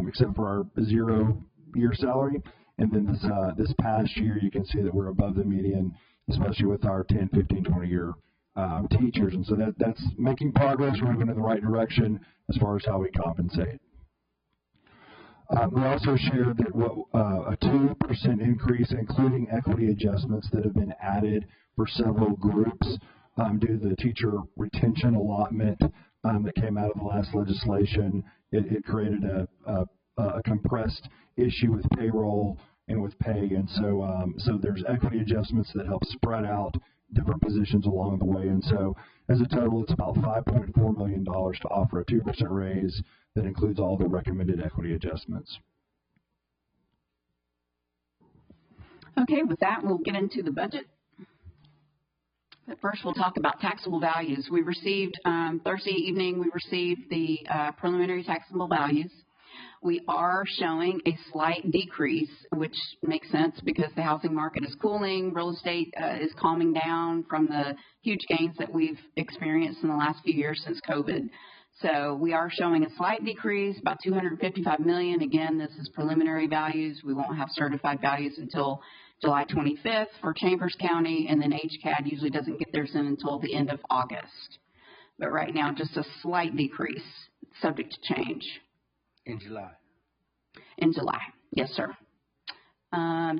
except for our 0-year salary. And then this past year, you can see that we're above the median, especially with our 10, 15, 20-year teachers. And so that's making progress. We're moving in the right direction as far as how we compensate. We also shared that a 2% increase, including equity adjustments that have been added for several groups due to the teacher retention allotment that came out of the last legislation. It created a compressed issue with payroll and with pay, and so there's equity adjustments that help spread out different positions along the way. And so as a total, it's about $5.4 million to offer a 2% raise that includes all the recommended equity adjustments. Okay, with that, we'll get into the budget. But first, we'll talk about taxable values. We received, Thursday evening, we received the preliminary taxable values. We are showing a slight decrease, which makes sense because the housing market is cooling, real estate is calming down from the huge gains that we've experienced in the last few years since COVID. So we are showing a slight decrease, about $255 million. Again, this is preliminary values. We won't have certified values until July 25th for Chambers County, and then HCAD usually doesn't get theirs in until the end of August. But right now, just a slight decrease, subject to change. In July. In July, yes, sir.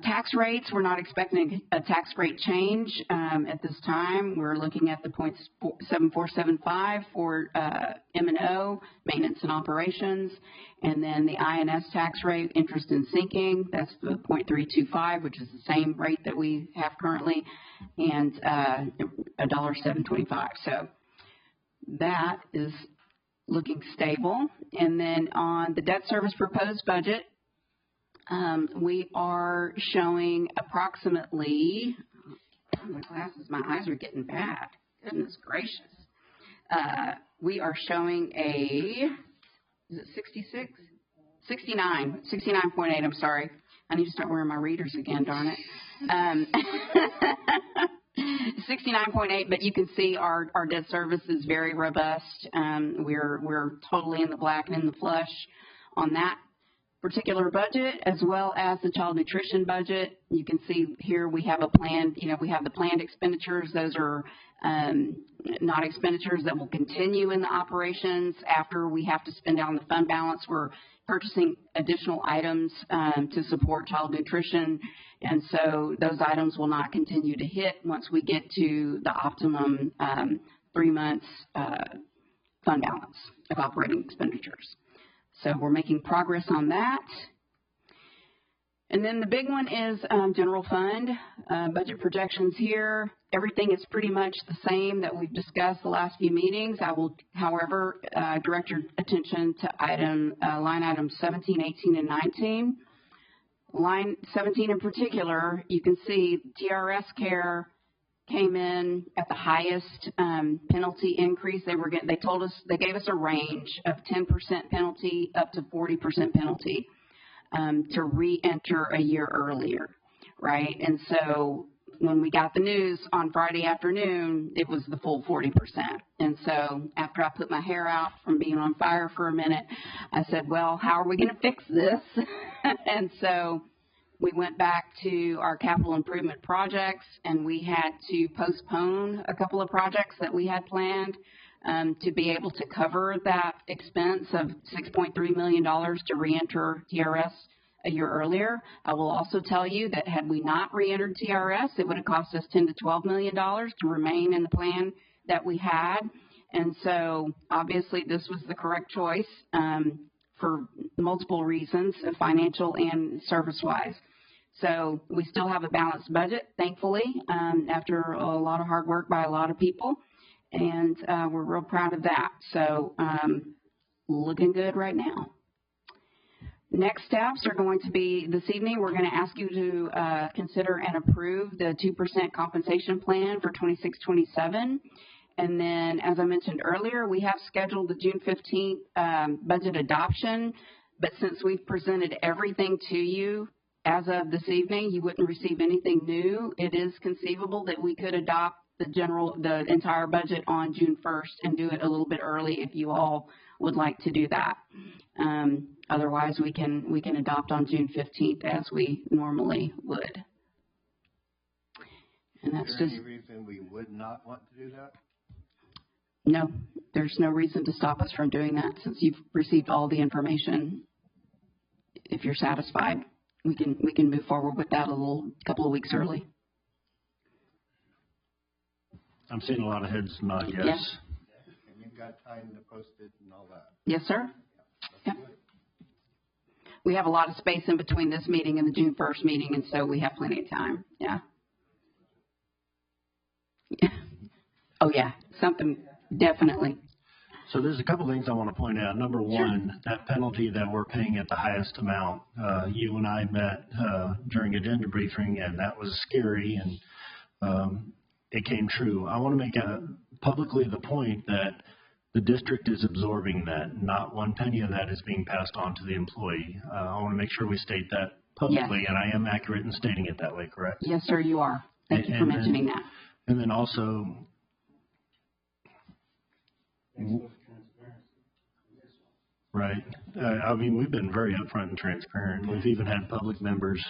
Tax rates, we're not expecting a tax rate change at this time. We're looking at the 0.7475 for M&O, maintenance and operations, and then the INS tax rate, interest and sinking, that's the 0.325, which is the same rate that we have currently, and $1.725. So that is looking stable. And then on the debt service proposed budget, we are showing approximately, my glasses, my eyes are getting bad. Goodness gracious. We are showing is it 66? 69.8, I'm sorry. I need to start wearing my readers again, darn it. 69.8, but you can see our debt service is very robust. We're totally in the black and in the flush on that particular budget, as well as the child nutrition budget. You can see here we have a plan, we have the planned expenditures. Those are not expenditures that will continue in the operations after we have to spend down the fund balance. We're purchasing additional items to support child nutrition, and so those items will not continue to hit once we get to the optimum 3 months fund balance of operating expenditures. So we're making progress on that. And then the big one is general fund budget projections here. Everything is pretty much the same that we've discussed the last few meetings. I will, however, direct your attention to line items 17, 18, and 19. Line 17 in particular, you can see TRS Care came in at the highest penalty increase. They gave us a range of 10% penalty up to 40% penalty to re-enter a year earlier, right? And so when we got the news on Friday afternoon, it was the full 40%. And so after I put my hair out from being on fire for a minute, I said, well, how are we going to fix this? And so we went back to our capital improvement projects, and we had to postpone a couple of projects that we had planned to be able to cover that expense of $6.3 million to reenter TRS a year earlier. I will also tell you that had we not reentered TRS, it would have cost us $10 to $12 million to remain in the plan that we had. And so obviously this was the correct choice for multiple reasons, financial and service-wise. So we still have a balanced budget, thankfully, after a lot of hard work by a lot of people, and we're real proud of that. So looking good right now. Next steps are going to be this evening, we're going to ask you to consider and approve the 2% compensation plan for 26-27. And then, as I mentioned earlier, we have scheduled the June 15th budget adoption, but since we've presented everything to you as of this evening, you wouldn't receive anything new. It is conceivable that we could adopt the entire budget on June 1st and do it a little bit early if you all would like to do that. Otherwise, we can adopt on June 15th as we normally would. And that's Is there just any reason we would not want to do that? no. There's no reason to stop us from doing that since you've received all the information. If you're satisfied, we can move forward with that couple of weeks early. I'm seeing a lot of heads nod yes. Yes. And you've got time to post it and all that. Yes, sir. Yep. We have a lot of space in between this meeting and the June 1st meeting, and so we have plenty of time. Yeah. Oh, yeah. Something, definitely. So there's a couple things I want to point out. Number one, Sure. that penalty that we're paying at the highest amount, you and I met during agenda briefing, and that was scary, and it came true. I want to make publicly the point that the district is absorbing that. Not one penny of that is being passed on to the employee. I want to make sure we state that publicly, Yes. and I am accurate in stating it that way, correct? Yes, sir, you are. Thank you for mentioning that. And then also, right. I mean, we've been very upfront and transparent. We've even had public members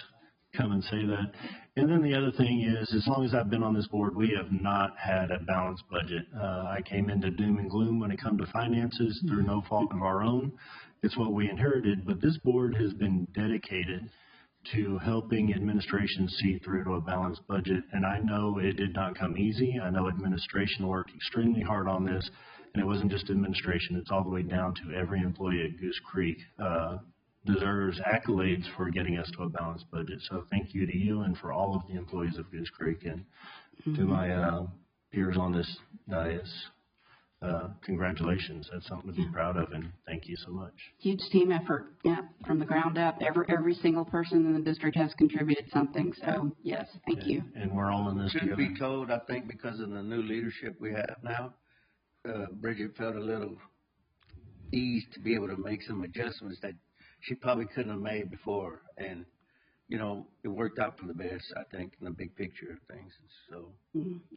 come and say that. And then the other thing is, as long as I've been on this board, we have not had a balanced budget. I came into doom and gloom when it comes to finances through no fault of our own. It's what we inherited, but this board has been dedicated to helping administration see through to a balanced budget. And I know it did not come easy. I know administration worked extremely hard on this. And it wasn't just administration, it's all the way down to every employee at Goose Creek deserves accolades for getting us to a balanced budget. So thank you to you and for all of the employees of Goose Creek, and to my peers on this dais. Congratulations. That's something to be proud of, and thank you so much. Huge team effort, yeah, from the ground up. Every single person in the district has contributed something, so yes, thank you. And we're all in this Truth together. be told, I think because of the new leadership we have now, Bridget felt a little ease to be able to make some adjustments that she probably couldn't have made before. And, you know, it worked out for the best, I think, in the big picture of things. So.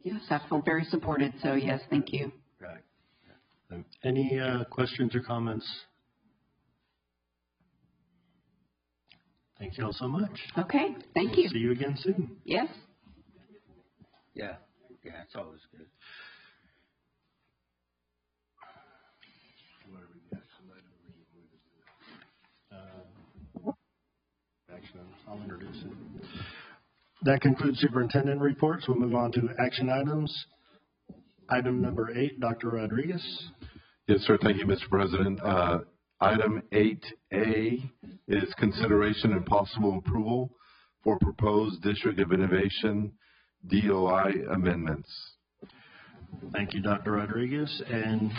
Yes, I feel very supported, so yes, thank you. Right. Any questions or comments? Thank you all so much. Okay, thank you. See you again soon. Yes. Yeah, it's always good. I'll introduce it. That concludes superintendent reports. We'll move on to action items. Item number 8, Dr. Rodriguez. Yes, sir. Thank you, Mr. President. Item 8A is consideration and possible approval for proposed District of Innovation DOI amendments. Thank you, Dr. Rodriguez. And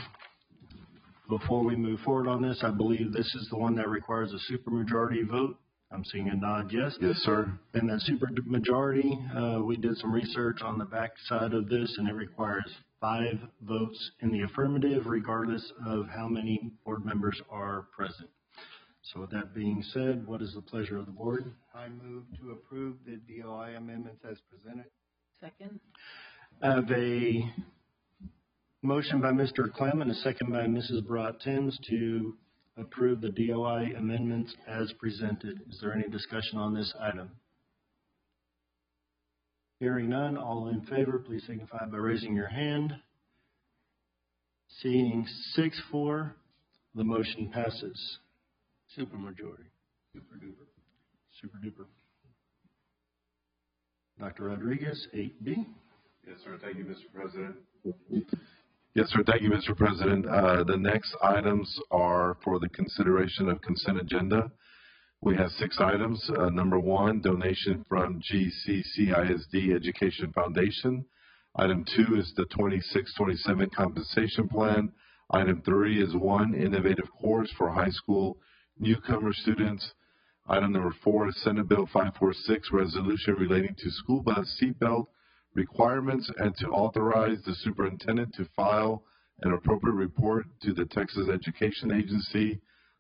before we move forward on this, I believe this is the one that requires a supermajority vote. I'm seeing a nod, yes? Yes, sir. And that supermajority, we did some research on the back side of this, and it requires 5 votes in the affirmative, regardless of how many board members are present. So with that being said, what is the pleasure of the board? I move to approve the DOI amendments as presented. Second. I have a motion by Mr. Clem and a second by Mrs. Brat-Timms to approve the DOI amendments as presented. Is there any discussion on this item? Hearing none, all in favor, please signify by raising your hand. Seeing 6-4, the motion passes. Supermajority. Super duper. Super duper. Dr. Rodriguez, 8B. Yes, sir. Thank you, Mr. President. Yes, sir. Thank you, Mr. President. The next items are for the consideration of consent agenda. We have 6 items. Number 1, donation from GCCISD Education Foundation. Item 2 is the 26-27 compensation plan. Item 3 is 1 innovative course for high school newcomer students. Item number 4 is Senate Bill 546, resolution relating to school bus seatbelt requirements and to authorize the superintendent to file an appropriate report to the Texas Education Agency.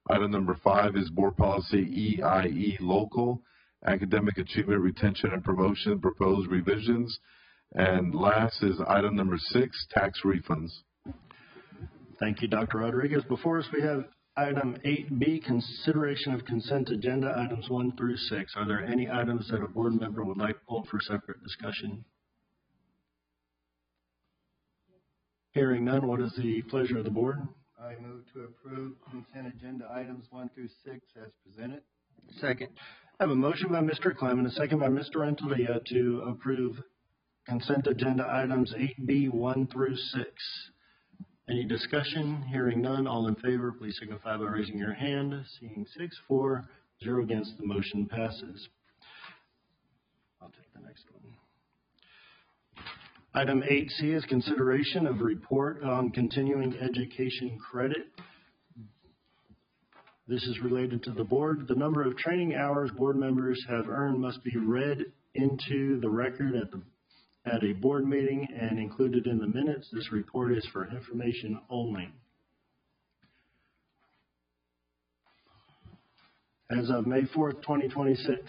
Item number 5 is board policy EIE local, academic achievement, retention, and promotion, proposed revisions. And last is item number 6, tax refunds. Thank you, Dr. Rodriguez. Before us, we have item 8B, consideration of consent agenda, items 1 through 6. Are there any items that a board member would like pulled for separate discussion? Hearing none, what is the pleasure of the board? I move to approve consent agenda items 1 through 6 as presented. Second. I have a motion by Mr. Clem and a second by Mr. Renteria to approve consent agenda items 8B 1 through 6. Any discussion? Hearing none, all in favor, please signify by raising your hand. Seeing 6-4, 0 against, the motion passes. I'll take the next one. Item 8C is consideration of report on continuing education credit. This is related to the board. The number of training hours board members have earned must be read into the record at a board meeting and included in the minutes. This report is for information only. As of May 4th, 2026,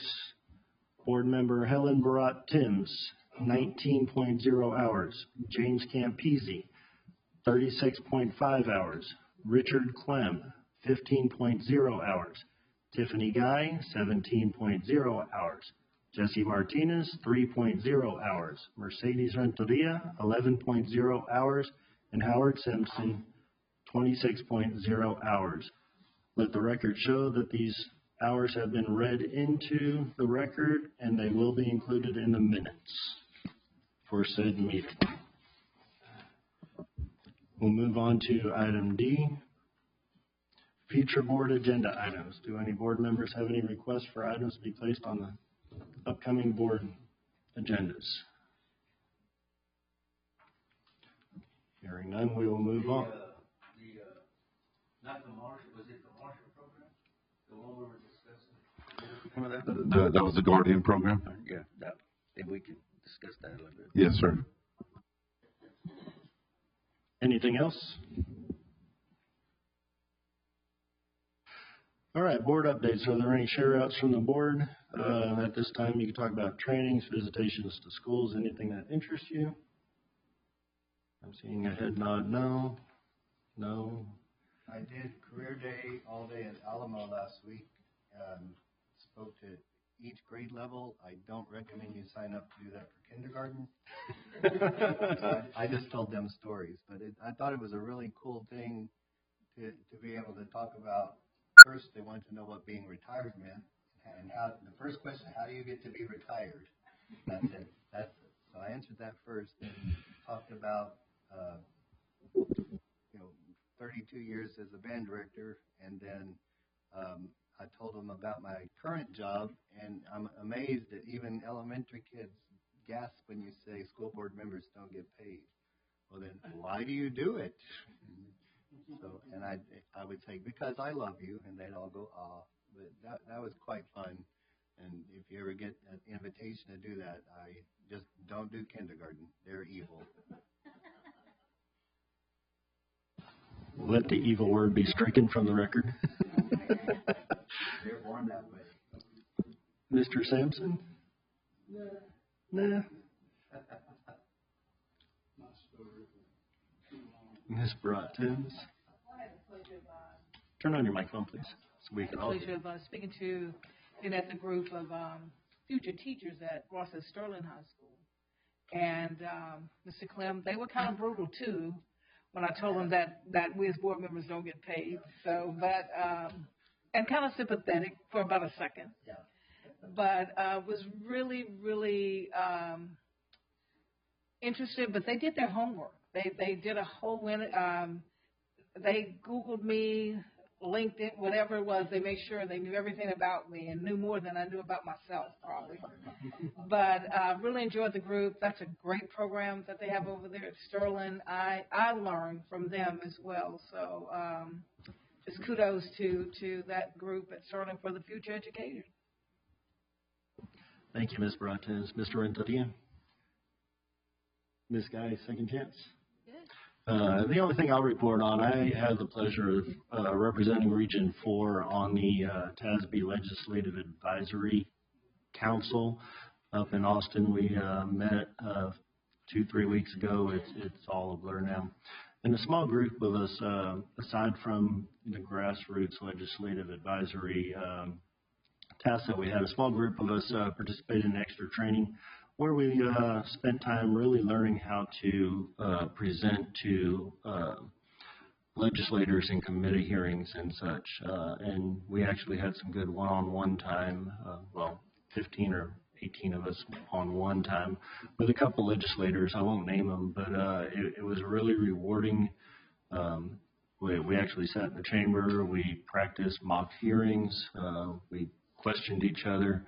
board member Helen Barat-Timms, 19.0 hours. James Campese, 36.5 hours. Richard Clem, 15.0 hours. Tiffany Guy, 17.0 hours. Jesse Martinez, 3.0 hours. Mercedes Renteria, 11.0 hours. And Howard Simpson, 26.0 hours. Let the record show that these hours have been read into the record and they will be included in the minutes for said meeting. We'll move on to item D, future board agenda items. Do any board members have any requests for items to be placed on the upcoming board agendas? Hearing none, we will move on. Not the Marshall, was it the Marshall program? The one we were discussing? That was the Guardian program? Yeah, if we could discuss that a little bit. Yes, sir. Anything else? All right, board updates. Are there any share outs from the board? At this time, you can talk about trainings, visitations to schools, anything that interests you. I'm seeing a head nod, no. No. I did career day all day at Alamo last week. Spoke to each grade level. I don't recommend you sign up to do that for kindergarten. I just told them stories, but I thought it was a really cool thing to be able to talk about. First, they wanted to know what being retired meant, and how. The first question: how do you get to be retired? That's it. So I answered that first, and talked about 32 years as a band director, and then I told them about my current job, and I'm amazed that even elementary kids gasp when you say school board members don't get paid. Well, then why do you do it? So, and I would say, because I love you, and they'd all go, ah. But that was quite fun, and if you ever get an invitation to do that, I just don't do kindergarten. They're evil. Let the evil word be stricken from the record. They're born that way. Mr. Sampson? Nah. Ms. Bratton, turn on your microphone, please, so we can all Pleasure of speaking to and at the group of future teachers at Ross's Sterling High School. And Mr. Clem, they were kind of brutal too when I told them that we as board members don't get paid. So, but and kind of sympathetic for about a second. Yeah. But was really, really interested. But they did their homework. They did a whole they Googled me, LinkedIn, whatever it was. They made sure they knew everything about me and knew more than I knew about myself, probably. But really enjoyed the group. That's a great program that they have over there at Sterling. I learned from them as well. So just kudos to that group at Sterling for the future educators. Thank you, Ms. Bratton. Mr. Renteria? Ms. Guy, second chance? The only thing I'll report on, I had the pleasure of representing Region 4 on the TASB Legislative Advisory Council up in Austin. We met 2-3 weeks ago. It's all a blur now. And a small group of us, aside from the grassroots legislative advisory task that we had, a small group of us participated in extra training where we spent time really learning how to present to legislators in committee hearings and such. And we actually had some good one-on-one time, 15 or 18 of us on one time with a couple legislators. I won't name them, but it was really rewarding. We actually sat in the chamber. We practiced mock hearings. We questioned each other,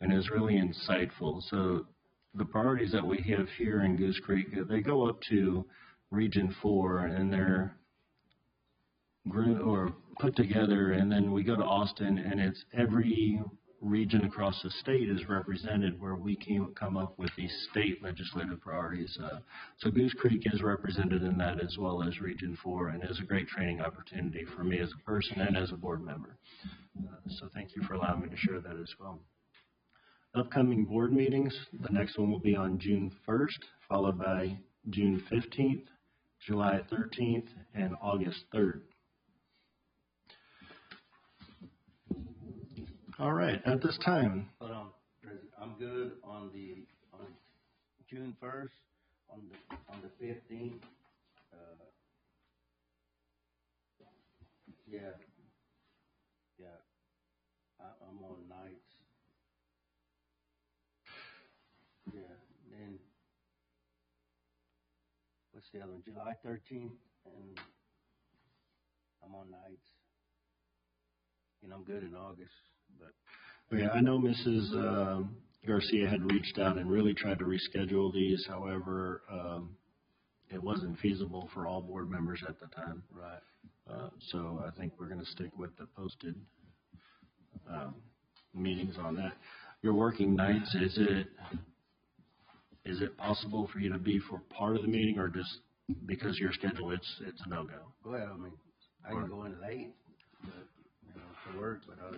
and it was really insightful. So the priorities that we have here in Goose Creek, they go up to Region 4, and they're put together, and then we go to Austin, and it's every region across the state is represented where we can come up with these state legislative priorities. So Goose Creek is represented in that as well as Region 4, and is a great training opportunity for me as a person and as a board member. So thank you for allowing me to share that as well. Upcoming board meetings, the next one will be on June 1st, followed by June 15th, July 13th, and August 3rd. All right, at this time. Hold on, I'm good on June 1st, on the 15th. I'm on nights. Yeah, then what's the other one? July 13th, and I'm on nights. And I'm good in August, but yeah, I know Mrs. Garcia had reached out and really tried to reschedule these. However, it wasn't feasible for all board members at the time. Right. So I think we're going to stick with the posted meetings on that. Your working nights, is it possible for you to be for part of the meeting, or just because your schedule it's a no-go? Well, I mean, I can go in late, but, to work, but I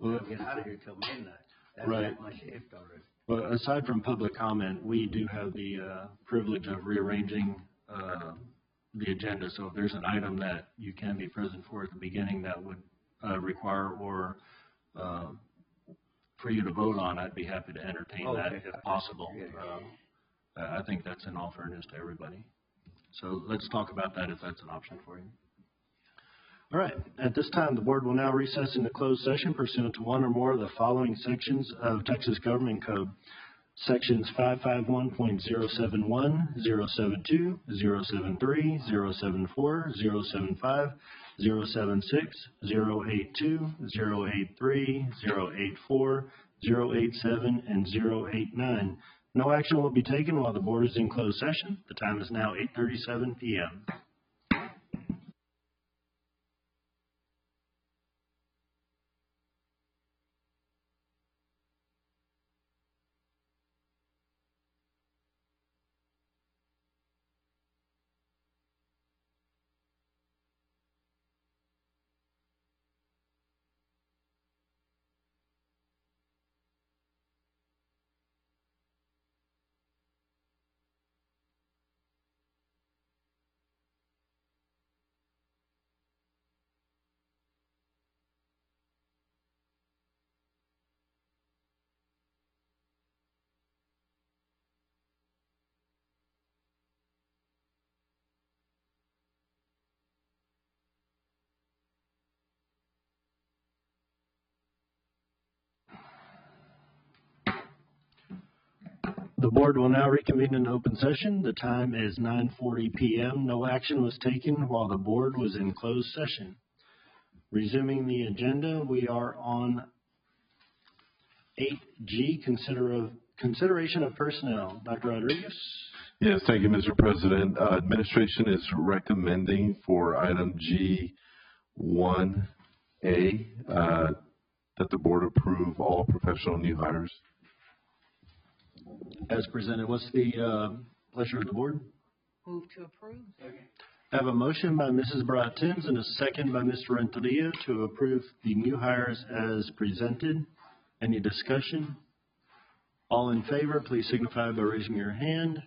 won't get out of here till midnight. That's right. My shift already. Well, aside from public comment, we do have the privilege of rearranging the agenda. So if there's an item that you can be present for at the beginning that would require or for you to vote on, I'd be happy to entertain that if possible. I think that's in all fairness to everybody. So let's talk about that if that's an option for you. All right. At this time, the board will now recess into closed session pursuant to one or more of the following sections of Texas Government Code. Sections 551.071, 072, 073, 074, 075, 076, 082, 083, 084, 087, and 089. No action will be taken while the board is in closed session. The time is now 8:37 p.m. The board will now reconvene in open session. The time is 9:40 p.m. No action was taken while the board was in closed session. Resuming the agenda, we are on 8G, consideration of personnel. Dr. Rodriguez? Yes, thank you, Mr. President. Administration is recommending for item G1A that the board approve all professional new hires. As presented, what's the pleasure of the board? Move to approve. I have a motion by Mrs. Bratins and a second by Mr. Renteria to approve the new hires as presented. Any discussion? All in favor, please signify by raising your hand.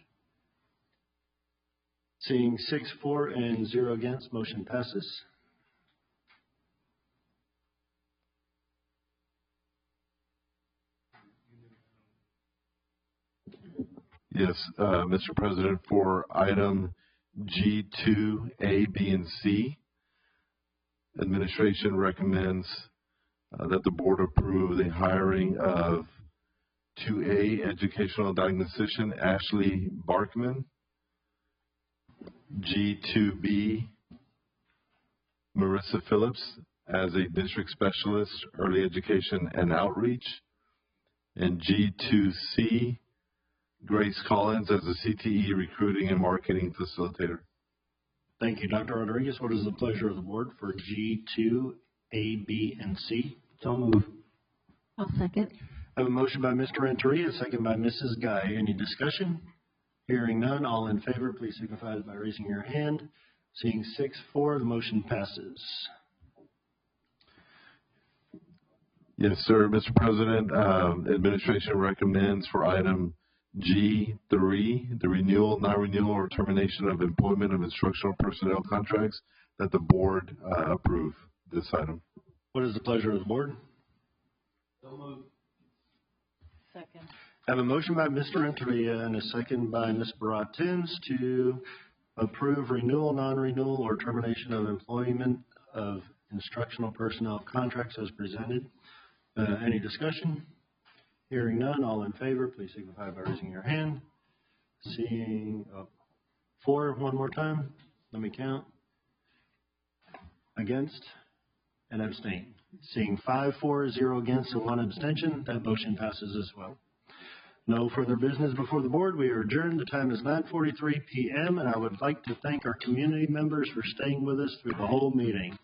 Seeing 6 for and 0 against, motion passes. Yes, Mr. President, for item G2, A, B, and C, administration recommends that the board approve the hiring of 2A, educational diagnostician Ashley Barkman, G2B, Marissa Phillips as a district specialist, early education and outreach, and G2C, Grace Collins as a CTE recruiting and marketing facilitator. Thank you, Dr. Rodriguez. What is the pleasure of the board for G2, A, B, and C? So move. I'll second. I have a motion by Mr. Renteria, a second by Mrs. Guy. Any discussion? Hearing none, all in favor, please signify by raising your hand. Seeing 6 for, the motion passes. Yes, sir. Mr. President, administration recommends for item G3, the renewal, non-renewal, or termination of employment of instructional personnel contracts, that the board approve this item. What is the pleasure of the board? So moved. Second. I have a motion by Mr. Renteria and a second by Ms. Bratins to approve renewal, non-renewal, or termination of employment of instructional personnel contracts as presented. Any discussion? Hearing none, all in favor, please signify by raising your hand. Seeing 4 one more time. Let me count. Against and abstain. Seeing 5 for, 0 against, and 1 abstention, that motion passes as well. No further business before the board. We are adjourned. The time is 9:43 p.m. and I would like to thank our community members for staying with us through the whole meeting.